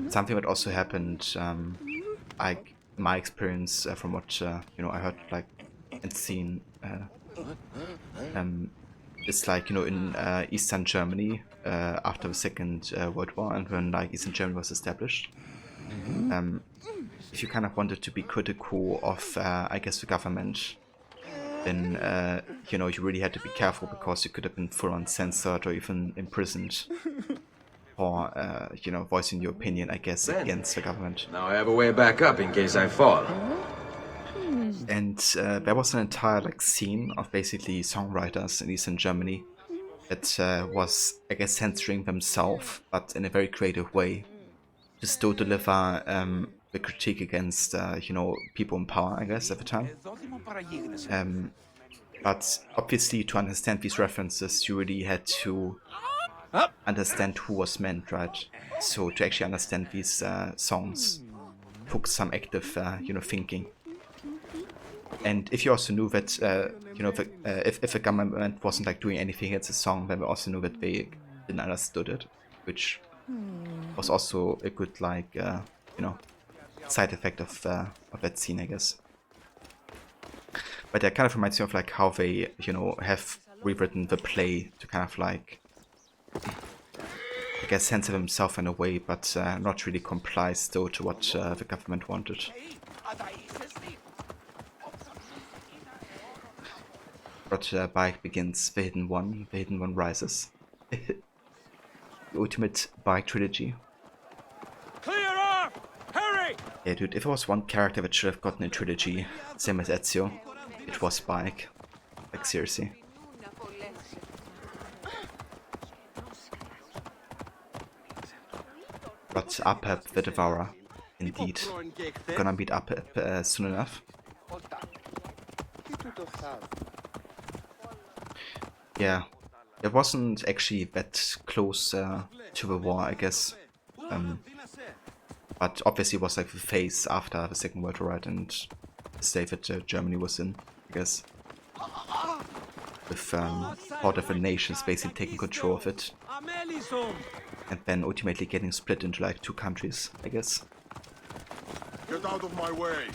Something that also happened, like my experience from what you know, I heard like and seen. It's like, you know, in Eastern Germany after the Second World War, and when like Eastern Germany was established. If you kind of wanted to be critical of, I guess, the government, then you know, you really had to be careful, because you could have been full-on censored or even imprisoned for you know, voicing your opinion, I guess, against the government. Now I have a way back up in case I fall. And there was an entire like scene of basically songwriters in Eastern Germany that was, I guess, censoring themselves, but in a very creative way, to still deliver the critique against you know, people in power, I guess, at the time. But obviously, to understand these references, you really had to understand who was meant, right? So to actually understand these songs took some active, you know, thinking. And if you also knew that, you know, if the government wasn't like doing anything against the song, then we also knew that they didn't understood it, which was also a good, like, you know, side effect of that scene, I guess. But that kind of reminds me of like how they, you know, have rewritten the play to kind of like, I guess, censor themselves in a way, but not really comply still to what the government wanted. But Bike begins the Hidden One rises. The ultimate Bike trilogy. Clear off! Hurry! Yeah, dude, if there was one character that should have gotten a trilogy, same as Ezio, it was Bike. Like, seriously. But Apep the Devourer, indeed. Gonna meet Apep soon enough. Yeah, it wasn't actually that close to the war, I guess. But obviously it was like the phase after the Second World War, right, and the state that Germany was in, I guess. With part of the nations basically taking control of it. And then ultimately getting split into like 2 countries, I guess. Get out of my way!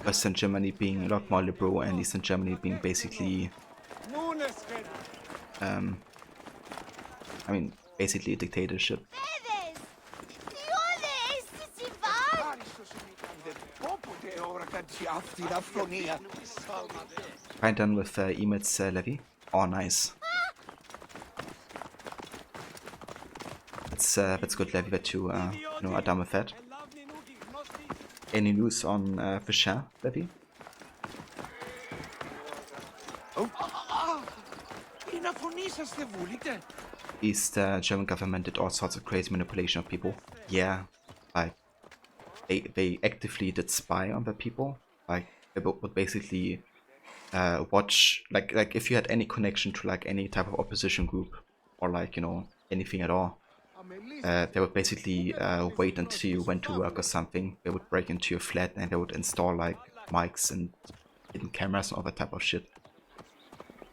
Western Germany being a lot more liberal and Eastern Germany being basically I mean, basically a dictatorship. Right done with Emil's levy. Oh, nice. That's good levy that you are done with that. Any news on Fischer levy? East German government did all sorts of crazy manipulation of people. Yeah, like they actively did spy on the people. Like they would basically watch like if you had any connection to like any type of opposition group or like anything at all. They would basically wait until you went to work or something. They would break into your flat and they would install like mics and hidden cameras and all that type of shit.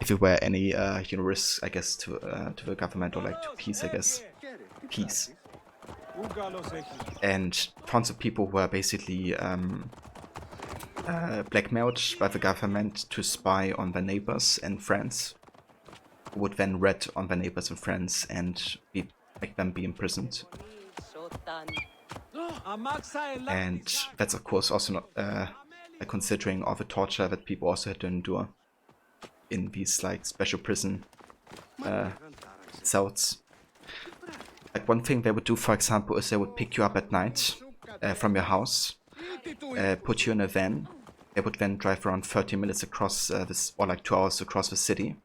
If there were any risks, I guess, to the government or like to peace, I guess. Peace. And tons of people were basically blackmailed by the government to spy on their neighbors and friends, who would then rat on their neighbors and friends and make them be imprisoned. And that's of course also not considering all the torture that people also had to endure in these like special prison cells. Like one thing they would do, for example, is they would pick you up at night from your house, put you in a van. They would then drive around 30 minutes across this, or like 2 hours across the city.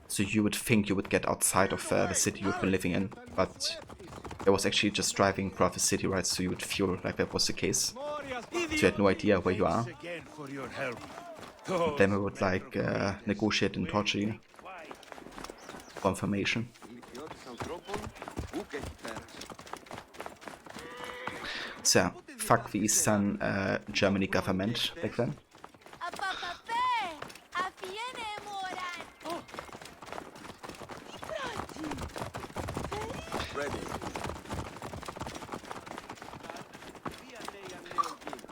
So you would think you would get outside of the city you've been living in, but it was actually just driving throughout the city, right? So you would feel like that was the case. So you had no idea where you are. And then we would like negotiate and torture you for information. So, fuck the Eastern Germany government back then.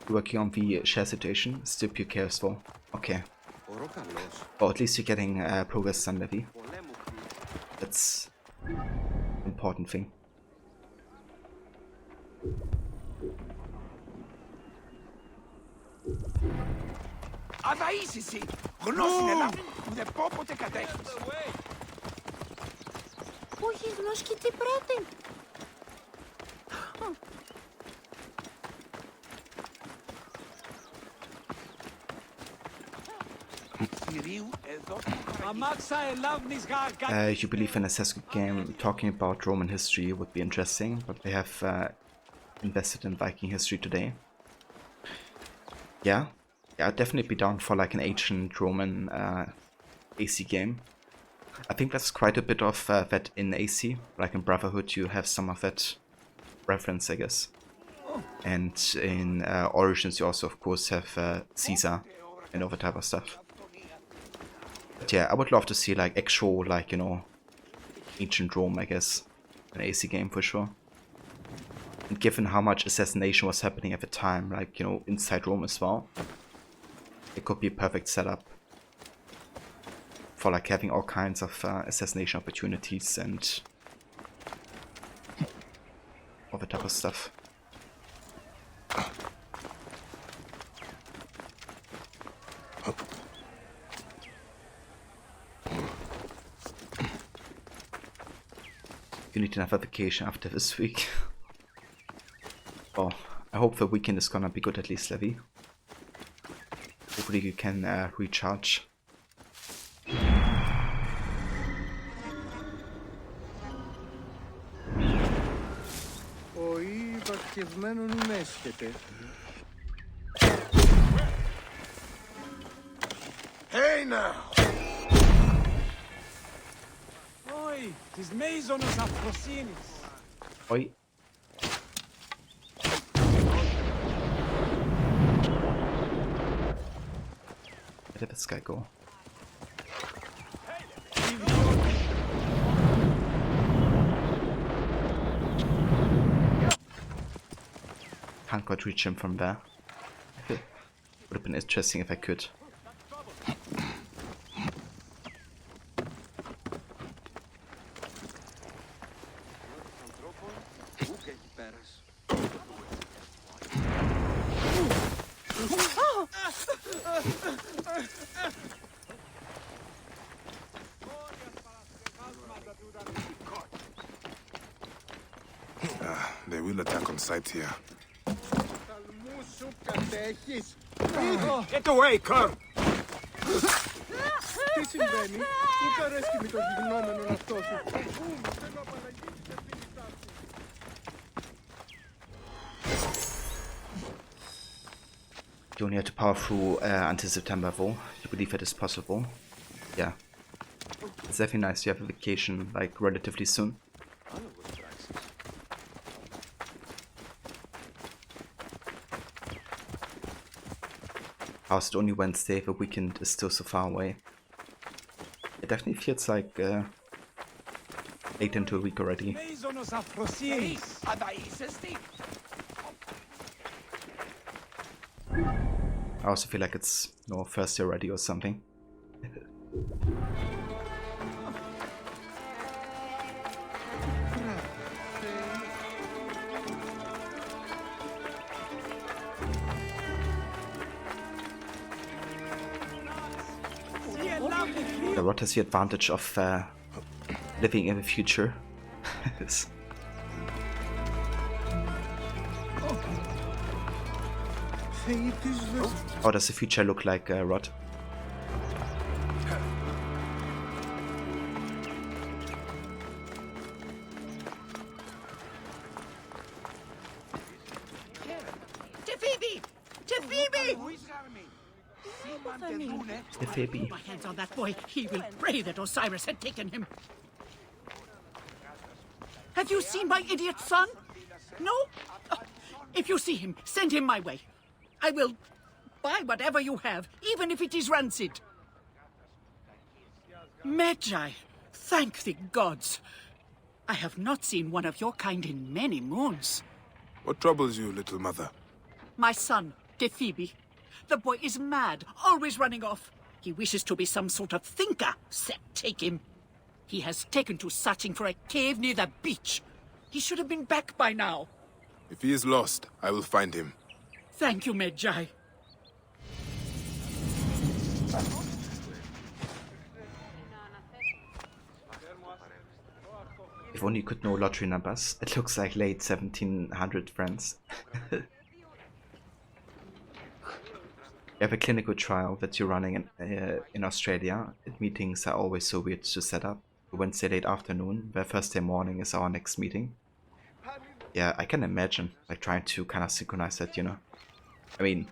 Working on the share situation, still pure chaos though. Okay. Or at least you're getting progress done, Levy. That's an important thing. You believe in a Sasuke game talking about Roman history would be interesting, but they have invested in Viking history today. Yeah, I'd definitely be down for like an ancient Roman AC game. I think there's quite a bit of that in AC, like in Brotherhood you have some of that reference, I guess. And in Origins you also of course have Caesar and all that type of stuff. But yeah, I would love to see like actual like, ancient Rome, I guess. An AC game for sure. And given how much assassination was happening at the time, like, inside Rome as well, it could be a perfect setup for like having all kinds of assassination opportunities and all that type of stuff. You need another vacation after this week. Oh, I hope the weekend is gonna be good at least, Levy. Hopefully you can recharge. Hey now! Oi, tis Maisonos Afrosinis. Oi. Where did this guy go? Can't quite reach him from there. Would have been interesting if I could. They will attack on sight here. Get away, Cur! Τι συμβαίνει, μου αρέσει με το γυμνόμενο αυτό σου. You only have to power through until September though. You believe it is possible? Yeah. It's definitely nice to have a vacation like relatively soon. How's it only Wednesday? The weekend is still so far away. It definitely feels like 8 into a week already. I also feel like it's Thursday already or something. The Rot has the advantage of living in the future. How does the future look like, Rod? Tefibi! Tefibi! Tefibi. My hands on that boy. He will pray that Osiris had taken him. Have you seen my idiot son? No? If you see him, send him my way. I will buy whatever you have, even if it is rancid. Magi, thank the gods. I have not seen one of your kind in many moons. What troubles you, little mother? My son, Tefibi. The boy is mad, always running off. He wishes to be some sort of thinker. Set, take him. He has taken to searching for a cave near the beach. He should have been back by now. If he is lost, I will find him. Thank you, Magi. If only you could know lottery numbers. It looks like late 1700 friends. You have a clinical trial that you're running in Australia. Meetings are always so weird to set up. Wednesday late afternoon, where Thursday morning is our next meeting. Yeah, I can imagine, like, trying to kind of synchronize that, you know? I mean,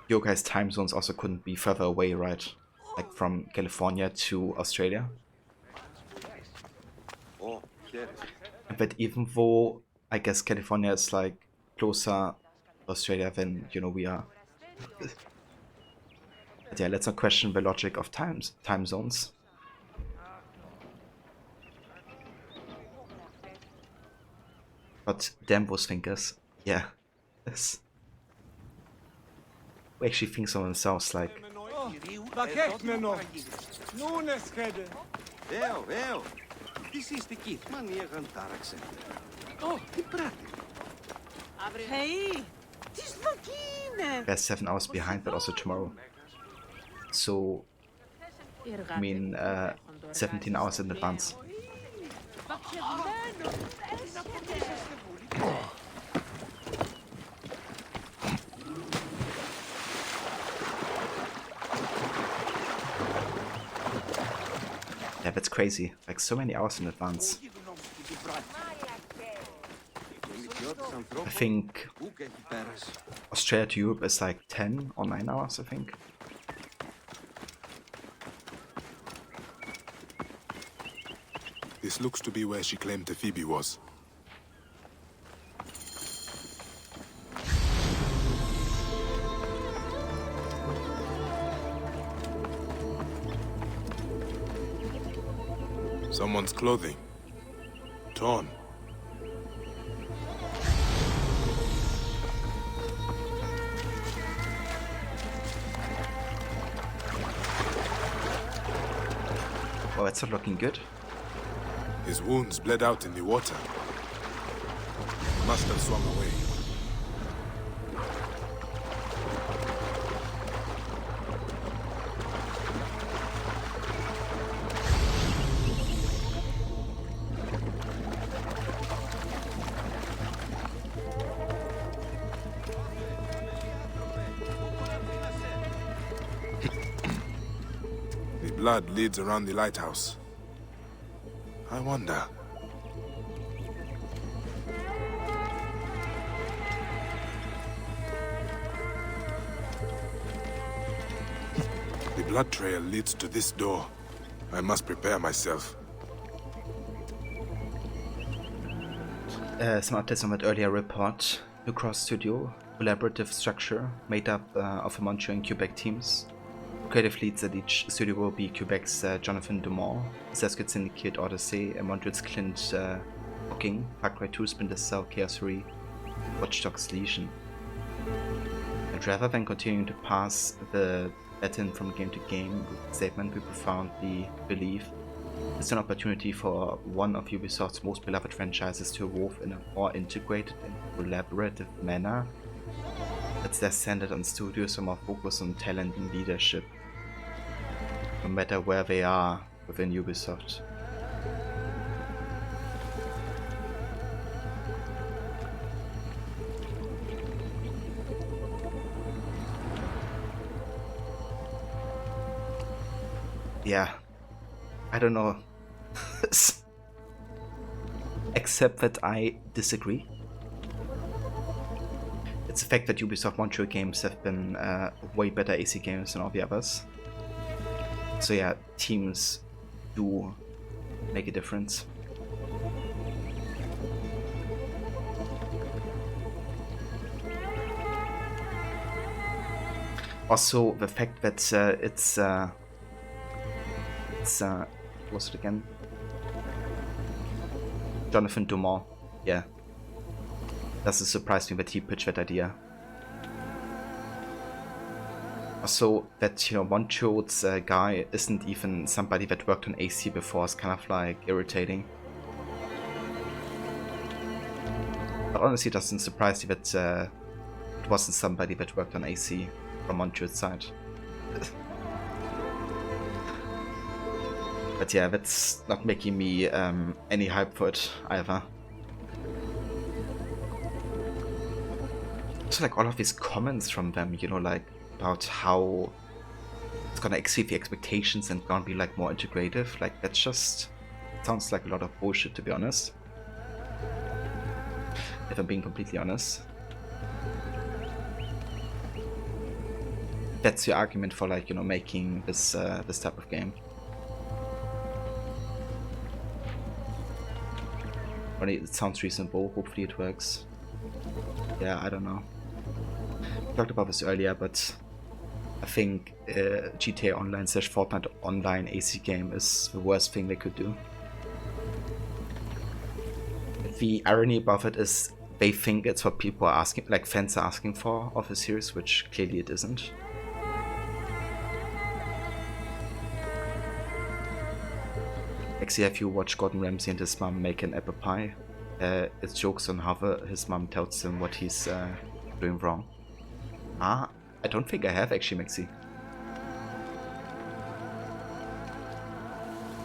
your guys' time zones also couldn't be further away, right? Like, from California to Australia. But even though, I guess California is, like, closer to Australia than, you know, we are. But yeah, let's not question the logic of time zones. But damn those thinkers, yeah. Yes. Who actually thinks of themselves like... They're 7 hours behind, but also tomorrow. So, I mean, 17 hours in advance. Yeah, that's crazy. Like so many hours in advance. I think Australia to Europe is like 10 or 9 hours, I think. This looks to be where she claimed Phoebe was. Someone's clothing. Torn. Oh, it's not looking good. His wounds bled out in the water. He must have swum away. The blood leads around the lighthouse. I wonder. The blood trail leads to this door. I must prepare myself. Some updates on that earlier report. New Cross Studio, collaborative structure made up of Montreal and Quebec teams. Creative leads at each studio will be Quebec's Jonathan Dumont, Saskatchewan Syndicate Odyssey, and Montreal's Clint Hocking, Far Cry 2, Splinter Cell, Chaos 3, Watch Dogs Legion. And rather than continuing to pass the baton from game to game with the statement, we profoundly believe it's an opportunity for one of Ubisoft's most beloved franchises to evolve in a more integrated and collaborative manner. It's less centered on studios and more focused on talent and leadership, no matter where they are within Ubisoft. Yeah, I don't know. Except that I disagree. It's the fact that Ubisoft Montreal games have been way better AC games than all the others. So yeah, teams do make a difference. Also, the fact that it's what was it again? Jonathan Dumont, yeah. Doesn't surprise me that he pitched that idea. Also, that, you know, Montreal's guy isn't even somebody that worked on AC before is kind of like irritating. But honestly, it doesn't surprise me that it wasn't somebody that worked on AC from Montreal's side. But yeah, that's not making me any hype for it either. So like all of these comments from them, you know, like about how it's gonna exceed the expectations and gonna be like more integrative, like that just sounds like a lot of bullshit, to be honest. If I'm being completely honest. That's your argument for, like, you know, making this this type of game. Only it sounds reasonable, hopefully it works. Yeah, I don't know. We talked about this earlier, but I think GTA Online / Fortnite Online AC game is the worst thing they could do. The irony above it is they think it's what people are asking, like fans are asking for of a series, which clearly it isn't. Like, see, if you watch Gordon Ramsay and his mom make an apple pie, it's jokes on how his mom tells him what he's doing wrong. Ah, I don't think I have actually, Maxi.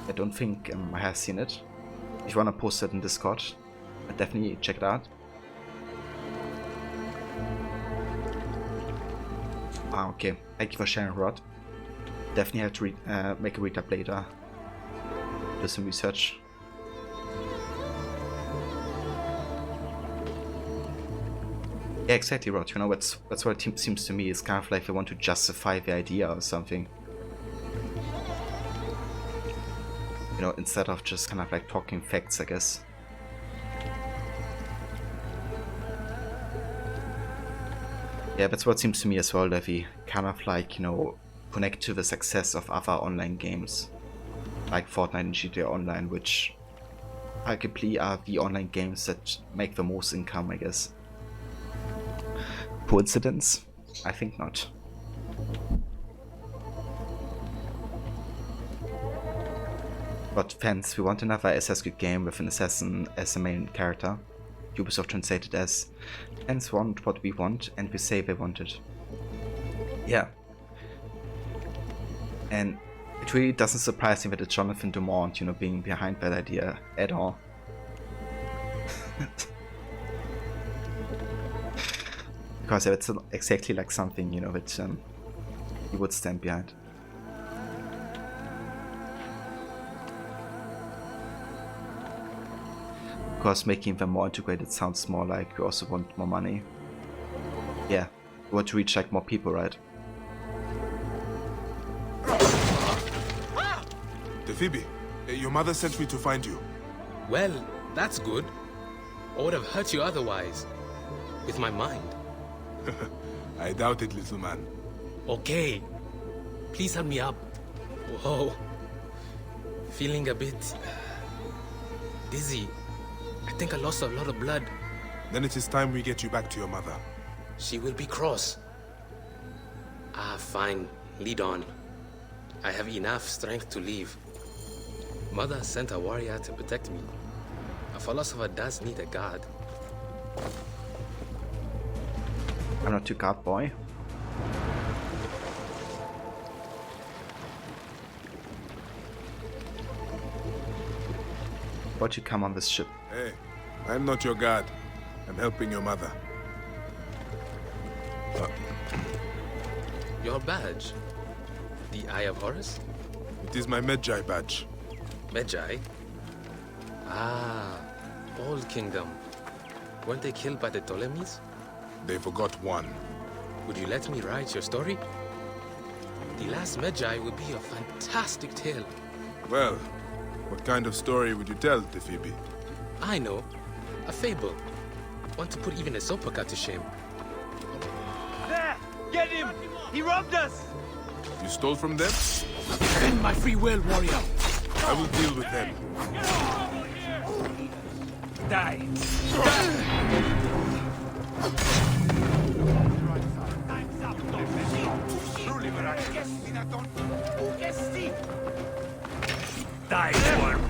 I don't think I have seen it. If you wanna post it in Discord, definitely check it out. Ah, okay. Thank you for sharing, Rod. Definitely have to make a recap later. Do some research. Yeah, exactly, Rod. You know, that's what it seems to me. It's kind of like they want to justify the idea or something. You know, instead of just kind of like talking facts, I guess. Yeah, that's what seems to me as well, that we kind of like, you know, connect to the success of other online games. Like Fortnite and GTA Online, which arguably are the online games that make the most income, I guess. Coincidence? I think not. But fans, we want another Assassin's Creed game with an assassin as the main character. Ubisoft translated as, fans want what we want and we say they want it. Yeah. And it really doesn't surprise me that it's Jonathan Dumont, you know, being behind that idea at all. Because it's exactly like something, you know, that he would stand behind. Because making them more integrated sounds more like we also want more money. Yeah, we want to reach like more people, right? Phoebe, your mother sent me to find you. Well, that's good. I would have hurt you otherwise. With my mind. I doubt it, little man. Okay. Please help me up. Whoa. Feeling a bit dizzy. I think I lost a lot of blood. Then it is time we get you back to your mother. She will be cross. Ah, fine. Lead on. I have enough strength to leave. Mother sent a warrior to protect me. A philosopher does need a guard. I'm not your guard boy. Why'd you come on this ship? Hey, I'm not your guard. I'm helping your mother. Your badge? The Eye of Horus? It is my Medjay badge. Medjay? Ah, Old Kingdom. Weren't they killed by the Ptolemies? They forgot one. Would you let me write your story? The last Medjay would be a fantastic tale. Well, what kind of story would you tell, Phoebe? I know. A fable. One to put even a Zopaka to shame. There! Get him! He robbed us! You stole from them? Defend my free will, warrior! I will deal with them. Die! Die, worm!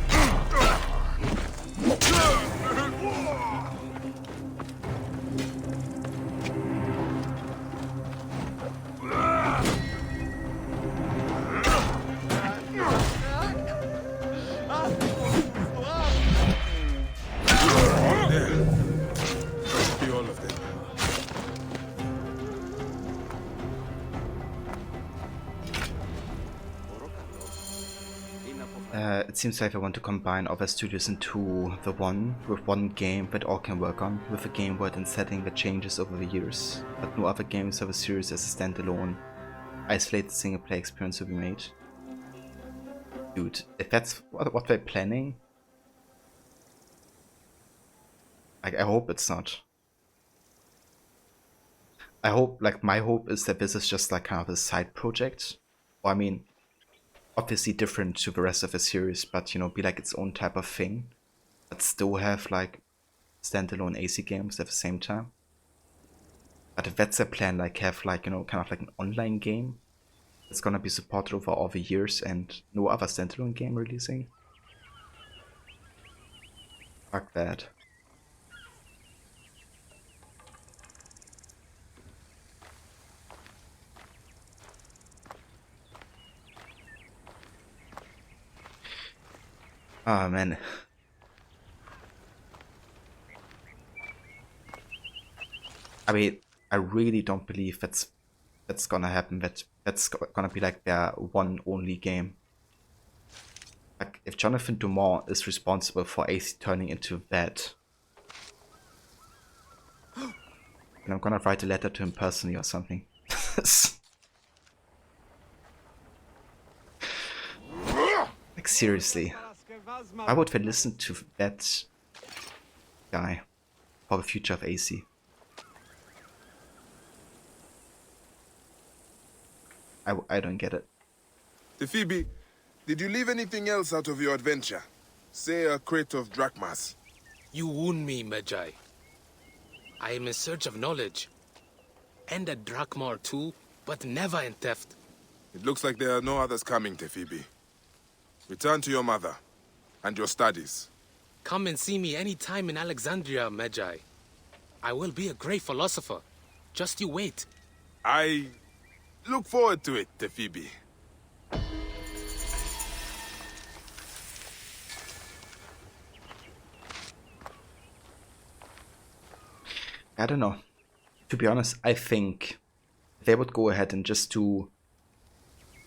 It seems like I want to combine other studios into the one, with one game that all can work on, with a game world and setting that changes over the years, but no other games of a series as a standalone, isolated single-player experience will be made. Dude, if that's what they're planning, like, I hope it's not. I hope, like, my hope is that this is just like kind of a side project. Or, I mean, obviously different to the rest of the series, but, you know, be like its own type of thing, but still have like standalone AC games at the same time. But if that's their plan, like have like, you know, kind of like an online game that's gonna be supported over all the years and no other standalone game releasing. Fuck that. Ah, man. I mean, I really don't believe that's gonna happen. That's gonna be like their one only game. Like, if Jonathan Dumont is responsible for AC turning into that, and I'm gonna write a letter to him personally or something. Like, seriously. Why would they listen to that guy for the future of AC? I don't get it. Phoebe, did you leave anything else out of your adventure? Say a crate of drachmas. You wound me, Magi. I am in search of knowledge. And a drachma or two, but never in theft. It looks like there are no others coming, Phoebe. Return to your mother and your studies. Come and see me any time in Alexandria, Magi. I will be a great philosopher. Just you wait. I look forward to it, Phoebe. I don't know. To be honest, I think they would go ahead and just do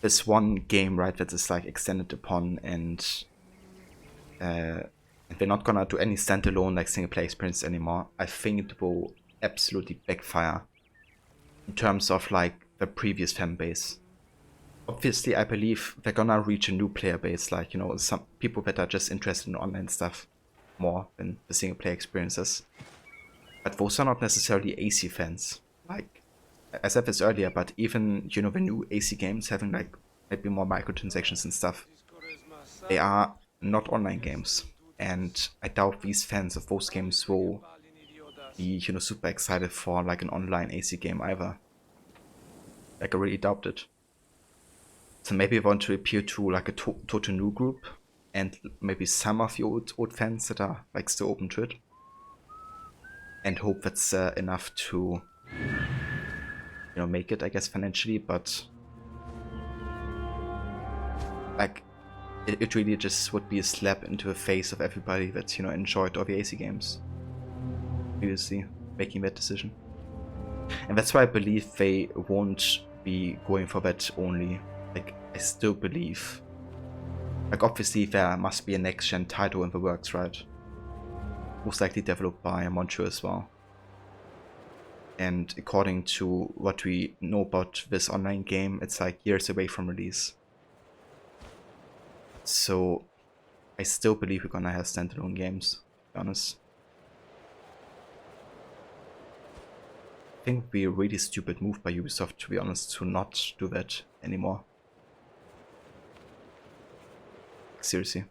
this one game, right, that is like extended upon, and they're not gonna do any standalone like single player experience anymore. I think it will absolutely backfire in terms of like the previous fan base. Obviously, I believe they're gonna reach a new player base, like, you know, some people that are just interested in online stuff more than the single player experiences. But those are not necessarily AC fans. Like, I said this earlier, but even, you know, the new AC games having like maybe more microtransactions and stuff, they are not online games. And I doubt these fans of those games will be, you know, super excited for like an online AC game either. Like, I really doubt it. So maybe I want to appeal to like a total new group, and maybe some of the old fans that are like still open to it. And hope that's enough to, you know, make it, I guess, financially, but like, it really just would be a slap into the face of everybody that's, you know, enjoyed all the AC games previously, making that decision. And that's why I believe they won't be going for that only. Like, I still believe, like, obviously there must be a next-gen title in the works, right? Most likely developed by Montreux as well. And according to what we know about this online game, it's like years away from release. So I still believe we're gonna have standalone games, to be honest. I think it would be a really stupid move by Ubisoft, to be honest, to not do that anymore. Seriously.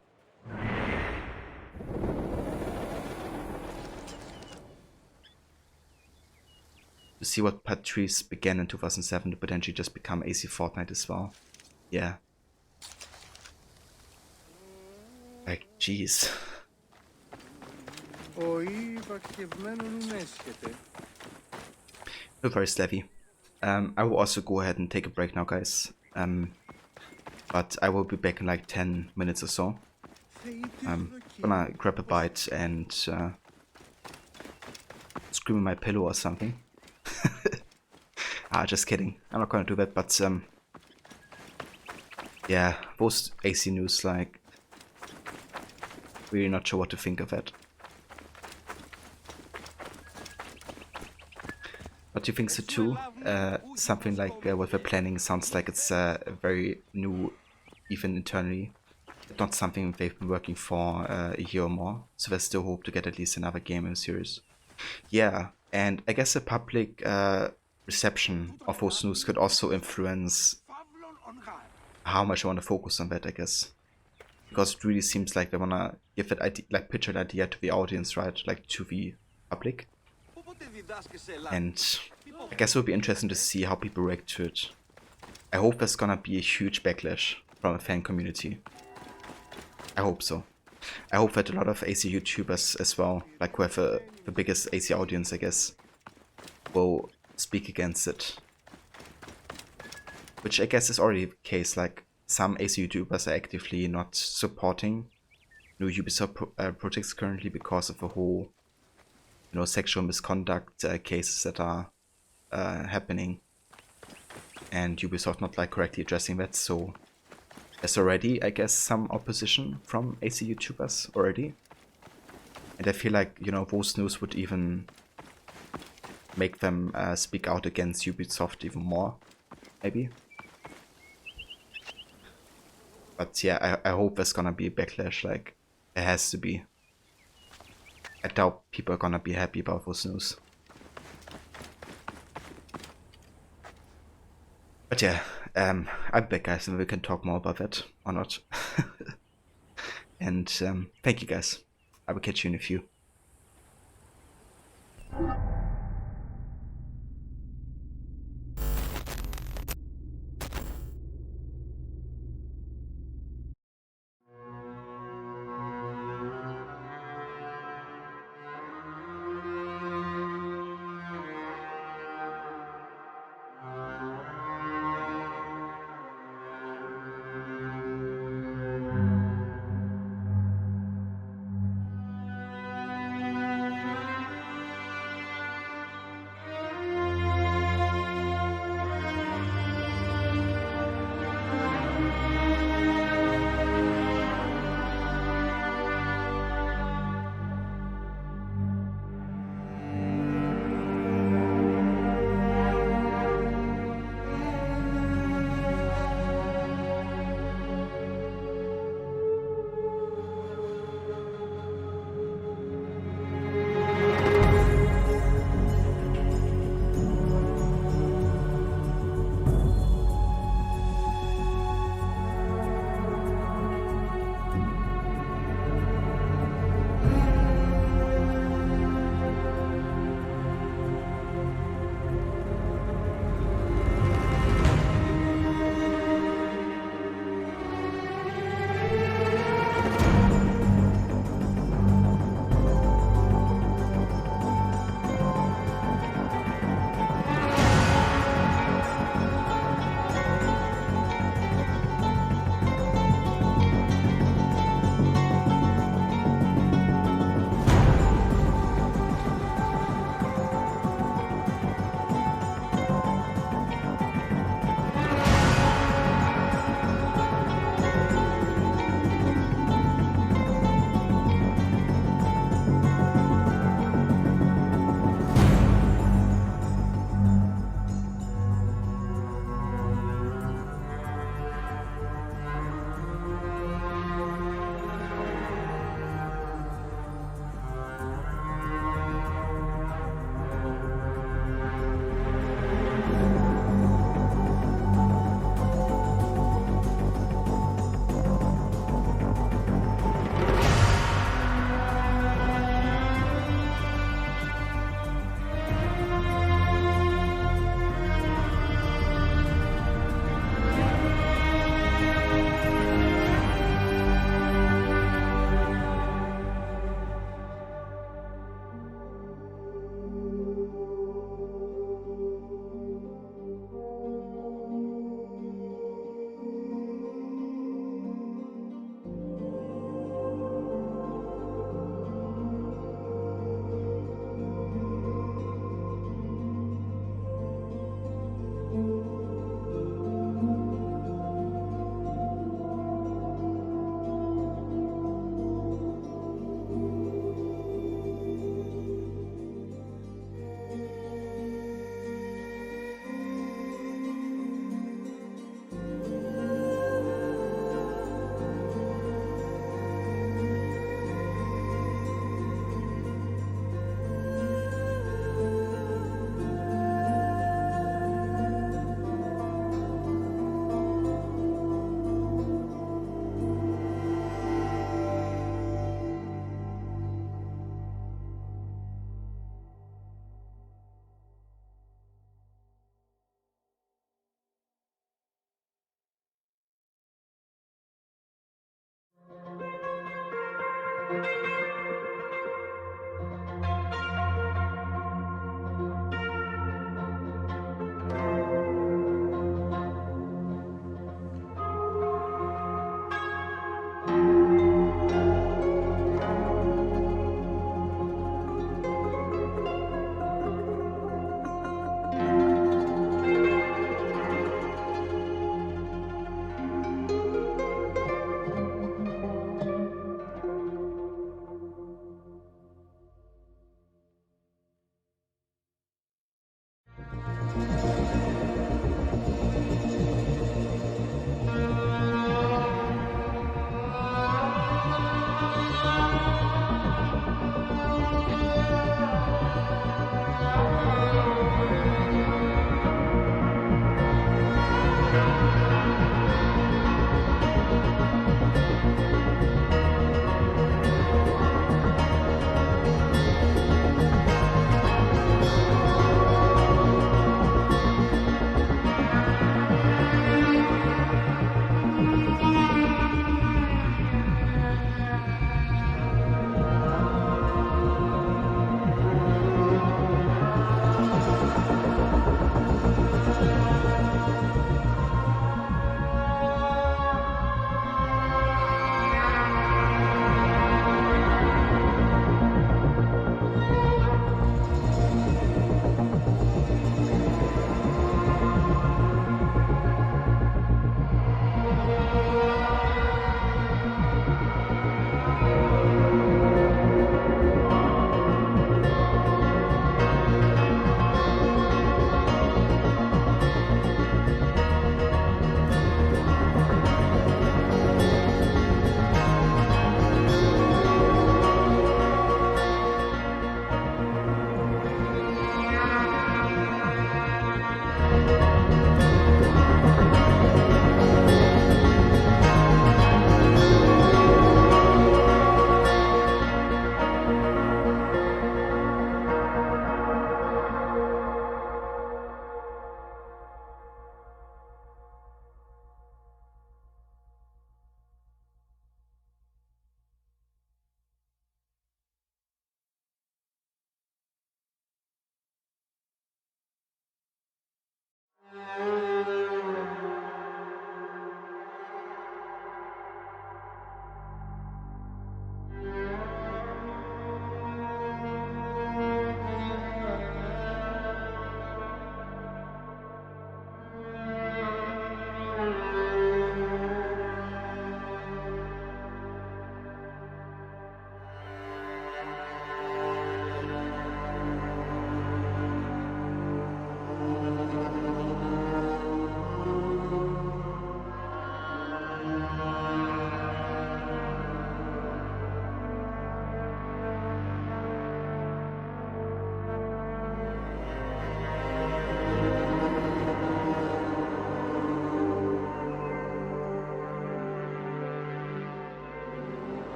To see what Patrice began in 2007 to potentially just become AC Fortnite as well. Yeah. Like, jeez. No worries, Levy. I will also go ahead and take a break now, guys. But I will be back in like 10 minutes or so. I'm gonna grab a bite and scream in my pillow or something. Just kidding. I'm not gonna do that, but yeah, those AC news, like, really not sure what to think of it. But do you think so too? Something like what we're planning sounds like it's very new, even internally. Not something they've been working for a year or more, so there's still hope to get at least another game in the series. Yeah, and I guess the public reception of those news could also influence how much I want to focus on that, I guess. Because it really seems like they want to give that idea, like pitch an idea to the audience, right? Like to the public. And I guess it would be interesting to see how people react to it. I hope there's gonna be a huge backlash from the fan community. I hope so. I hope that a lot of AC YouTubers as well, like who have the biggest AC audience, I guess, will speak against it. Which I guess is already the case, like some AC YouTubers are actively not supporting new Ubisoft projects currently because of the whole you know, sexual misconduct cases that are happening, and Ubisoft not like correctly addressing that. So there's already, I guess, some opposition from AC YouTubers already, and I feel like, you know, those news would even make them speak out against Ubisoft even more, maybe. But yeah, I hope there's gonna be a backlash. Like, there has to be. I doubt people are gonna be happy about those news. But yeah, I'm back, guys, and we can talk more about that or not. And thank you, guys. I will catch you in a few.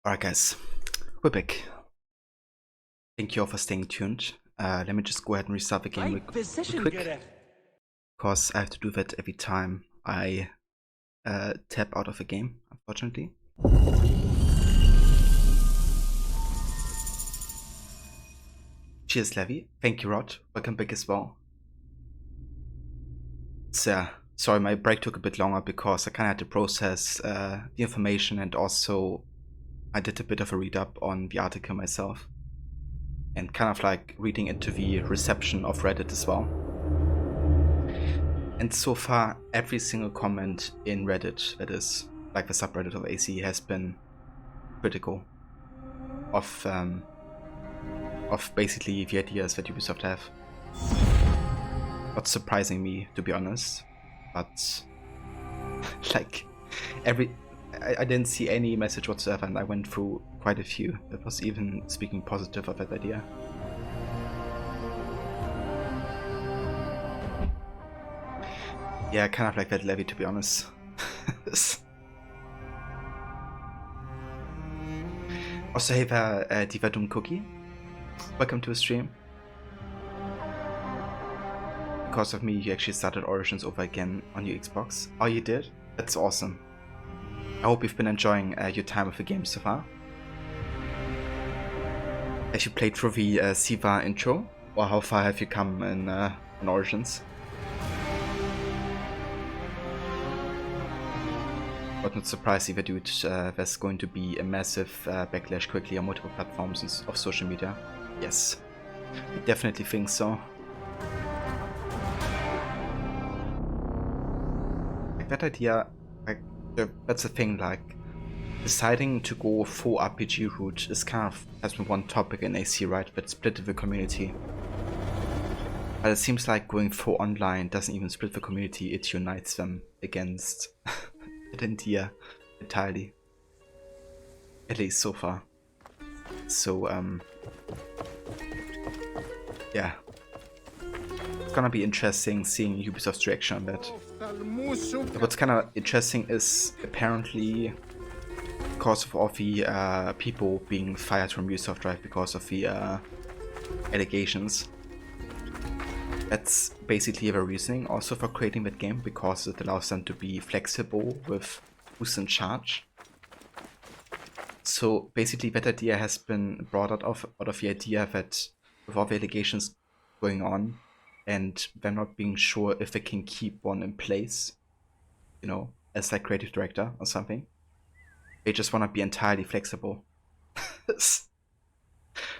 Alright guys, we're back. Thank you all for staying tuned. Let me just go ahead and restart the game real quick, because I have to do that every time I tap out of a game, unfortunately. Cheers, Levy. Thank you, Rod. Welcome back as well. So, sorry, my break took a bit longer because I kind of had to process the information, and also I did a bit of a read up on the article myself, and kind of like reading into the reception of Reddit as well. And so far, every single comment in Reddit, that is like the subreddit of AC, has been critical of basically the ideas that Ubisoft have. Not surprising me, to be honest, but like I didn't see any message whatsoever, and I went through quite a few that was even speaking positive of that idea. Yeah, kind of like that Levy, to be honest. Also, hey there, Divadum Cookie. Welcome to the stream. Because of me, you actually started Origins over again on your Xbox. Oh, you did? That's awesome. I hope you've been enjoying your time with the game so far. Have you played through the Siva intro? Or how far have you come in Origins? But not surprised either, dude. There's going to be a massive backlash quickly on multiple platforms of social media. Yes, I definitely think so. Like that idea, like that's the thing. Like deciding to go full RPG route is kind of has been one topic in AC, right? That split the community. But it seems like going full online doesn't even split the community; it unites them against India entirely, at least so far. So yeah, it's gonna be interesting seeing Ubisoft's reaction on that. What's kind of interesting is apparently because of all the people being fired from Ubisoft, right, because of the allegations. That's basically the reasoning also for creating that game, because it allows them to be flexible with who's in charge. So basically that idea has been brought out of the idea that with all the allegations going on and them not being sure if they can keep one in place, you know, as like creative director or something, they just want to be entirely flexible.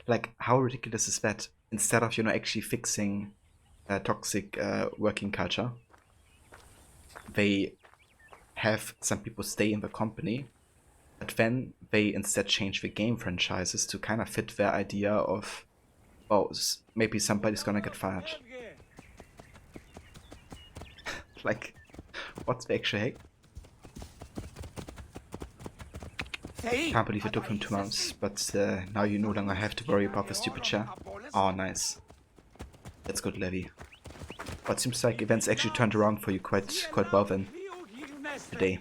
Like, how ridiculous is that? Instead of, you know, actually fixing toxic working culture, they have some people stay in the company, but then they instead change the game franchises to kind of fit their idea of, oh, maybe somebody's gonna get fired. Like, what's the actual heck? Can't believe it took him 2 months, but now you no longer have to worry about the stupid chair. Oh, nice. That's good, Levy. But it seems like events actually turned around for you quite well then today.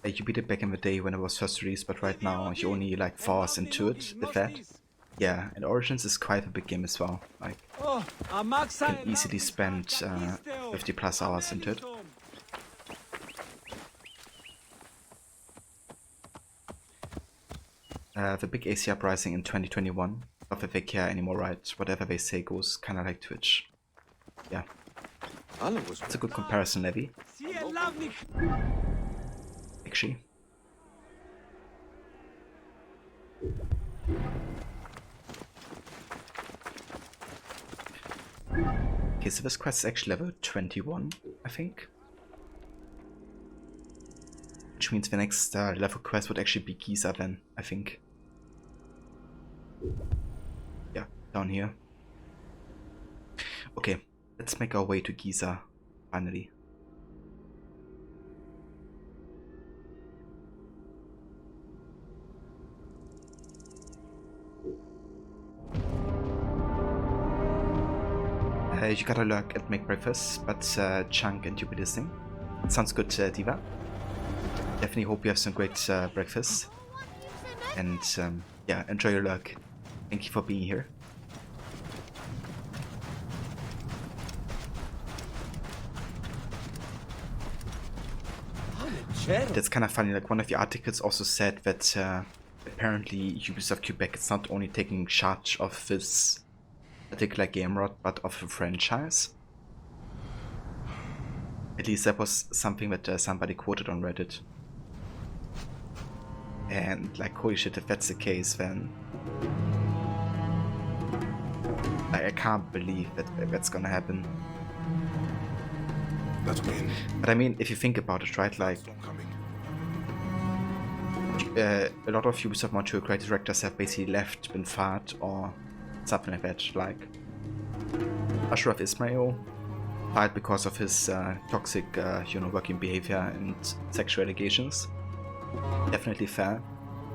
You beat it back in the day when it was first released, but right now you only like 4 hours into it, if that. Yeah, and Origins is quite a big game as well. Like, you can easily spend 50 plus hours into it. The big AC uprising in 2021. Not that they care anymore, right? Whatever they say goes, kind of like Twitch. Yeah. It's a good comparison, Levy. Actually. Okay, so this quest is actually level 21, I think. Which means the next level quest would actually be Giza then, I think. Yeah, down here. Okay, let's make our way to Giza, finally. You gotta lurk and make breakfast, but Chunk and you be listening. Sounds good, Diva. Definitely hope you have some great breakfast. And yeah, enjoy your luck. Thank you for being here. That's kind of funny, like one of the articles also said that apparently Ubisoft Quebec is not only taking charge of this particular game rod, but of a franchise. At least that was something that somebody quoted on Reddit. And like, holy shit, if that's the case, then like, I can't believe that that's gonna happen. But I mean, if you think about it, right, like a lot of Ubisoft Montreal creative directors have basically left, been fired, or something like that. Like Ashraf Ismail fired because of his toxic, working behavior and sexual allegations. Definitely fair,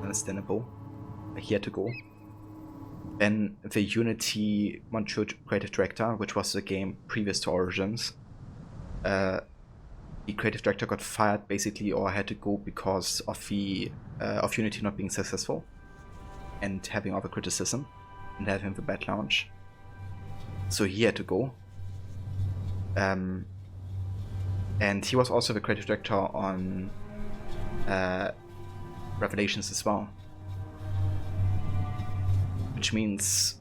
understandable. He had to go. Then the Unity Montreal creative director, which was the game previous to Origins, the creative director got fired basically, or had to go because of the of Unity not being successful and having all the criticism and having the bad launch. So he had to go. And he was also the creative director on Revelations as well. Which means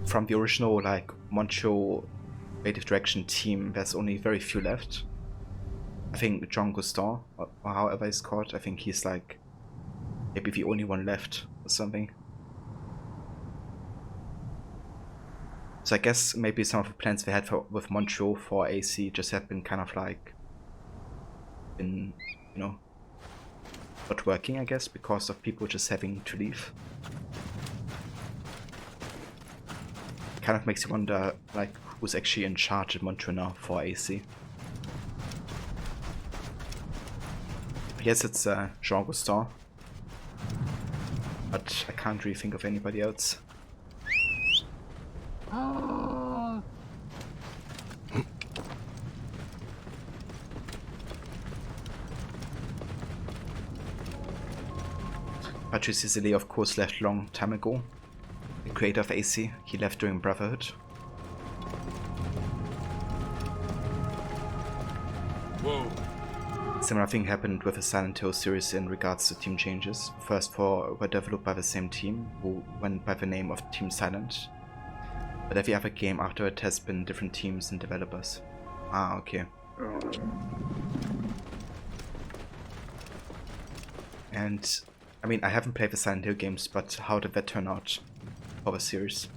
from the original like Montreal creative direction team, there's only very few left. I think Jean Gustin, or however he's called, I think he's like maybe the only one left or something. So I guess maybe some of the plans they had with Montreal for AC just have been kind of like been, not working, I guess, because of people just having to leave. Kind of makes you wonder, like, who's actually in charge at Montreal now for AC. Yes, it's Jean Gustin, but I can't really think of anybody else. Patrice Cézanne, of course, left long time ago. The creator of AC, he left during Brotherhood. Whoa. Similar thing happened with the Silent Hill series in regards to team changes. First four were developed by the same team, who went by the name of Team Silent. But every other game after it has been different teams and developers. Ah, okay. And, I mean, I haven't played the Silent Hill games, but how did that turn out for the series?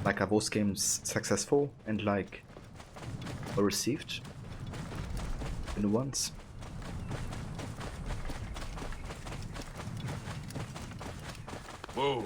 Like, are those games successful and, like, well received? The new ones? Whoa.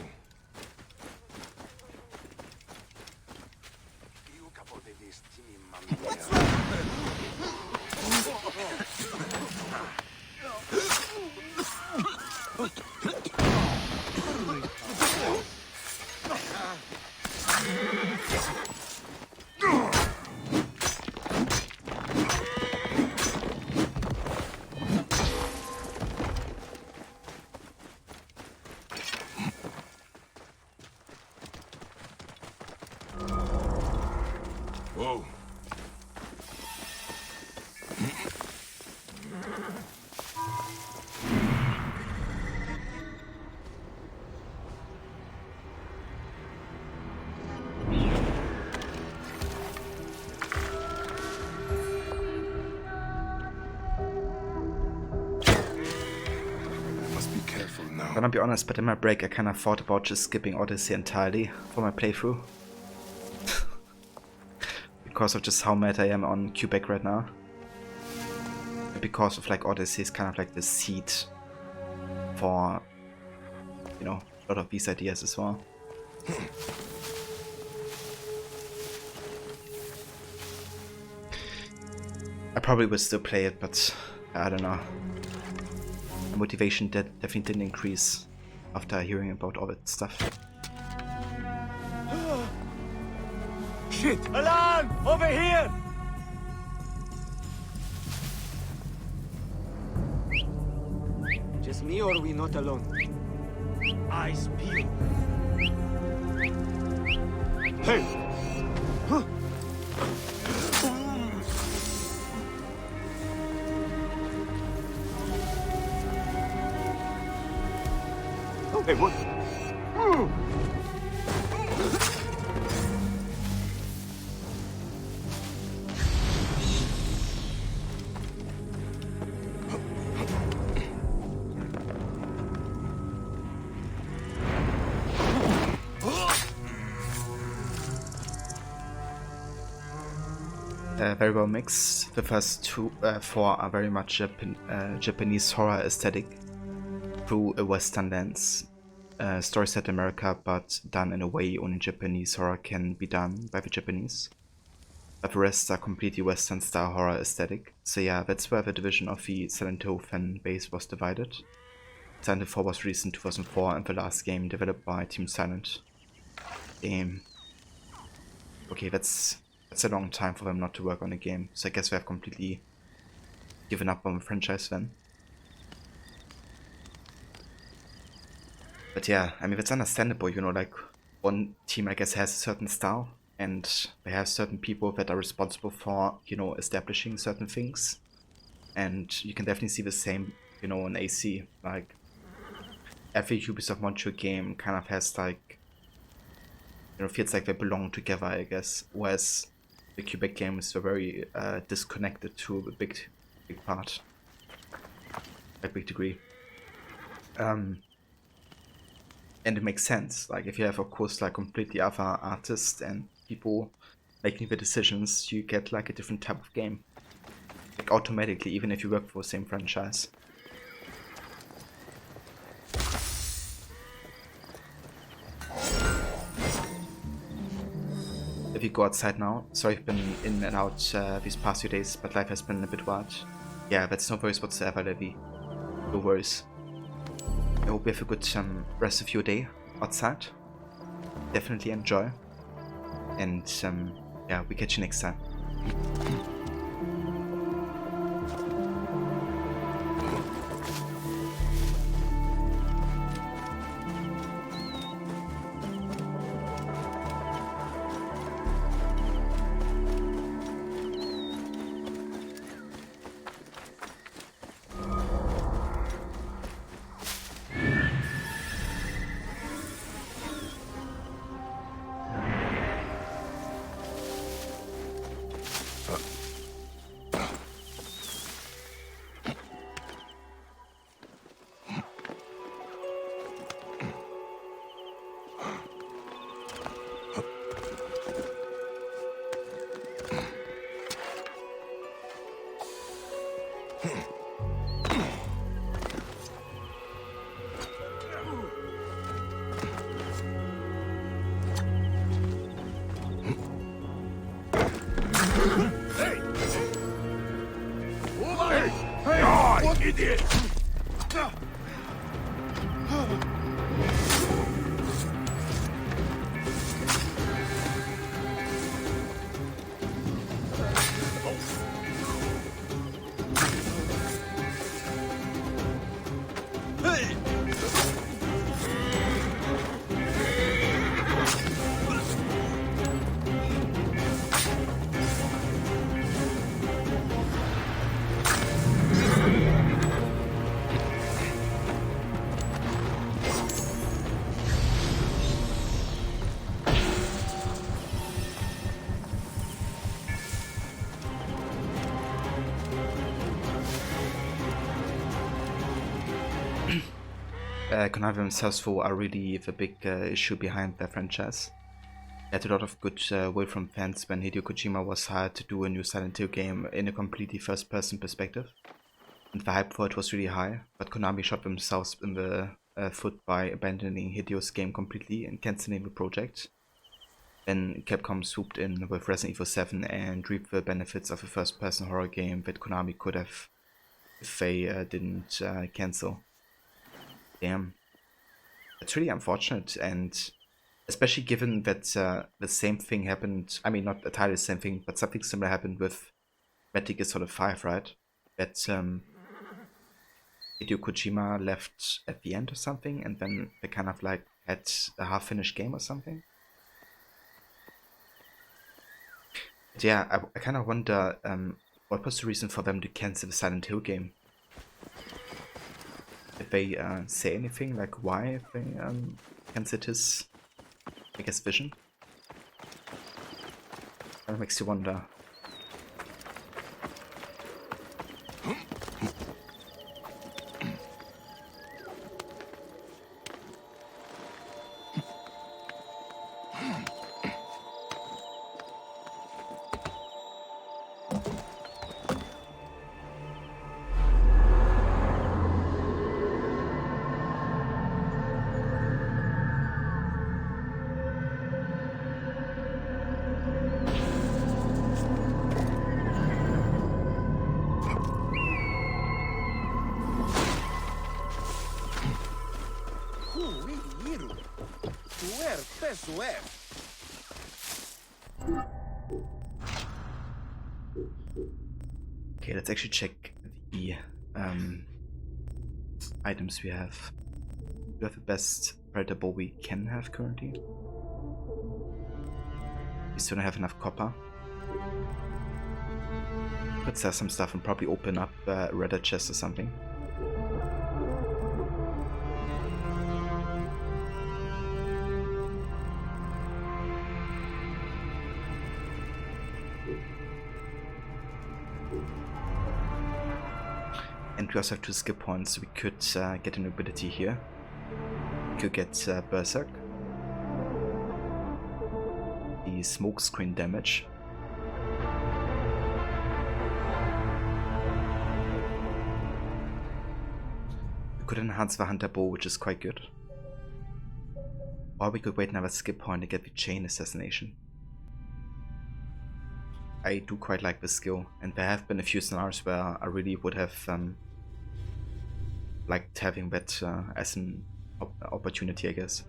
Whoa. Must be careful now. Gonna be honest, but in my break I kinda thought about just skipping Odyssey entirely for my playthrough. Because of just how mad I am on Quebec right now. And because of like Odyssey is kind of like the seed for, a lot of these ideas as well. I probably would still play it, but I don't know. The motivation definitely didn't increase after hearing about all that stuff. Shit! Alan! Over here! Just me or we not alone? Eyes peeled. Hey! Huh. Hey, what? Very well mixed. The first four are very much Japanese horror aesthetic through a Western lens. Story set in America, but done in a way only Japanese horror can be done by the Japanese. But the rest are completely Western style horror aesthetic. So yeah, that's where the division of the Silent Hill fan base was divided. Silent Hill 4 was released in 2004 and the last game developed by Team Silent. Okay, that's a long time for them not to work on a game, so I guess they have completely given up on the franchise then. But yeah, I mean, that's understandable, you know, like, one team, I guess, has a certain style, and they have certain people that are responsible for, you know, establishing certain things. And you can definitely see the same, you know, in AC. Like, every Ubisoft Montreal game kind of has, like, you know, feels like they belong together, I guess, whereas the Quebec games were very disconnected to a big part, a big degree. And it makes sense, like, if you have, of course, like, completely other artists and people making the decisions, you get, like, a different type of game. Like, automatically, even if you work for the same franchise. If you go outside now, sorry I've been in and out these past few days, but life has been a bit wild. Yeah, that's no worries whatsoever, Levi. No worries. I hope you have a good rest of your day outside. Definitely enjoy. And yeah, we catch you next time. Idiot! Konami themselves are really the big issue behind their franchise. They had a lot of good will from fans when Hideo Kojima was hired to do a new Silent Hill game in a completely first-person perspective. And the hype for it was really high, but Konami shot themselves in the foot by abandoning Hideo's game completely and cancelling the project. Then Capcom swooped in with Resident Evil 7 and reaped the benefits of a first-person horror game that Konami could have if they didn't cancel. Damn. It's really unfortunate, and especially given that the same thing happened, I mean not entirely the same thing, but something similar happened with Metal Gear Solid 5, right? That Hideo Kojima left at the end or something, and then they kind of like had a half-finished game or something. But yeah, I kind of wonder what was the reason for them to cancel the Silent Hill game. Did they say anything, like why they cancelled his, I guess, vision? That makes you wonder. Okay, let's actually check the items we have. We have the best predator bow we can have currently. We still don't have enough copper. Could sell some stuff and probably open up a redder chest or something. And we also have 2 skill points, so we could get an ability here. We could get Berserk. The smoke screen damage. We could enhance the hunter bow, which is quite good. Or we could wait another skill point to get the chain assassination. I do quite like this skill, and there have been a few scenarios where I really would have liked having that as an opportunity, I guess.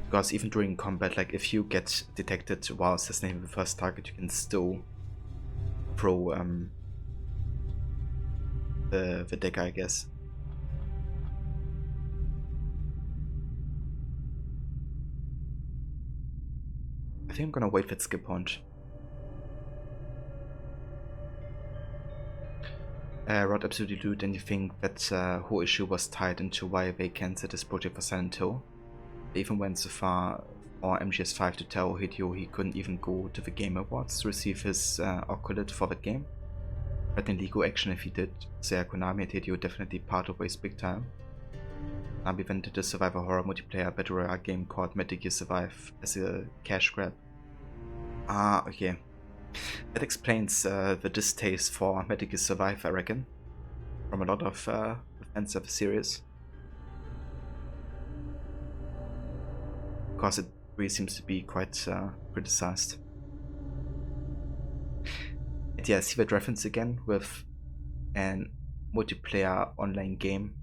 Because even during combat, like if you get detected while assassinating the first target, you can still throw the dagger, I guess. I think I'm gonna wait for the skill point. Rod, absolutely do. And you think that whole issue was tied into why they cancelled this project for Silent Hill? They even went so far for MGS5 to tell Hideo he couldn't even go to the Game Awards to receive his accolade for that game. Threatening legal action if he did. So yeah, Konami and Hideo definitely parted ways big time. Konami then did a survival horror multiplayer battle royale game called Metal Gear Survive as a cash grab. Ah, okay. That explains the distaste for Metal Gear Survive, I reckon, from a lot of fans of the series. Because it really seems to be quite criticized. And yeah, I see that reference again with an multiplayer online game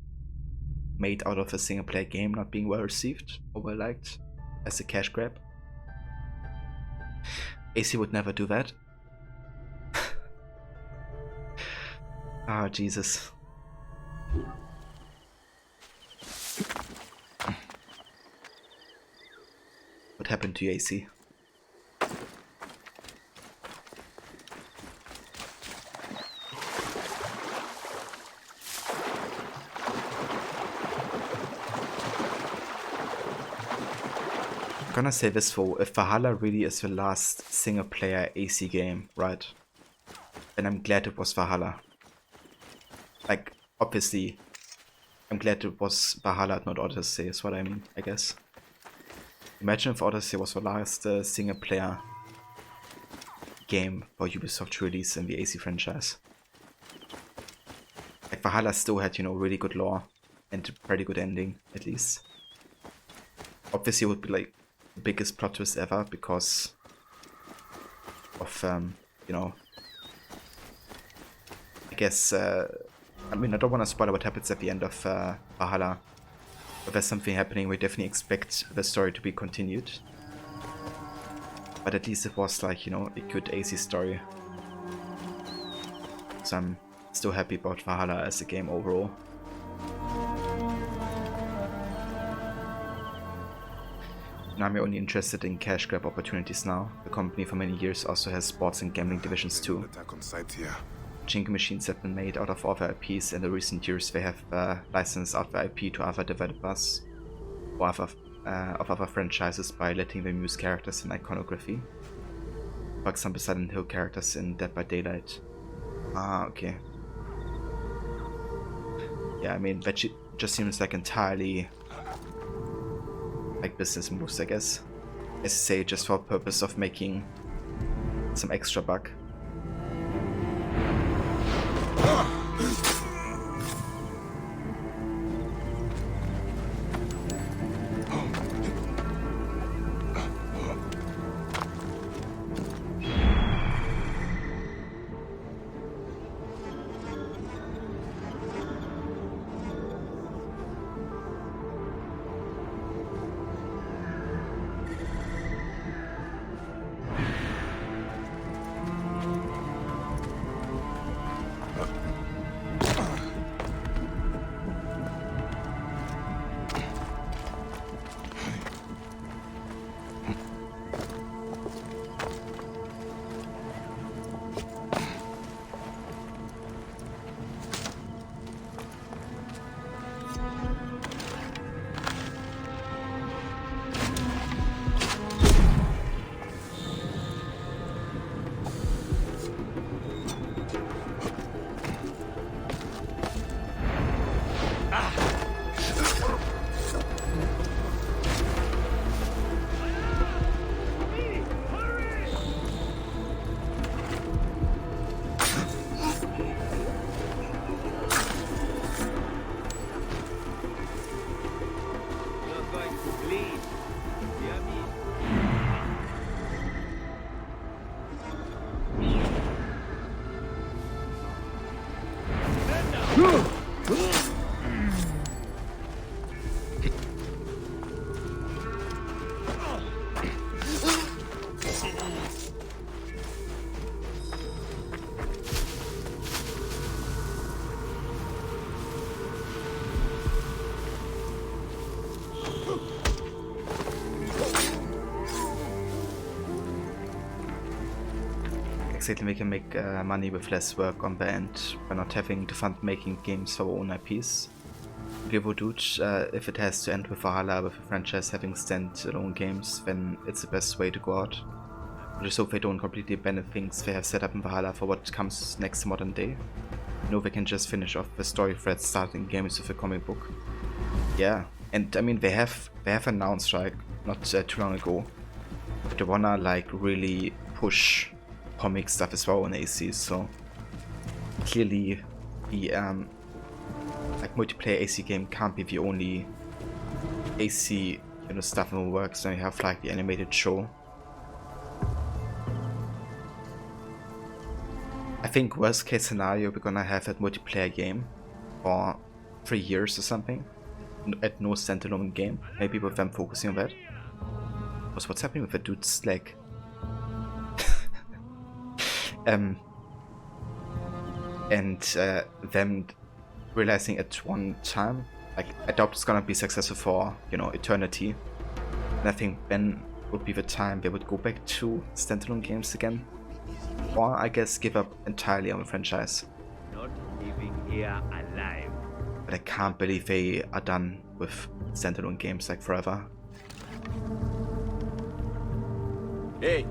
made out of a single player game not being well received or well liked as a cash grab. AC would never do that. Ah, Jesus. What happened to you, AC? I'm gonna say this though, if Valhalla really is the last single player AC game, right? Then I'm glad it was Valhalla. Like, obviously, I'm glad it was Valhalla, not Odyssey, is what I mean, I guess. Imagine if Odyssey was the last single player game for Ubisoft to release in the AC franchise. Like, Valhalla still had, you know, really good lore and a pretty good ending, at least. Obviously, it would be like the biggest plot twist ever because of, you know, I guess, I mean, I don't want to spoil what happens at the end of Valhalla. If there's something happening, we definitely expect the story to be continued. But at least it was like, you know, a good AC story. So I'm still happy about Valhalla as a game overall. Now I'm only interested in cash grab opportunities now. The company for many years also has sports and gambling divisions too. Attack on site here. Jingle machines have been made out of other IPs, and in recent years they have licensed out the IP to other developers or of other franchises by letting them use characters in iconography. For example, Silent Hill characters in Dead by Daylight. Ah, okay. Yeah, I mean, that just seems like entirely like business moves, I guess. As I say, just for the purpose of making some extra buck. Exactly, we can make money with less work on the end by not having to fund making games for our own IPs. Givodude, if it has to end with Valhalla with a franchise having stand-alone games, then it's the best way to go out. Just hope they don't completely abandon things they have set up in Valhalla for what comes next modern day. You know, they can just finish off the story thread starting games with a comic book. Yeah, and I mean they have announced like not too long ago that they wanna like really push comic stuff as well on AC, so clearly the like multiplayer AC game can't be the only AC stuff in the works. Then you have like the animated show. I think worst case scenario we're gonna have that multiplayer game for 3 years or something at no standalone game, maybe with them focusing on that. What's happening with the dude's leg? And them realizing at one time, like I doubt it's gonna be successful for eternity, and I think then would be the time they would go back to standalone games again, or I guess give up entirely on the franchise. Not living here alive. But I can't believe they are done with standalone games like forever. Hey,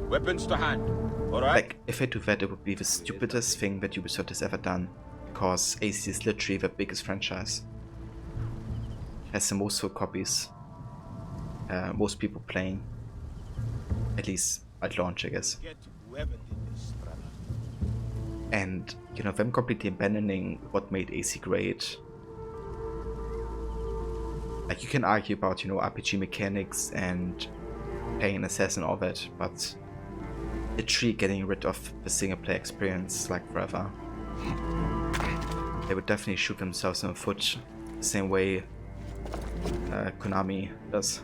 weapons to hand. Alright. Like, if they do that, it would be the stupidest thing that Ubisoft has ever done, because AC is literally the biggest franchise. Has the most sold copies, most people playing, at least at launch, I guess. And them completely abandoning what made AC great. Like, you can argue about RPG mechanics and playing an assassin and all that, but literally getting rid of the single player experience like forever. They would definitely shoot themselves in the foot the same way Konami does.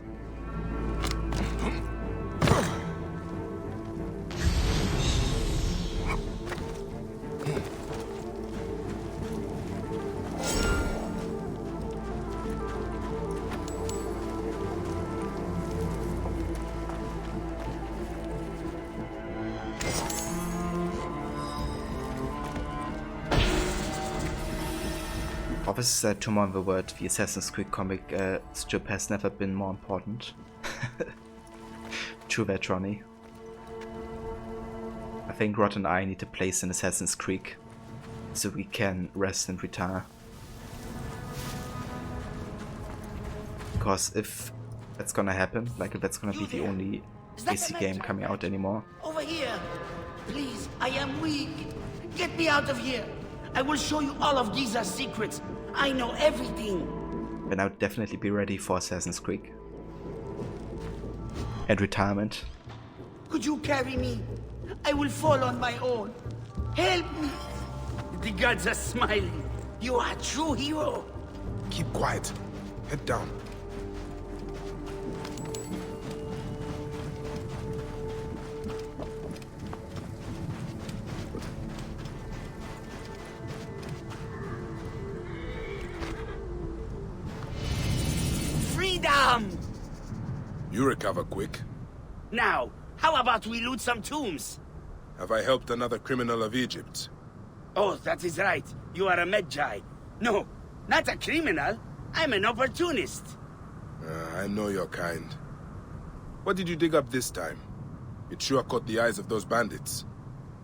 this is tomorrow in the world. The Assassin's Creed comic strip has never been more important. True that, Ronnie. I think Rod and I need to place in Assassin's Creed so we can rest and retire. Because if that's gonna happen, like if that's gonna be the only AC game coming out anymore. Over here. Please, I am weak. Get me out of here. I will show you all of Giza's secrets. I know everything. Then I would definitely be ready for Assassin's Creed. And retirement. Could you carry me? I will fall on my own. Help me. The gods are smiling. You are a true hero. Keep quiet. Head down. Freedom! You recover quick. Now, how about we loot some tombs? Have I helped another criminal of Egypt? Oh, that is right. You are a Medjay. No, not a criminal. I'm an opportunist. I know your kind. What did you dig up this time? It sure caught the eyes of those bandits.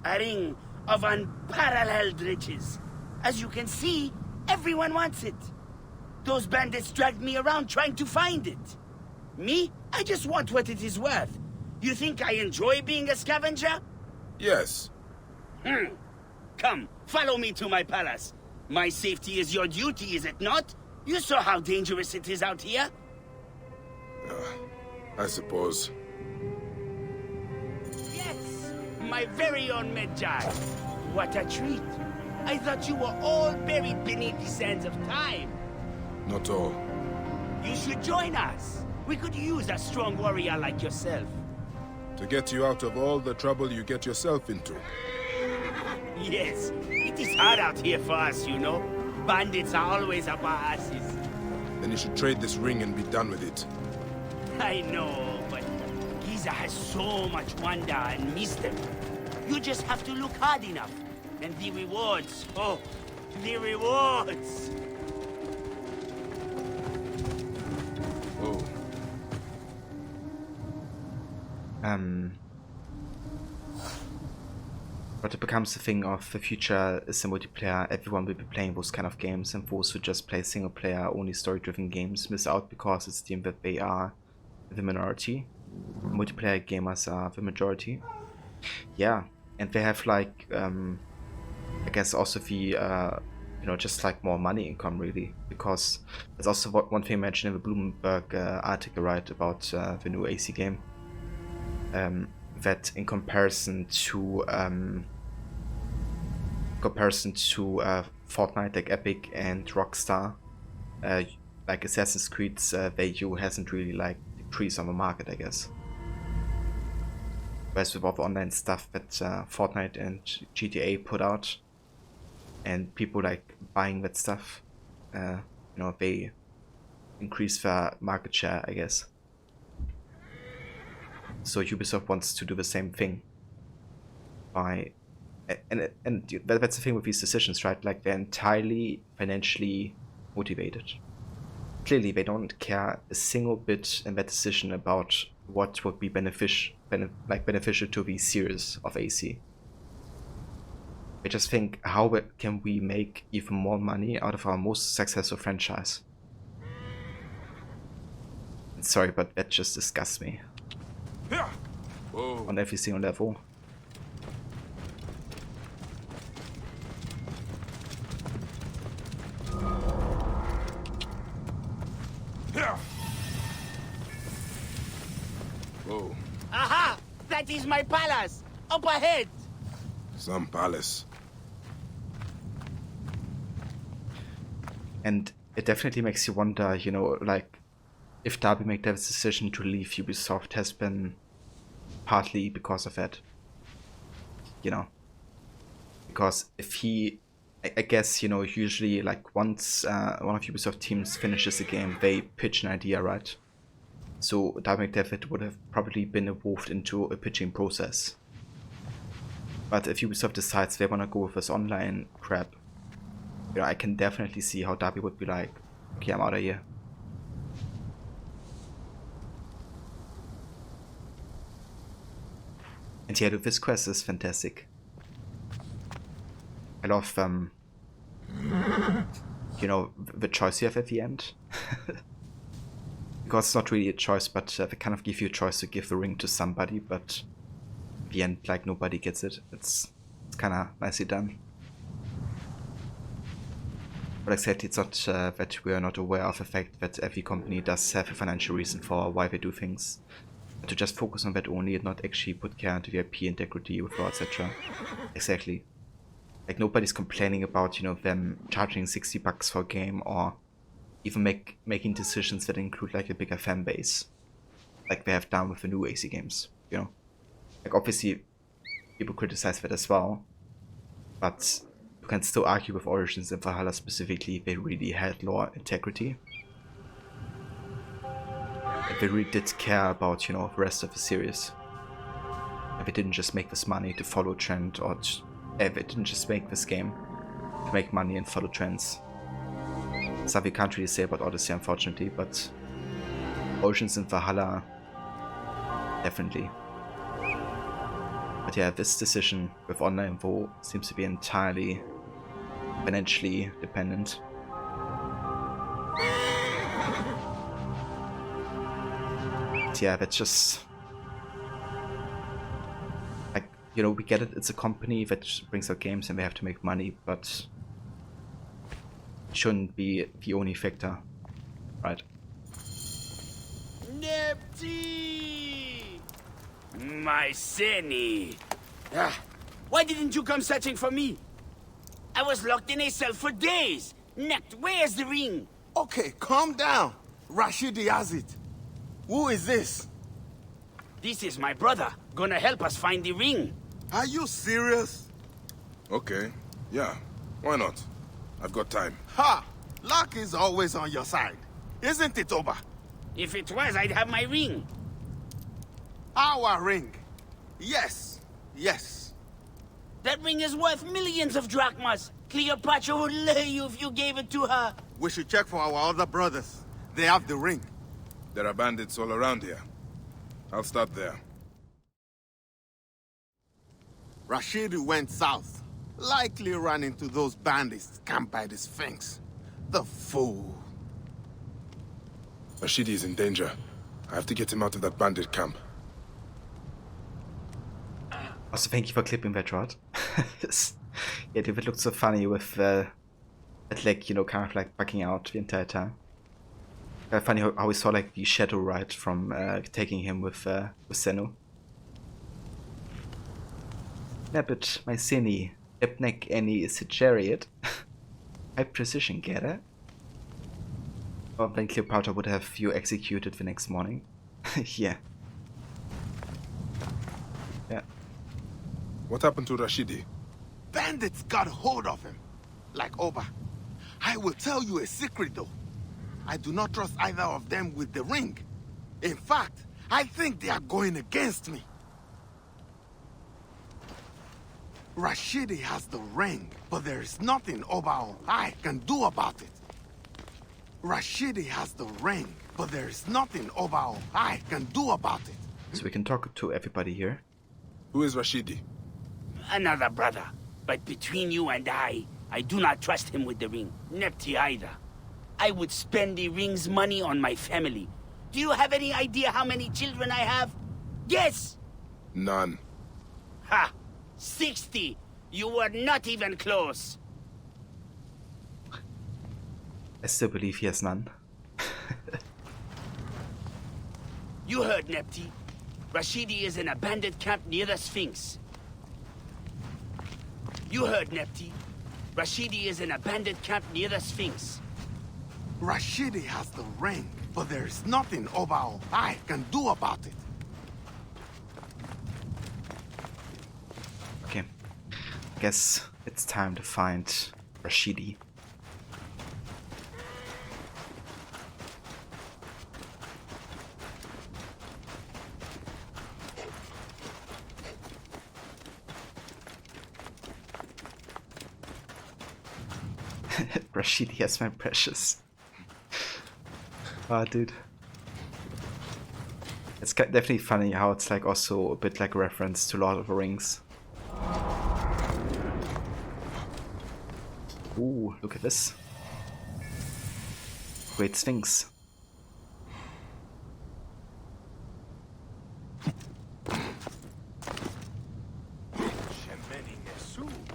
A ring of unparalleled riches. As you can see, everyone wants it. Those bandits dragged me around trying to find it. Me? I just want what it is worth. You think I enjoy being a scavenger? Yes. Come, follow me to my palace. My safety is your duty, is it not? You saw how dangerous it is out here. I suppose. Yes, my very own Medjay. What a treat. I thought you were all buried beneath the sands of time. Not all. You should join us. We could use a strong warrior like yourself. To get you out of all the trouble you get yourself into. Yes, it is hard out here for us, you know. Bandits are always up our asses. Then you should trade this ring and be done with it. I know, but Giza has so much wonder and mystery. You just have to look hard enough. And the rewards, oh, the rewards! Whoa. But it becomes the thing of the future is a multiplayer. Everyone will be playing those kind of games, and those who just play single player, only story driven games miss out because it's deemed that they are the minority. Multiplayer gamers are the majority. Yeah, and they have like, I guess also the, you know, just like more money income really. Because there's also one thing mentioned in the Bloomberg article, right, about the new AC game. That in comparison to Fortnite, like Epic and Rockstar, like Assassin's Creed's value hasn't really like decreased on the market, I guess. Whereas with all the online stuff that Fortnite and GTA put out, and people like buying that stuff, you know, they increase their market share, I guess. So Ubisoft wants to do the same thing by, and that's the thing with these decisions, right? Like they're entirely financially motivated. Clearly, they don't care a single bit in that decision about what would be beneficial to the series of AC. They just think, how can we make even more money out of our most successful franchise? Sorry, but that just disgusts me. Whoa. On every single level. Whoa. Aha! That is my palace! Up ahead! Some palace. And it definitely makes you wonder, you know, like, if Darby McDevitt's decision to leave Ubisoft has been partly because of that. You know? Because if he, I guess, you know, usually like once one of Ubisoft teams finishes a game, they pitch an idea, right? So Darby McDevitt would have probably been involved into a pitching process. But if Ubisoft decides they want to go with this online crap, you know, I can definitely see how Darby would be like, okay, I'm out of here. And yeah, this quest is fantastic. I love, you know, the choice you have at the end. Because it's not really a choice, but they kind of give you a choice to give the ring to somebody, but at the end, like, nobody gets it. It's kind of nicely done. But exactly, it's not that we are not aware of the fact that every company does have a financial reason for why they do things. But to just focus on that only and not actually put care into the IP integrity, withdraw, etc. Exactly. Like, nobody's complaining about, you know, them charging $60 for a game, or even making decisions that include like a bigger fan base, like they have done with the new AC games, you know. Like, obviously people criticize that as well, but you can still argue with Origins and Valhalla specifically, they really had lore integrity. And they really did care about, you know, the rest of the series. And they didn't just make this money to follow trend, or they didn't just make this game to make money and follow trends. Stuff we can't really say about Odyssey, unfortunately, but Origins and Valhalla, definitely. But yeah, this decision with Online WoW seems to be entirely financially dependent. But yeah, that's just... like, you know, we get it, it's a company that brings out games and they have to make money, but shouldn't be the only factor, right? Nepti! My Seni! Why didn't you come searching for me? I was locked in a cell for days! Nept, where's the ring? Okay, calm down. Rashidi has it. Who is this? This is my brother, gonna help us find the ring. Are you serious? Okay, yeah, why not? I've got time. Ha! Luck is always on your side. Isn't it, Oba? If it was, I'd have my ring. Our ring. Yes, yes. That ring is worth millions of drachmas. Cleopatra would lay you if you gave it to her. We should check for our other brothers. They have the ring. There are bandits all around here. I'll start there. Rashidi went south. Likely ran into those bandits camped by the Sphinx. The fool. Rashidi is in danger. I have to get him out of that bandit camp. Also, thank you for clipping that, Rod. Yeah, dude, it looked so funny with that leg, you know, kind of like bucking out the entire time. Funny how we saw like the shadow right from taking him with Senu. Yeah, but my Seni, Epnek any is a chariot. High precision, get it? Well, then Cleopatra would have you executed the next morning. Yeah. Yeah. What happened to Rashidi? Bandits got hold of him. Like Oba. I will tell you a secret though. I do not trust either of them with the ring. In fact, I think they are going against me. Rashidi has the ring, but there is nothing Oba or I can do about it. Rashidi has the ring, but there is nothing Oba or I can do about it. So we can talk to everybody here. Who is Rashidi? Another brother. But between you and I do not trust him with the ring. Nepti either. I would spend the ring's money on my family. Do you have any idea how many children I have? Guess! None. Ha! 60! You were not even close. I still believe he has none. You heard, Nepti. Rashidi is in a bandit camp near the Sphinx. You heard, Nepti. Rashidi is in a bandit camp near the Sphinx. Rashidi has the ring, but there is nothing Oba or I can do about it. Okay. Guess it's time to find Rashidi. Rashidi, yes, my precious. Ah, dude. It's definitely funny how it's like also a bit like a reference to Lord of the Rings. Ooh, look at this. Great Sphinx.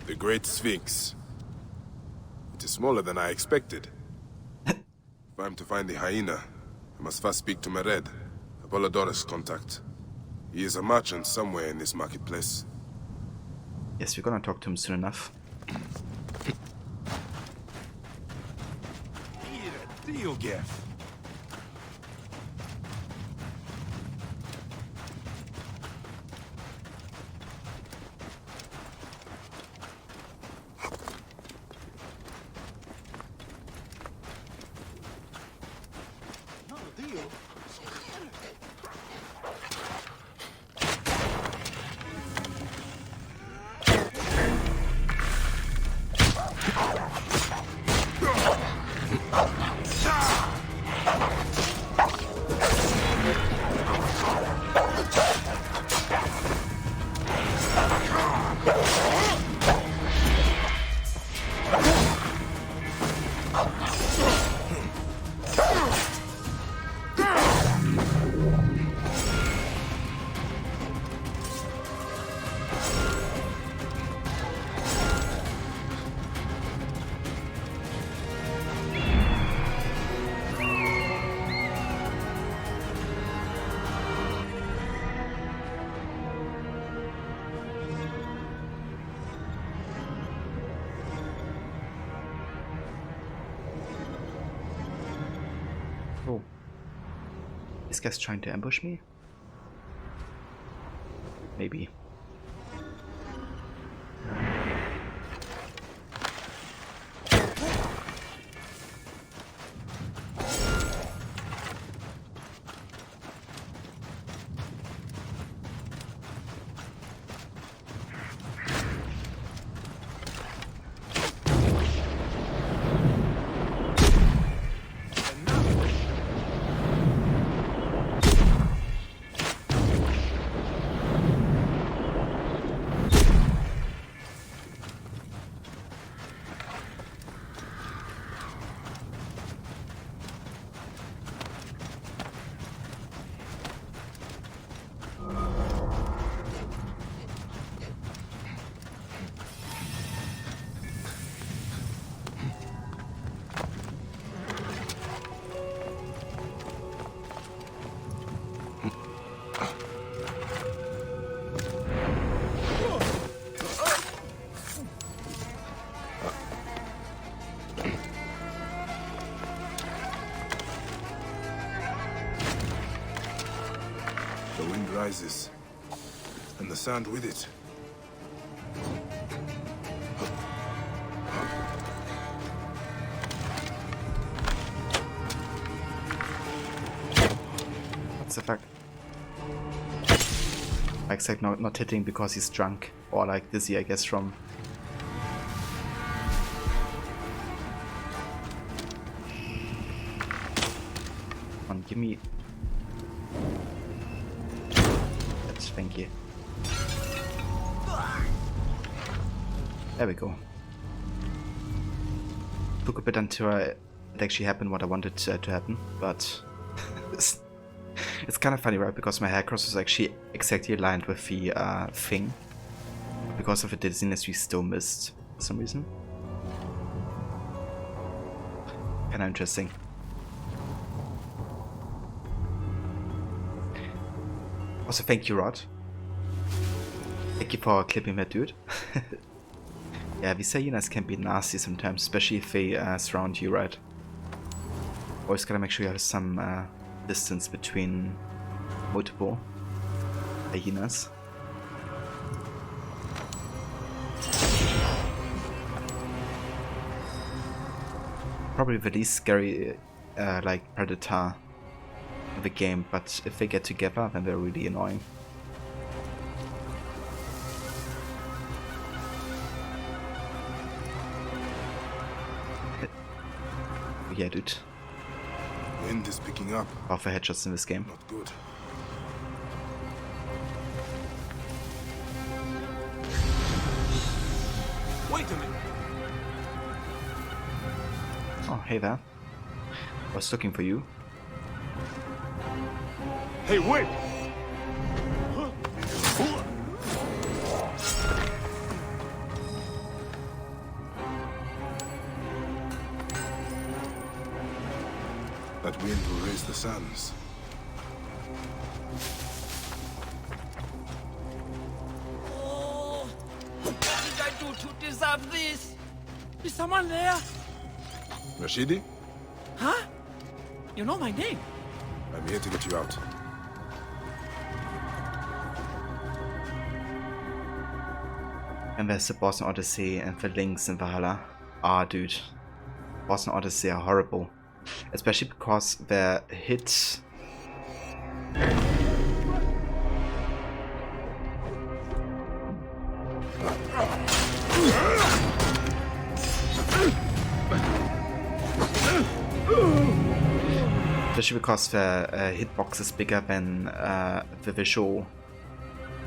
The Great Sphinx. It is smaller than I expected. If I'm to find the hyena, I must first speak to Mered, Apollodorus' contact. He is a merchant somewhere in this marketplace. Yes, we're gonna talk to him soon enough. Deal, Geff. Oh. This guy's trying to ambush me? Maybe. The wind rises, and the sand with it. What's the fuck? Like, it's like not hitting because he's drunk. Or like dizzy, I guess, from... Come on, give me... That's thank you. There we go. Took a bit until it actually happened what I wanted to happen, but... It's kind of funny, right? Because my hair cross was actually exactly aligned with the thing. Because of the dizziness, we still missed for some reason. Kinda interesting. Also, thank you, Rod. Thank you for clipping that dude. Yeah, these hyenas can be nasty sometimes, especially if they surround you, right? Always gotta make sure you have some distance between multiple hyenas. Probably the least scary like predator in the game, but if they get together then they're really annoying. yeah, dude. Wind is picking up. Power for headshots in this game. Not good. Wait a minute. Oh, hey there. I was looking for you. Hey, wait! That wind will raise the sands. What did I do to deserve this? Is someone there? Rashidi? Huh? You know my name? I'm here to get you out. And there's the boss in Odyssey and the links in Valhalla. Ah, dude. Boss in Odyssey are horrible. Especially because their hits... Especially because the hitbox is bigger than the visual,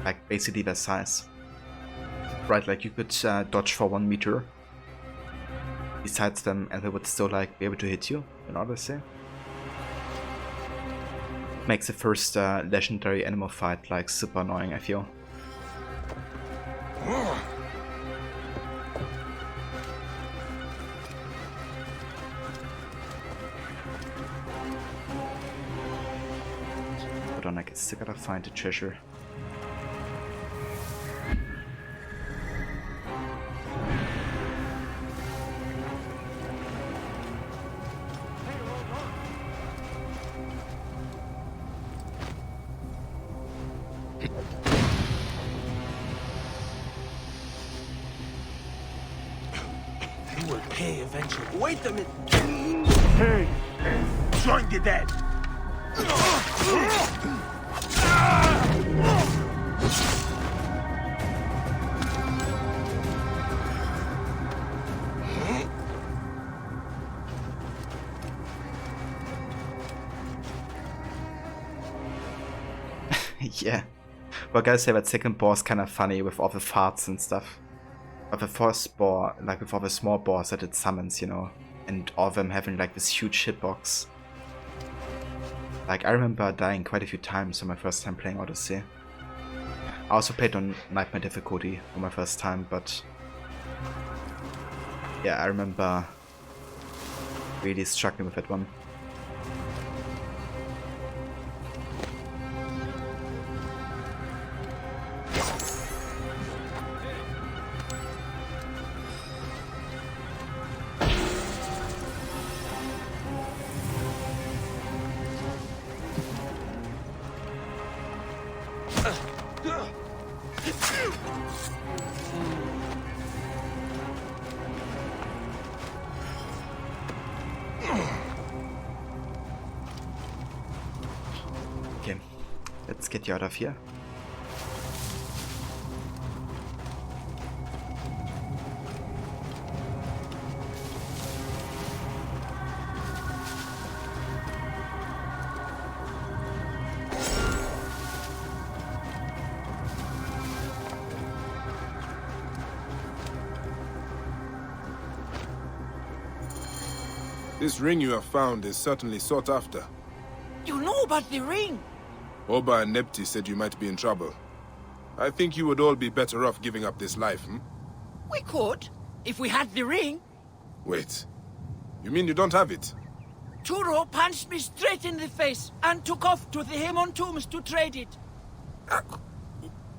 like basically their size. Right, like you could dodge for 1 meter besides them and they would still like be able to hit you in Odyssey. Makes the first legendary animal fight like super annoying, I feel. Hold on, I still gotta find the treasure. They will pay eventually. Wait a minute. Hey! Join the dead. Yeah. But I gotta say that second boss kinda funny with all the farts and stuff. But the first boss, like with all the small boss that it summons, you know, and all of them having like this huge hitbox. Like I remember dying quite a few times on my first time playing Odyssey. I also played on Nightmare difficulty on my first time, but yeah, I remember really struggling with that one. Okay, let's get you out of here. This ring you have found is certainly sought after. You know about the ring? Oba and Nepti said you might be in trouble. I think you would all be better off giving up this life, hmm? We could, if we had the ring. Wait. You mean you don't have it? Turo punched me straight in the face and took off to the Hemon tombs to trade it.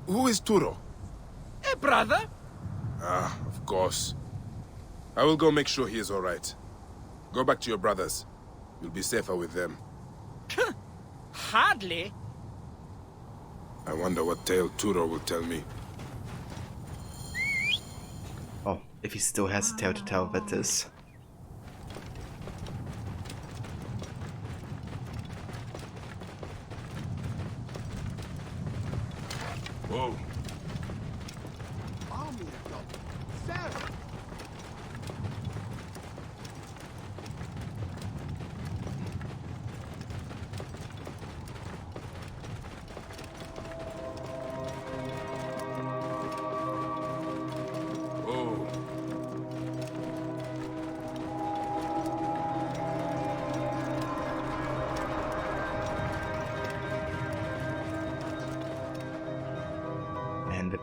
Who is Turo? A brother? Ah, of course. I will go make sure he is all right. Go back to your brothers. You'll be safer with them. Hardly. I wonder what tale Turo will tell me. Oh, if he still has a tale to tell, that is. Whoa.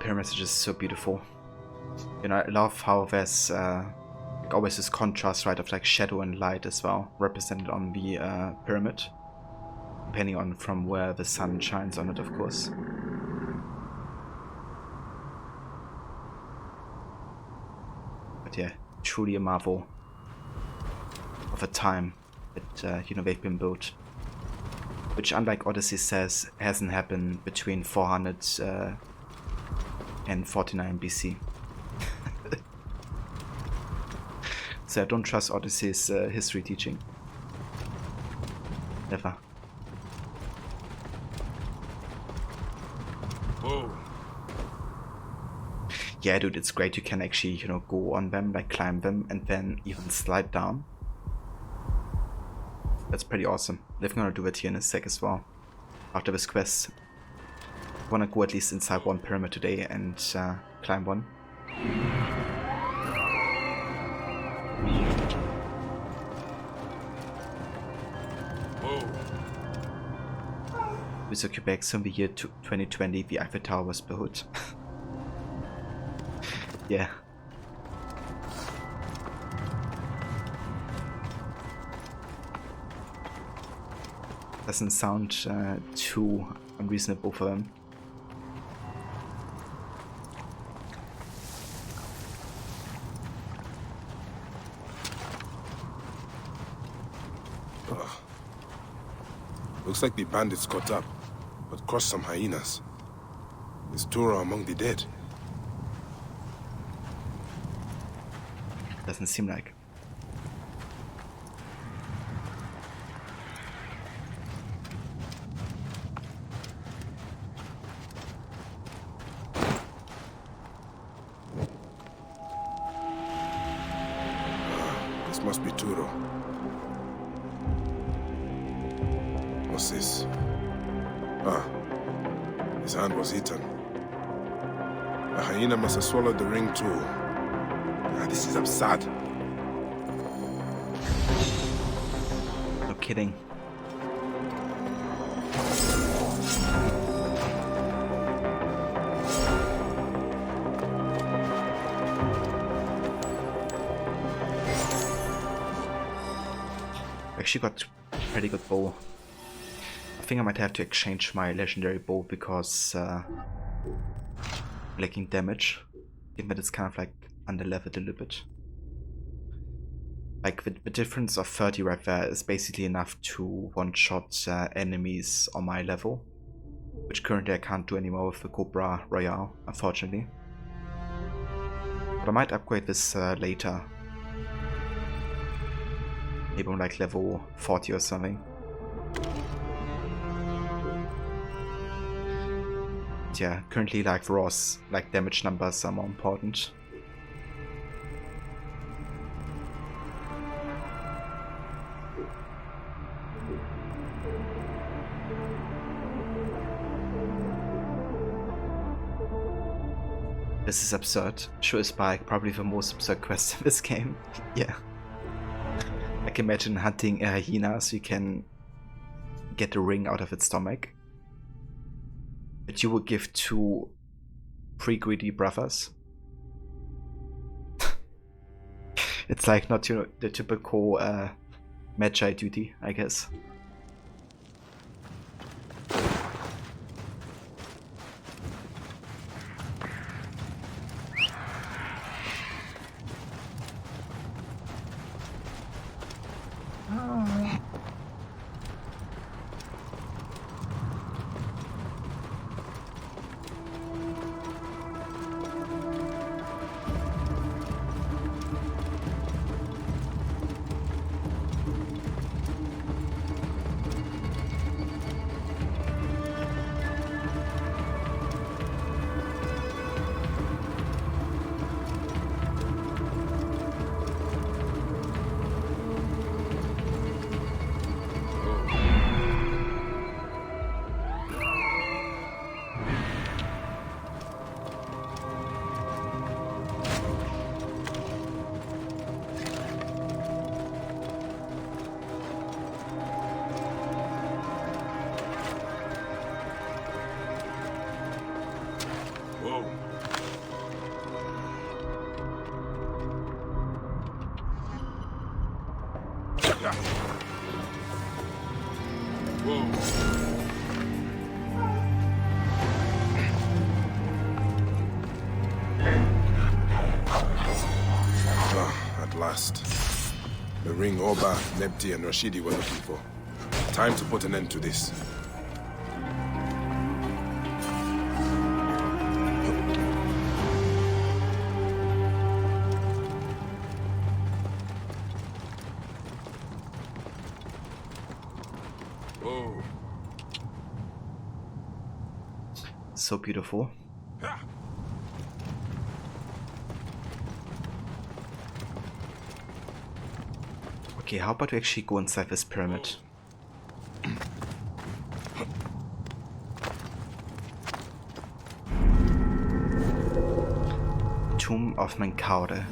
pyramids are just so beautiful. You know, I love how there's like always this contrast, right, of like shadow and light as well, represented on the pyramid, depending on from where the sun shines on it, of course. But yeah, truly a marvel of a time that you know, they've been built, which, unlike Odyssey says, hasn't happened between 400 and 49 BC. So I don't trust Odyssey's history teaching. Never. Whoa. Yeah, dude, it's great. You can actually, you know, go on them, like climb them, and then even slide down. That's pretty awesome. They're gonna do it here in a sec as well. After this quest, I wanna go at least inside one pyramid today and climb one. With Quebec, in the year 2020, the Eiffel Tower was built. Yeah. Doesn't sound too unreasonable for them. Looks like the bandits caught up, but crossed some hyenas. Is Tura among the dead? Doesn't seem like. This must be Turo. What's this? Ah, his hand was eaten. A hyena must have swallowed the ring too. Ah, this is absurd. No kidding. Actually got a pretty good bow. I think I might have to exchange my legendary bow because lacking damage. Given that it's kind of like under-leveled a little bit. Like the difference of 30 right there is basically enough to one-shot enemies on my level, which currently I can't do anymore with the Cobra Royale, unfortunately. But I might upgrade this later. Maybe I'm like level 40 or something. Yeah, currently like Ross, like damage numbers are more important. This is absurd. Sure is Bike, probably the most absurd quest in this game. Yeah. I can imagine hunting a hyena so you can get the ring out of its stomach. That you would give to 3 greedy brothers. It's like not, you know, the typical Magi duty, I guess. At last. The ring Orba, Nebti, and Rashidi were looking for. Time to put an end to this. Oh. So beautiful. Okay, how about we actually go inside this pyramid? Tomb of Menkaure.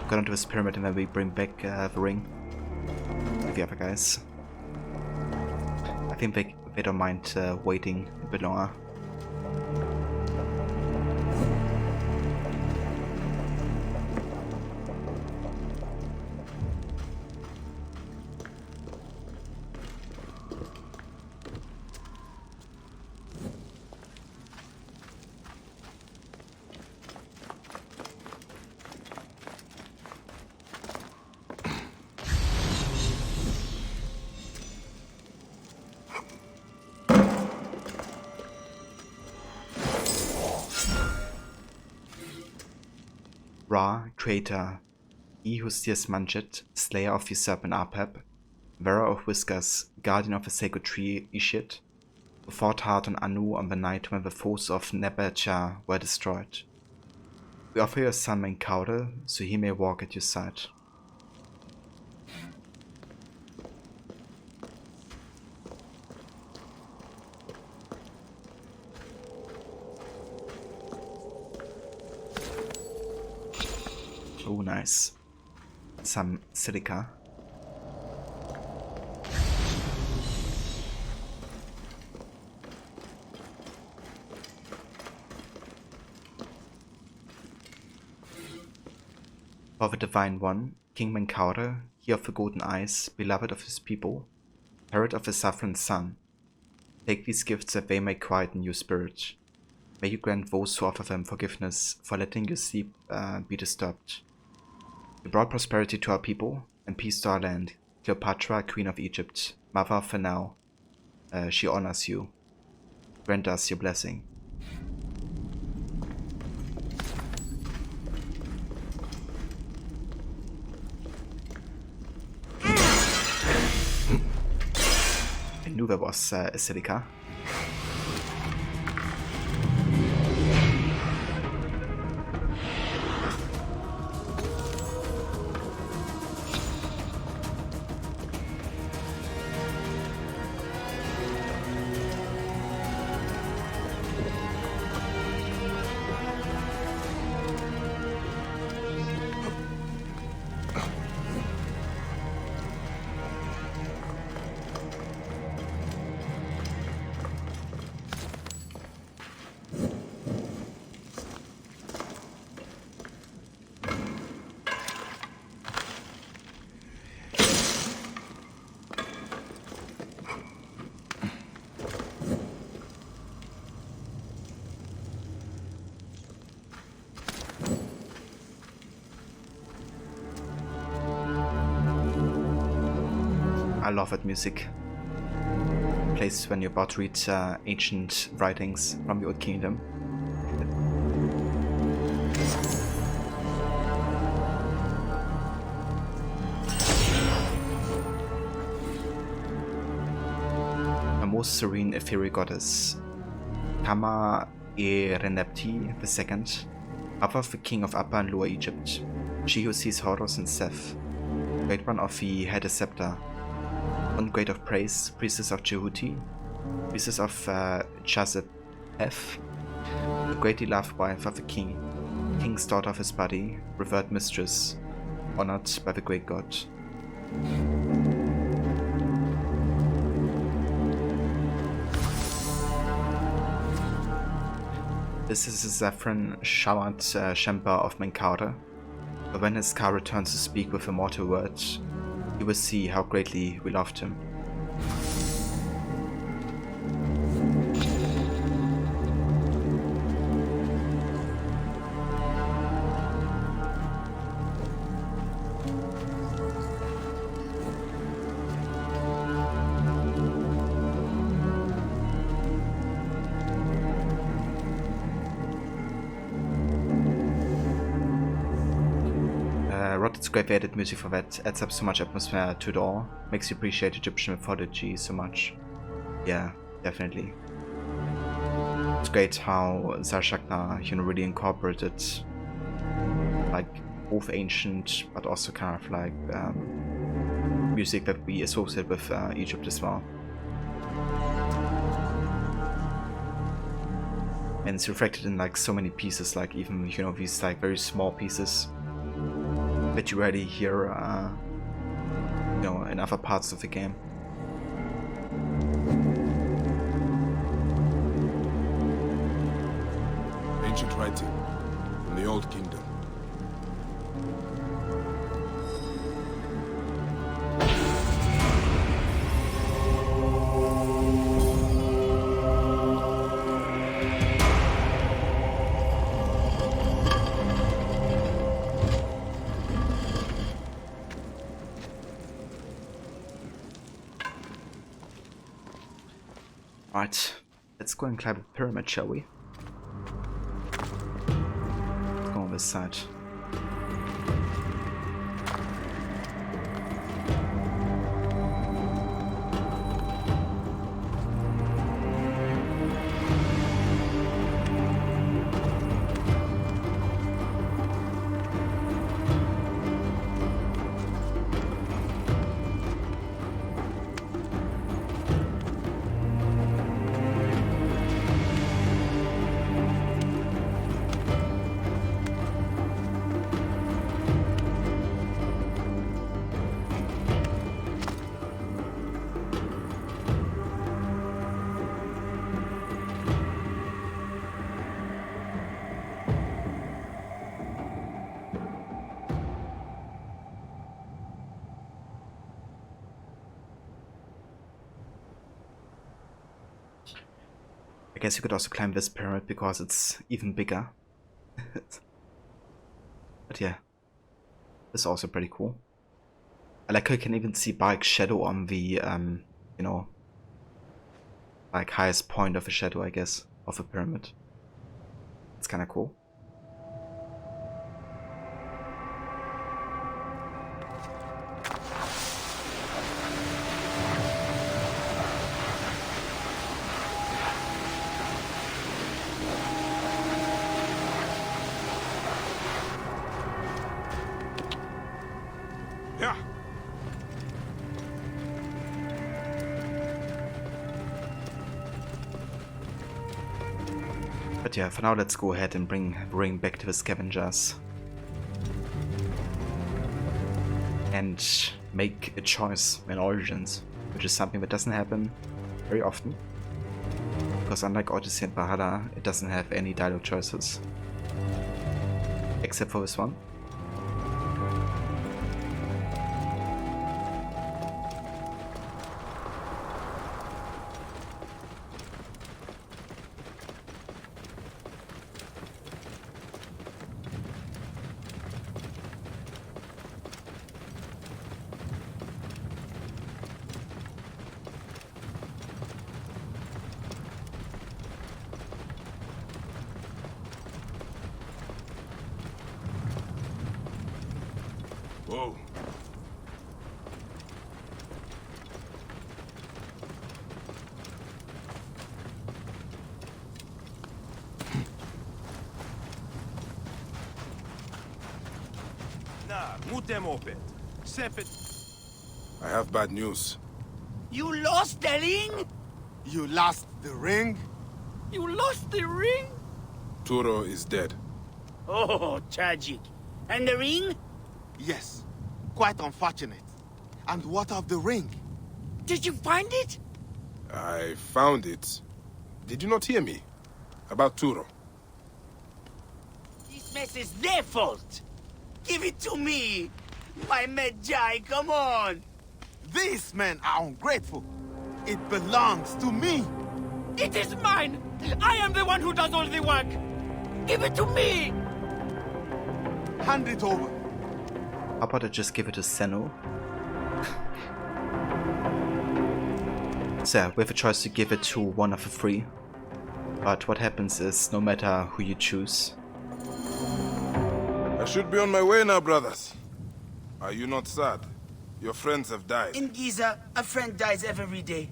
Go down to this pyramid and then we bring back the ring with the other guys. I think they don't mind waiting a bit longer. Ra, Creator, he who steers Manjit, Slayer of the Serpent Apep, Wearer of Whiskers, Guardian of the Sacred Tree Ishit, who fought hard on Anu on the night when the foes of Nebercha were destroyed. We offer your son Menkaure, so he may walk at your side. Oh, nice. Some silica. For the Divine One, King Menkaure, he of the Golden Eyes, beloved of his people, Herald of the Saffron Sun, take these gifts that they may quieten your spirit. May you grant those who offer them forgiveness for letting your sleep be disturbed. You brought prosperity to our people and peace to our land. Cleopatra, Queen of Egypt, Mother of Phenow, she honors you. Grant us your blessing. I knew there was a silica. I love that music. Plays when you're about to read ancient writings from the Old Kingdom. A most serene ethereal goddess, Kama Erenepti II, mother of the king of Upper and Lower Egypt, she who sees Horus and Seth, great one of the Hede Scepter, one great of praise, priestess of Jehuti, priestess of Chazepeth, the greatly loved wife of the king, king's daughter of his body, revered mistress, honored by the great god. This is a saffron showered Shempa of Menkaure. But when his car returns to speak with immortal words, you will see how greatly we loved him. It's great added music for that, adds up so much atmosphere to it all, makes you appreciate Egyptian mythology so much. Yeah, definitely. It's great how Zarshakna, really incorporated like both ancient but also kind of like music that we associate with Egypt as well. And it's reflected in like so many pieces, like even these like very small pieces that you already hear, in other parts of the game. Ancient writing from the Old Kingdom. Right, let's go and climb the pyramid, shall we? Let's go on this side. I guess you could also climb this pyramid because it's even bigger. But yeah, it's also pretty cool. I like how you can even see Barik's shadow on the, like highest point of a shadow, I guess, of a pyramid. It's kind of cool. But yeah, for now let's go ahead and bring Ring back to the scavengers. And make a choice in Origins, which is something that doesn't happen very often. Because unlike Odyssey and Valhalla, it doesn't have any dialogue choices. Except for this one. Whoa. Nah, mute them open. Sep it. I have bad news. You lost the ring? You lost the ring? You lost the ring? Turo is dead. Oh, tragic. And the ring? Yes. Quite unfortunate. And what of the ring? Did you find it? I found it. Did you not hear me? About Turo. This mess is their fault. Give it to me! My Medjay, come on! These men are ungrateful. It belongs to me. It is mine! I am the one who does all the work! Give it to me! Hand it over. How about I just give it to Senno? So yeah, we have a choice to give it to one of the three. But what happens is, no matter who you choose... I should be on my way now, brothers. Are you not sad? Your friends have died. In Giza, a friend dies every day.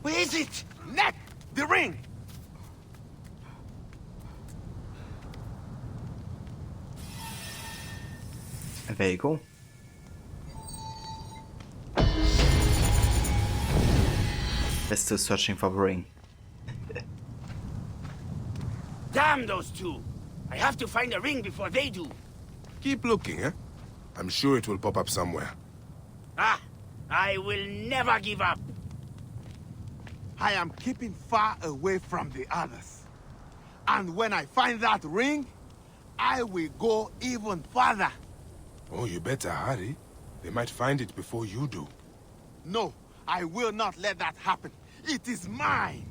Where is it? Neck! The ring! And there you go. They're still searching for the ring. Damn those two! I have to find a ring before they do. Keep looking, eh? I'm sure it will pop up somewhere. Ah! I will never give up! I am keeping far away from the others. And when I find that ring, I will go even further. Oh, you better hurry. They might find it before you do. No, I will not let that happen. It is mine.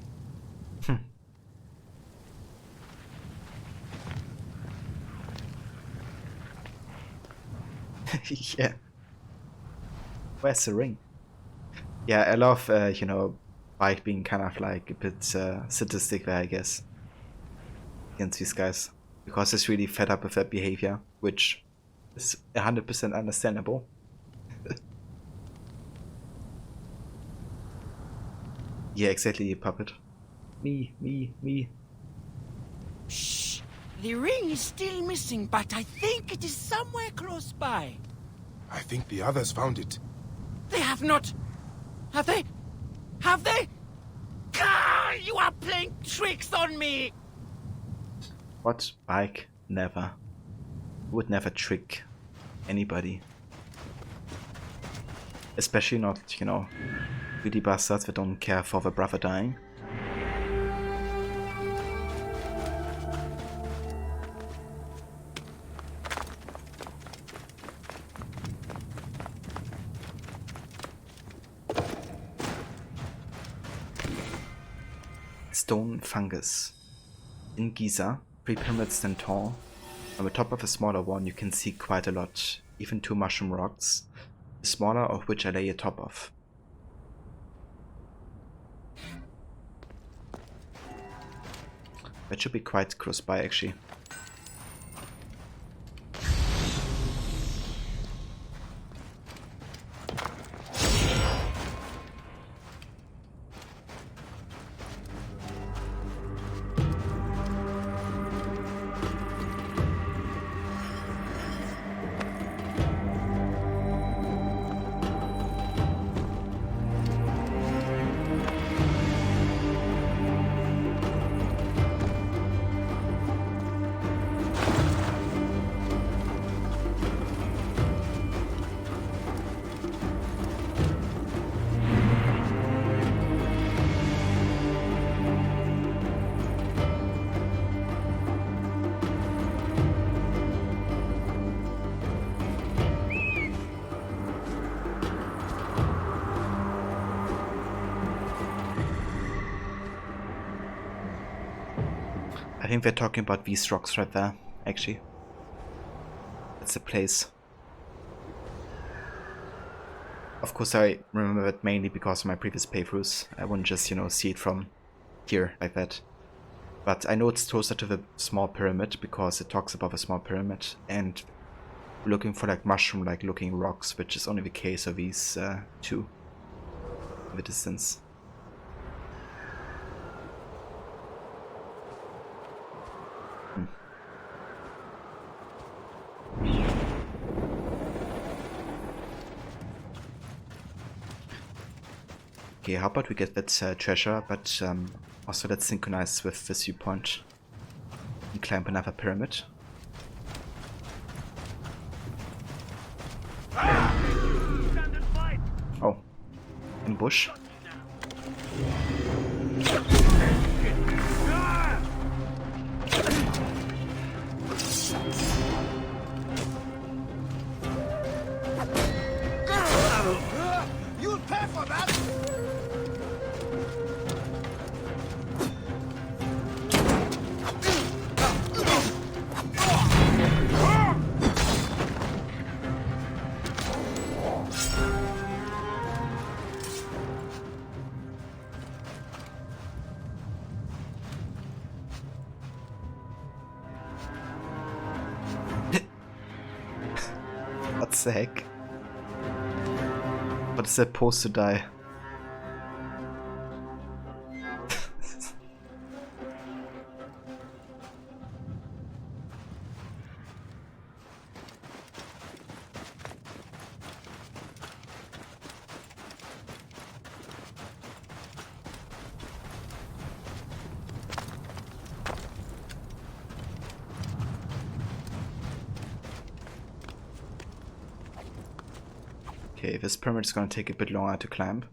Yeah. Where's the ring? Yeah, I love, you know, Bike being kind of like a bit sadistic there, I guess, against these guys. Because he's really fed up with their behavior, which is 100% understandable. Yeah, exactly, puppet. Me. Shh! The ring is still missing, but I think it is somewhere close by. I think the others found it. They have not! Have they? Have they? Gah! You are playing tricks on me! What? Bike? Never. Would never trick anybody. Especially not, you know, greedy bastards that don't care for their brother dying. Stone fungus. In Giza, 3 pyramids stand tall. On the top of a smaller one you can see quite a lot, even 2 mushroom rocks, the smaller of which I lay atop of. That should be quite close by actually. I think we're talking about these rocks right there, actually. That's the place. Of course I remember it mainly because of my previous playthroughs. I wouldn't just, you know, see it from here like that. But I know it's closer to the small pyramid because it talks about the small pyramid, and we're looking for like mushroom-like looking rocks, which is only the case of these two in the distance. Okay, how about we get that treasure, but also let's synchronize with this viewpoint and climb another pyramid. bush. You'll pay for that! What the heck? What is supposed to die? Okay, this pyramid is gonna take a bit longer to climb.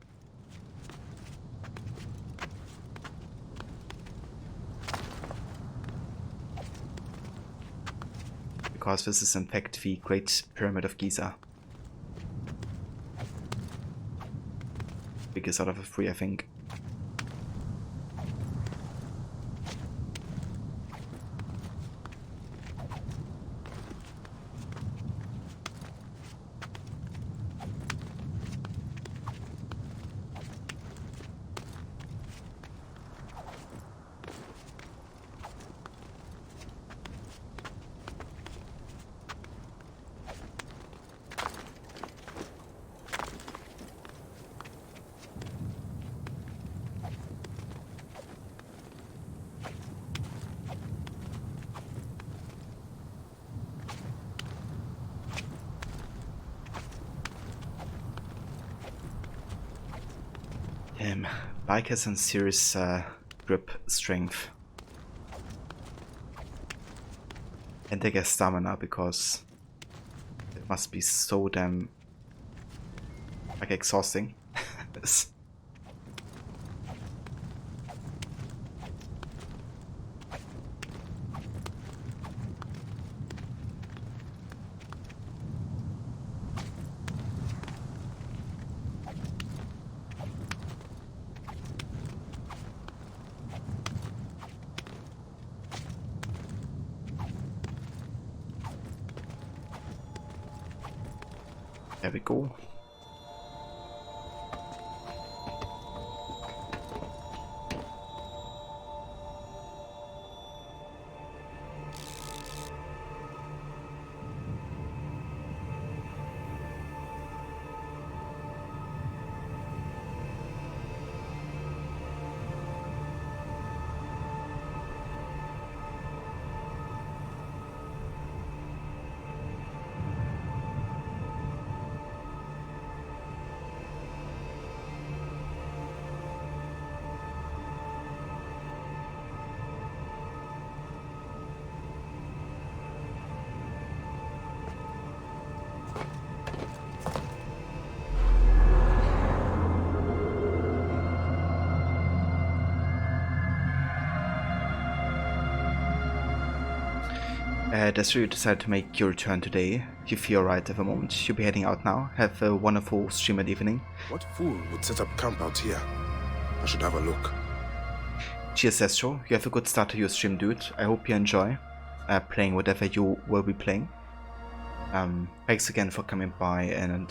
Because this is in fact the Great Pyramid of Giza. Biggest out of the three, I think. Bike has some serious grip strength. And I guess stamina, because it must be so damn like exhausting. There we go. Destro, you decided to make your return today. You feel right at the moment. You'll be heading out now. Have a wonderful stream at evening. What fool would set up camp out here? I should have a look. Cheers, Destro. You have a good start to your stream, dude. I hope you enjoy playing whatever you will be playing. Thanks again for coming by and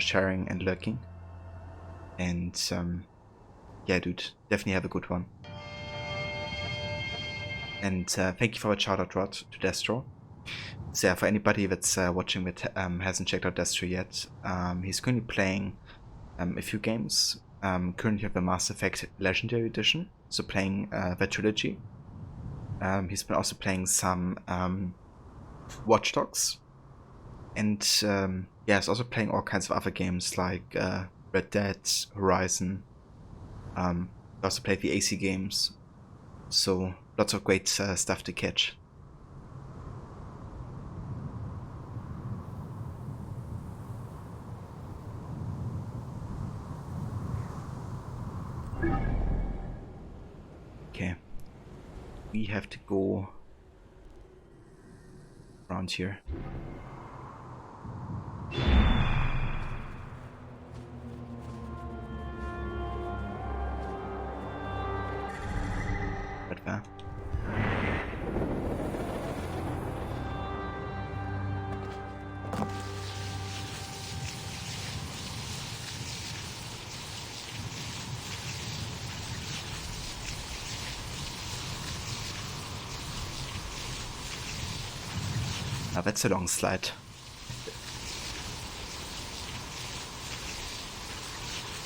sharing and lurking. And yeah, dude, definitely have a good one. And thank you for a shout out, Rod, to Destro. So yeah, for anybody that's watching that hasn't checked out Destro yet, he's currently playing a few games. Currently have the Mass Effect Legendary Edition, so playing the trilogy. He's been also playing some Watch Dogs. And yeah, he's also playing all kinds of other games like Red Dead, Horizon. He also played the AC games. So lots of great stuff to catch. we have to go around here. Right there. Now that's a long slide.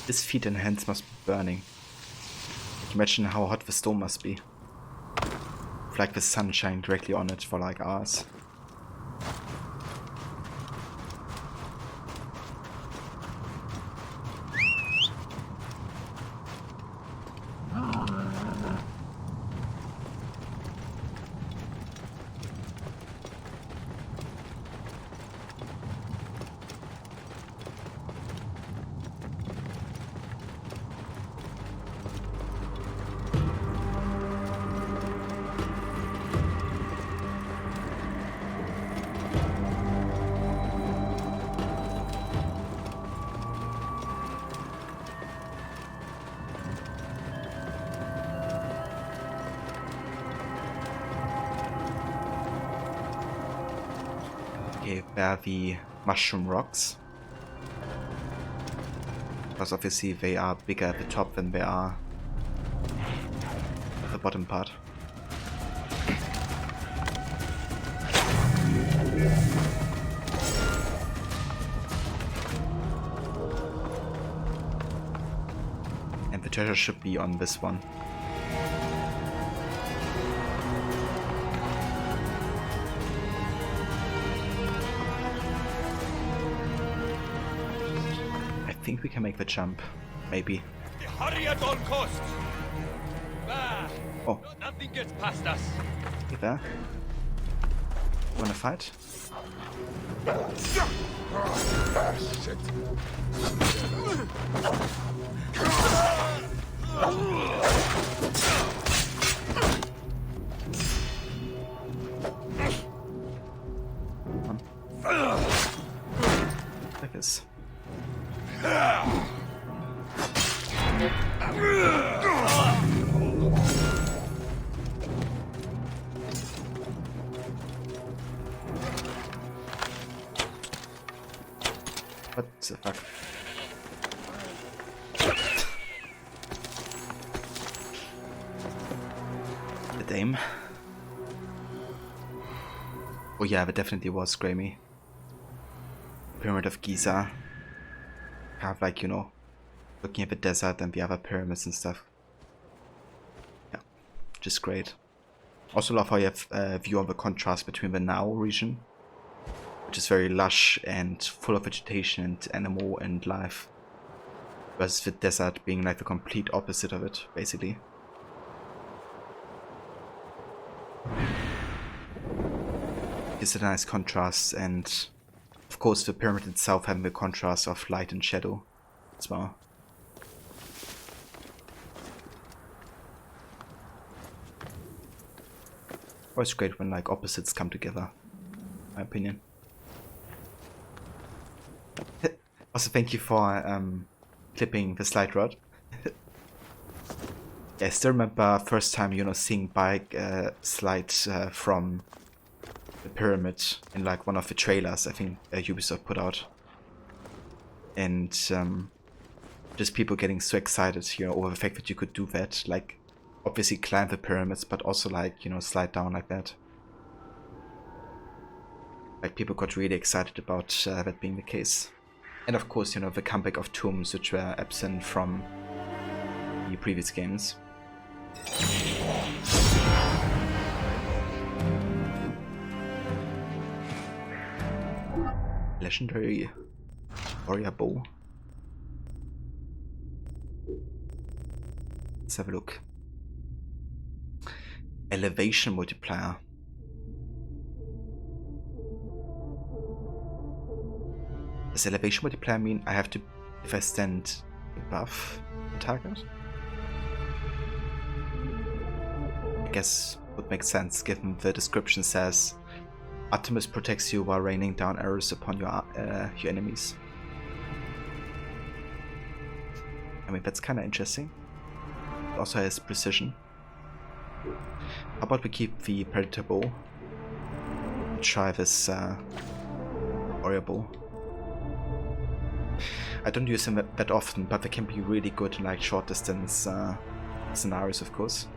His feet and hands must be burning. Imagine how hot the stone must be. With like the sun shining directly on it for like hours. Okay, where are the mushroom rocks? Because obviously they are bigger at the top than they are at the bottom part. And the treasure should be on this one. I think we can make the jump, maybe. Hurry at all costs! Oh. Nothing gets past us. Hey there. Wanna fight? Shit. Like this. What the fuck? The aim. Oh yeah, that definitely was Grammy. Pyramid of Giza. Kind of like, you know, looking at the desert and the other pyramids and stuff. Yeah, just great. Also love how you have a view on the contrast between the Now region, which is very lush and full of vegetation and animal and life, versus the desert being like the complete opposite of it, basically. It's a nice contrast, and of course the pyramid itself having the contrast of light and shadow as well. Always great when like opposites come together, in my opinion. Also, thank you for clipping the slide rod. Yeah, I still remember first time, you know, seeing bike slide from the pyramid in like one of the trailers I think Ubisoft put out, and just people getting so excited, you know, over the fact that you could do that, like obviously climb the pyramids, but also like, you know, slide down like that. Like people got really excited about that being the case. And of course, you know, the comeback of tombs, which were absent from the previous games. Legendary warrior bow. Let's have a look. Elevation multiplier. Does elevation multiplier mean I have to, if I stand above the target? I guess would make sense given the description says Artemis protects you while raining down arrows upon your enemies. I mean, that's kind of interesting. It also has precision. How about we keep the Predator Bow? Try this Warrior Bow. I don't use them that often, but they can be really good in like short distance scenarios, of course.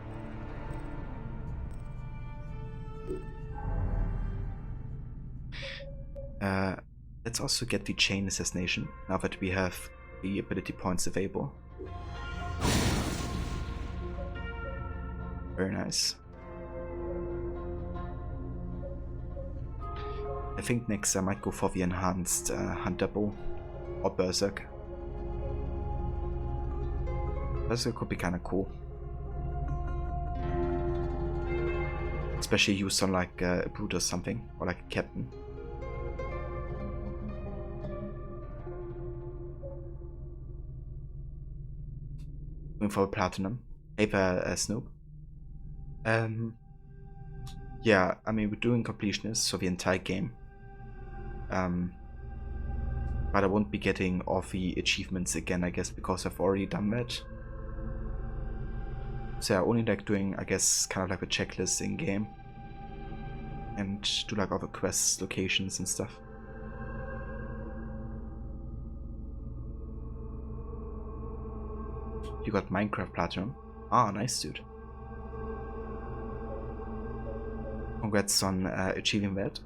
Let's also get the Chain Assassination now that we have the ability points available. Very nice. I think next I might go for the enhanced Hunter Bow or Berserk. Berserk could be kind of cool. Especially used on like a brute or something, or like a captain. Going for a platinum. Hey there, Snoop. Yeah, I mean, we're doing Completionist, so the entire game. But I won't be getting all the achievements again, I guess, because I've already done that. So yeah, only like doing, I guess, kind of like a checklist in game. And do like all the quests, locations and stuff. You got Minecraft Platinum. Ah, nice, dude. Congrats on achieving that.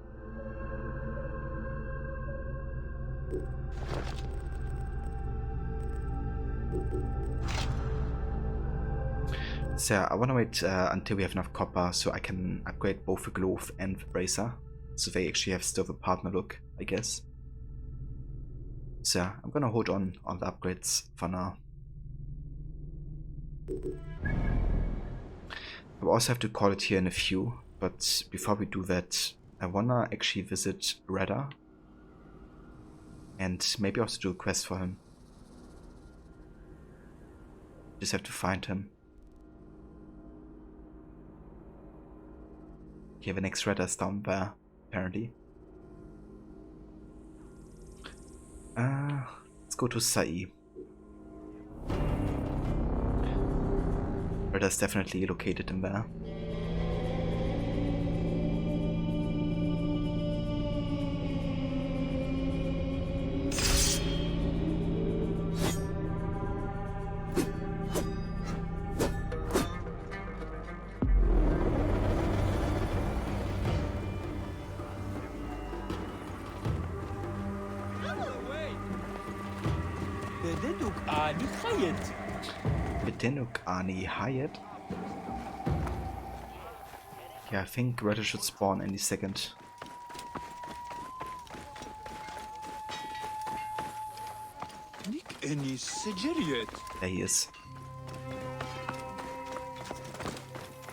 So I want to wait until we have enough copper so I can upgrade both the glove and the bracer. So they actually have still the partner look, I guess. So I'm gonna hold on the upgrades for now. I'll also have to call it here in a few, but before we do that, I wanna actually visit Redder and maybe also do a quest for him. Just have to find him. Okay, the next Redder's down there, apparently. Let's go to Sai. Redder's definitely located in there. Bedinuk Ani Hayat. Yeah, I think Redder should spawn any second. There he is.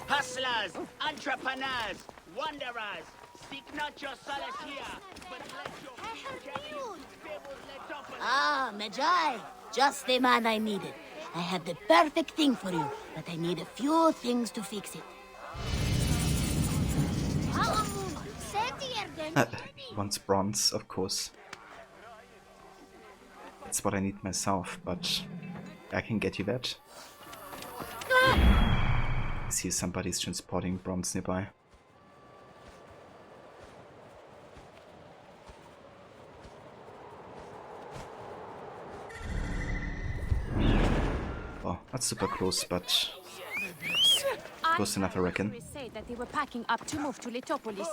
Hustlers, entrepreneurs, wanderers, seek not your solace here, but let your Ah, Magi, just the man I needed. I have the perfect thing for you, but I need a few things to fix it. He wants bronze, of course. That's what I need myself, but I can get you that. I see somebody's transporting bronze nearby. Oh, not super close, but close enough, I reckon. Say that they were packing up to move to Letopolis.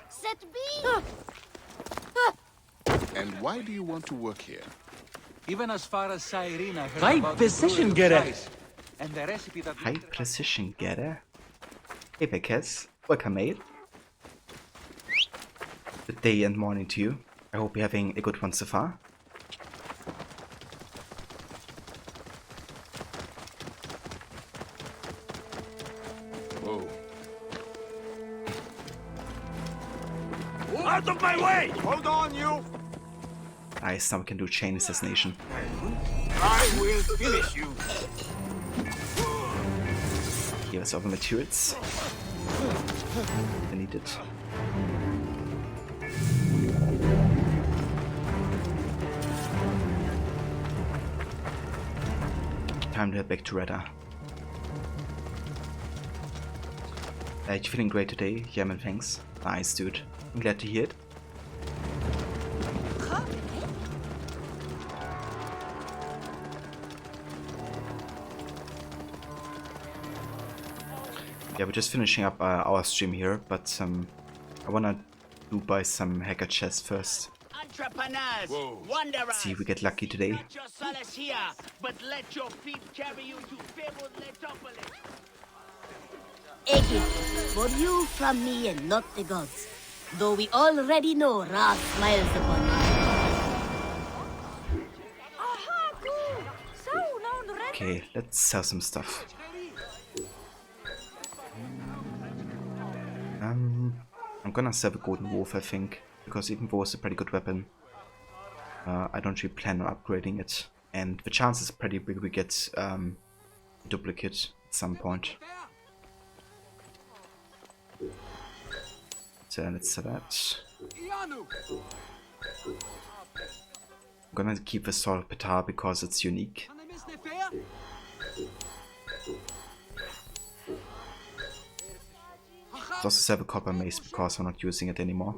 Set B! And why do you want to work here? Even as far as Cyrene, I heard High about precision the getter. size and the recipe that High precision getter. Hey Vickers, welcome mate. Good day and morning to you. I hope you're having a good one so far. Whoa. Out of my way! Hold on, you! Nice, now we can do chain assassination. I will finish you. Here's all the materials I need it. Time to head back to Redda. You feeling great today? Yeah, man, thanks. Nice, dude. I'm glad to hear it. Yeah, we're just finishing up our stream here, but I wanna do buy some hacker chests first. Entrepreneurs, wanderers, See if we get lucky today. not your solace here, but let your feet carry you to fabled Letopolis. A gift for you from me and not the gods. Though we already know Ra smiles upon you. Okay, let's sell some stuff. I'm gonna sell the Golden Wolf, I think, because even though it's a pretty good weapon, I don't really plan on upgrading it, and the chance is pretty big we get a duplicate at some point. So let's sell that. I'm gonna keep the Sword Petar because it's unique. I also sell a copper mace because I'm not using it anymore.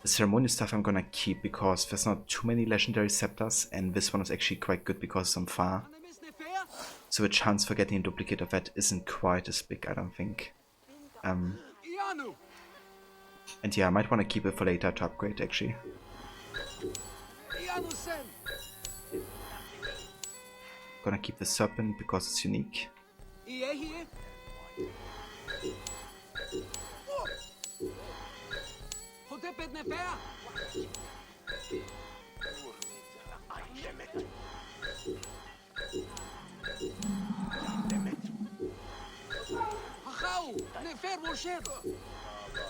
The ceremony stuff I'm gonna keep because there's not too many legendary scepters, and this one is actually quite good because I'm far. So the chance for getting a duplicate of that isn't quite as big, I don't think. And yeah, I might want to keep it for later to upgrade actually. Gonna keep the serpent because it's unique.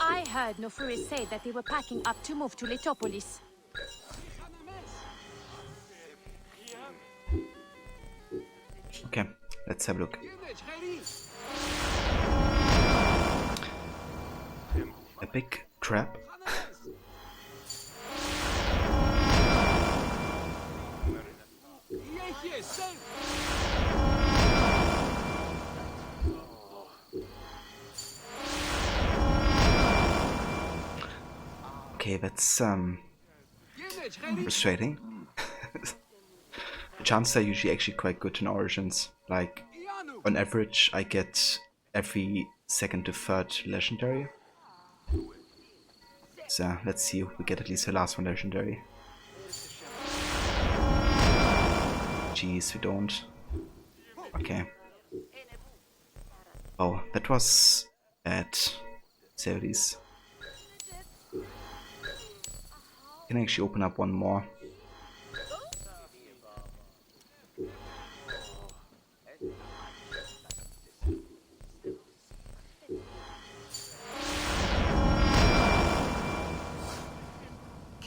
I heard Nofuri say that they were packing up to move to Letopolis. Okay, let's have a look. A big trap. Okay, that's frustrating. The chances are usually actually quite good in Origins. Like, on average, I get every second to third legendary. So, let's see if we get at least the last one legendary. Jeez, we don't. Okay. Oh, that was at 70s. Can I actually open up one more?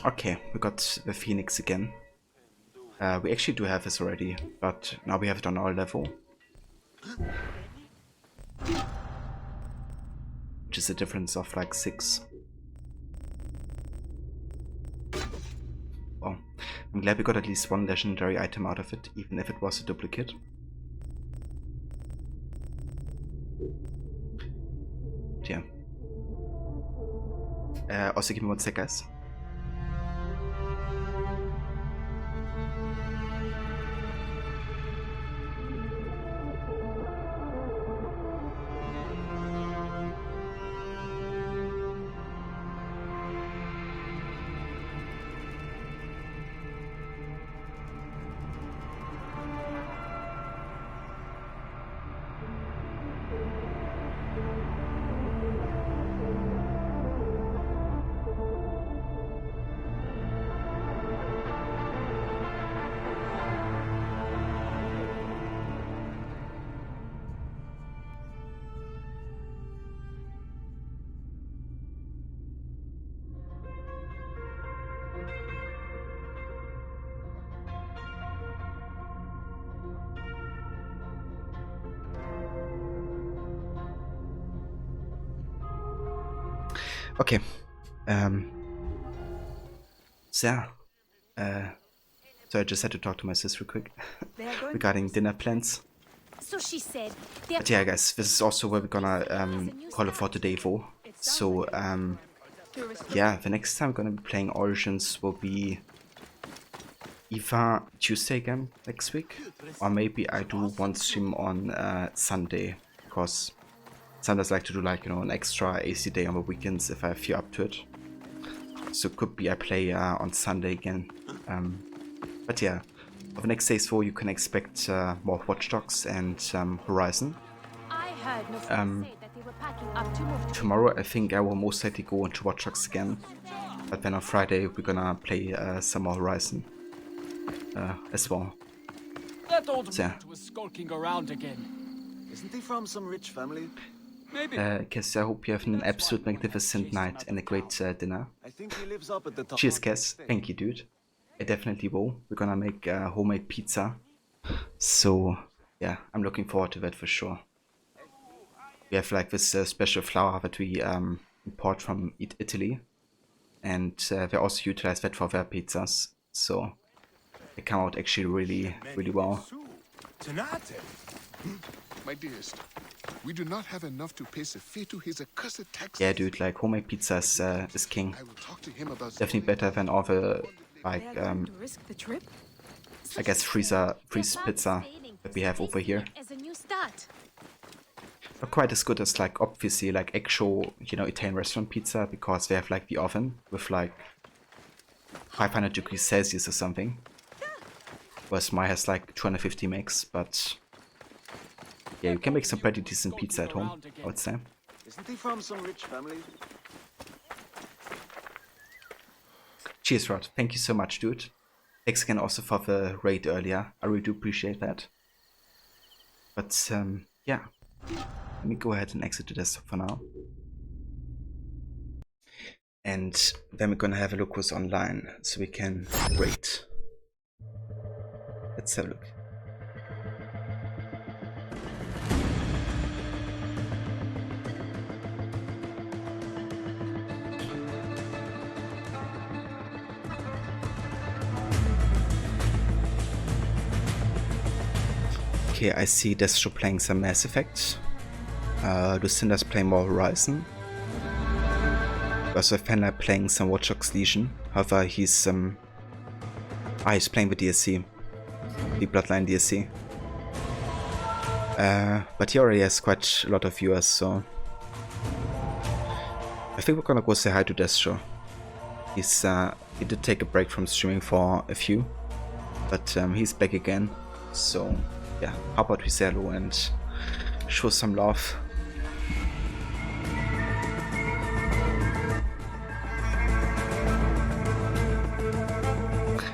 Okay, we got the Phoenix again. We actually do have this already, but now we have it on our level. Which is a difference of like 6. Oh, I'm glad we got at least one legendary item out of it, even if it was a duplicate. Yeah. Also give me 1 sec, guys. Okay. So yeah. So I just had to talk to my sister real quick regarding dinner plans. So she said. But yeah, guys, this is also where we're gonna call it for today, Vo. So yeah, the next time we're gonna be playing Origins will be either Tuesday again next week, or maybe I do one stream on Sunday, because sometimes I like to do like, you know, an extra AC day on the weekends if I feel up to it. So it could be I play on Sunday again. But yeah, for the next days 4 you can expect more Watch Dogs and Horizon. Tomorrow I think I will most likely go into Watch Dogs again, but then on Friday we're gonna play some more Horizon as well. That old So, yeah. mutt was skulking around again. Isn't he from some rich family? Maybe. Cass, I hope you have an absolute magnificent night and a great dinner. I think he lives up at the top. Cheers, Cass. Thank you, dude. I definitely will. We're gonna make homemade pizza. So, yeah, I'm looking forward to that for sure. We have like this special flour that we import from Italy. And they also utilize that for their pizzas. So, they come out actually really, really well. My dearest, we do not have enough to pay Sophie to his accursed taxes. Yeah, dude, like homemade pizza is king. I will talk to him about Definitely better than all the like I guess freeze pizza that we have over here. Not quite as good as like obviously like actual, you know, Italian restaurant pizza, because they have like the oven with like 500 degrees Celsius or something. Whereas mine has like 250 megs, but yeah, you can make some pretty decent pizza at home, I would say. Isn't he from some rich family? Cheers, Rod. Thank you so much, dude. Thanks again also for the raid earlier. I really do appreciate that. But yeah, let me go ahead and exit the desktop for now. And then we're gonna have a look who's online, so we can rate. Let's have a look. Okay, I see Destro playing some Mass Effect. Lucinda's playing more Horizon. Also Fenrir playing some Watch Dogs Legion. However, he's playing the DLC. The Bloodline DLC. But he already has quite a lot of viewers, so I think we're gonna go say hi to Destro. He did take a break from streaming for a few, but he's back again, so yeah, how about we say hello and show some love.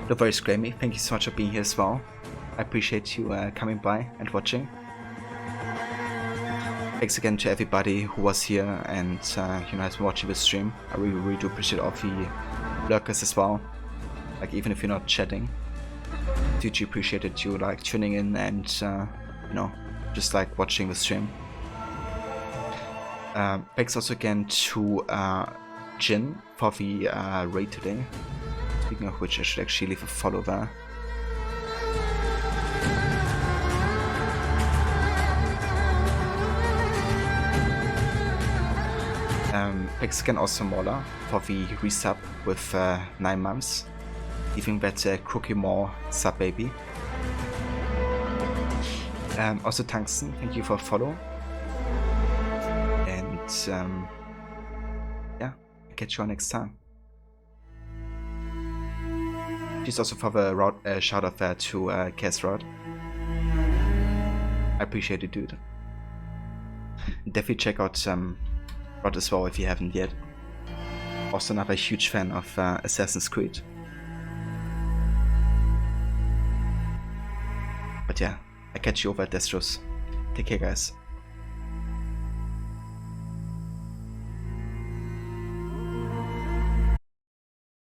No worries, Grammy. Thank you so much for being here as well. I appreciate you coming by and watching. Thanks again to everybody who was here and you know, has been watching the stream. I really, really do appreciate all the lurkers as well. Like even if you're not chatting, hugely appreciated you like tuning in and you know, just like watching the stream. Thanks also again to Jin for the raid today. Speaking of which, I should actually leave a follow there. Thanks again also Mola for the resub with 9 months. Leaving that Crookie More sub baby. Also Tungsten, thank you for follow. And yeah, I'll catch you all next time. Please also for the shout out there to Kesrod. I appreciate it, dude. Definitely check out Rod as well if you haven't yet. Also another huge fan of Assassin's Creed. But yeah, I catch you over at Destros. Take care, guys.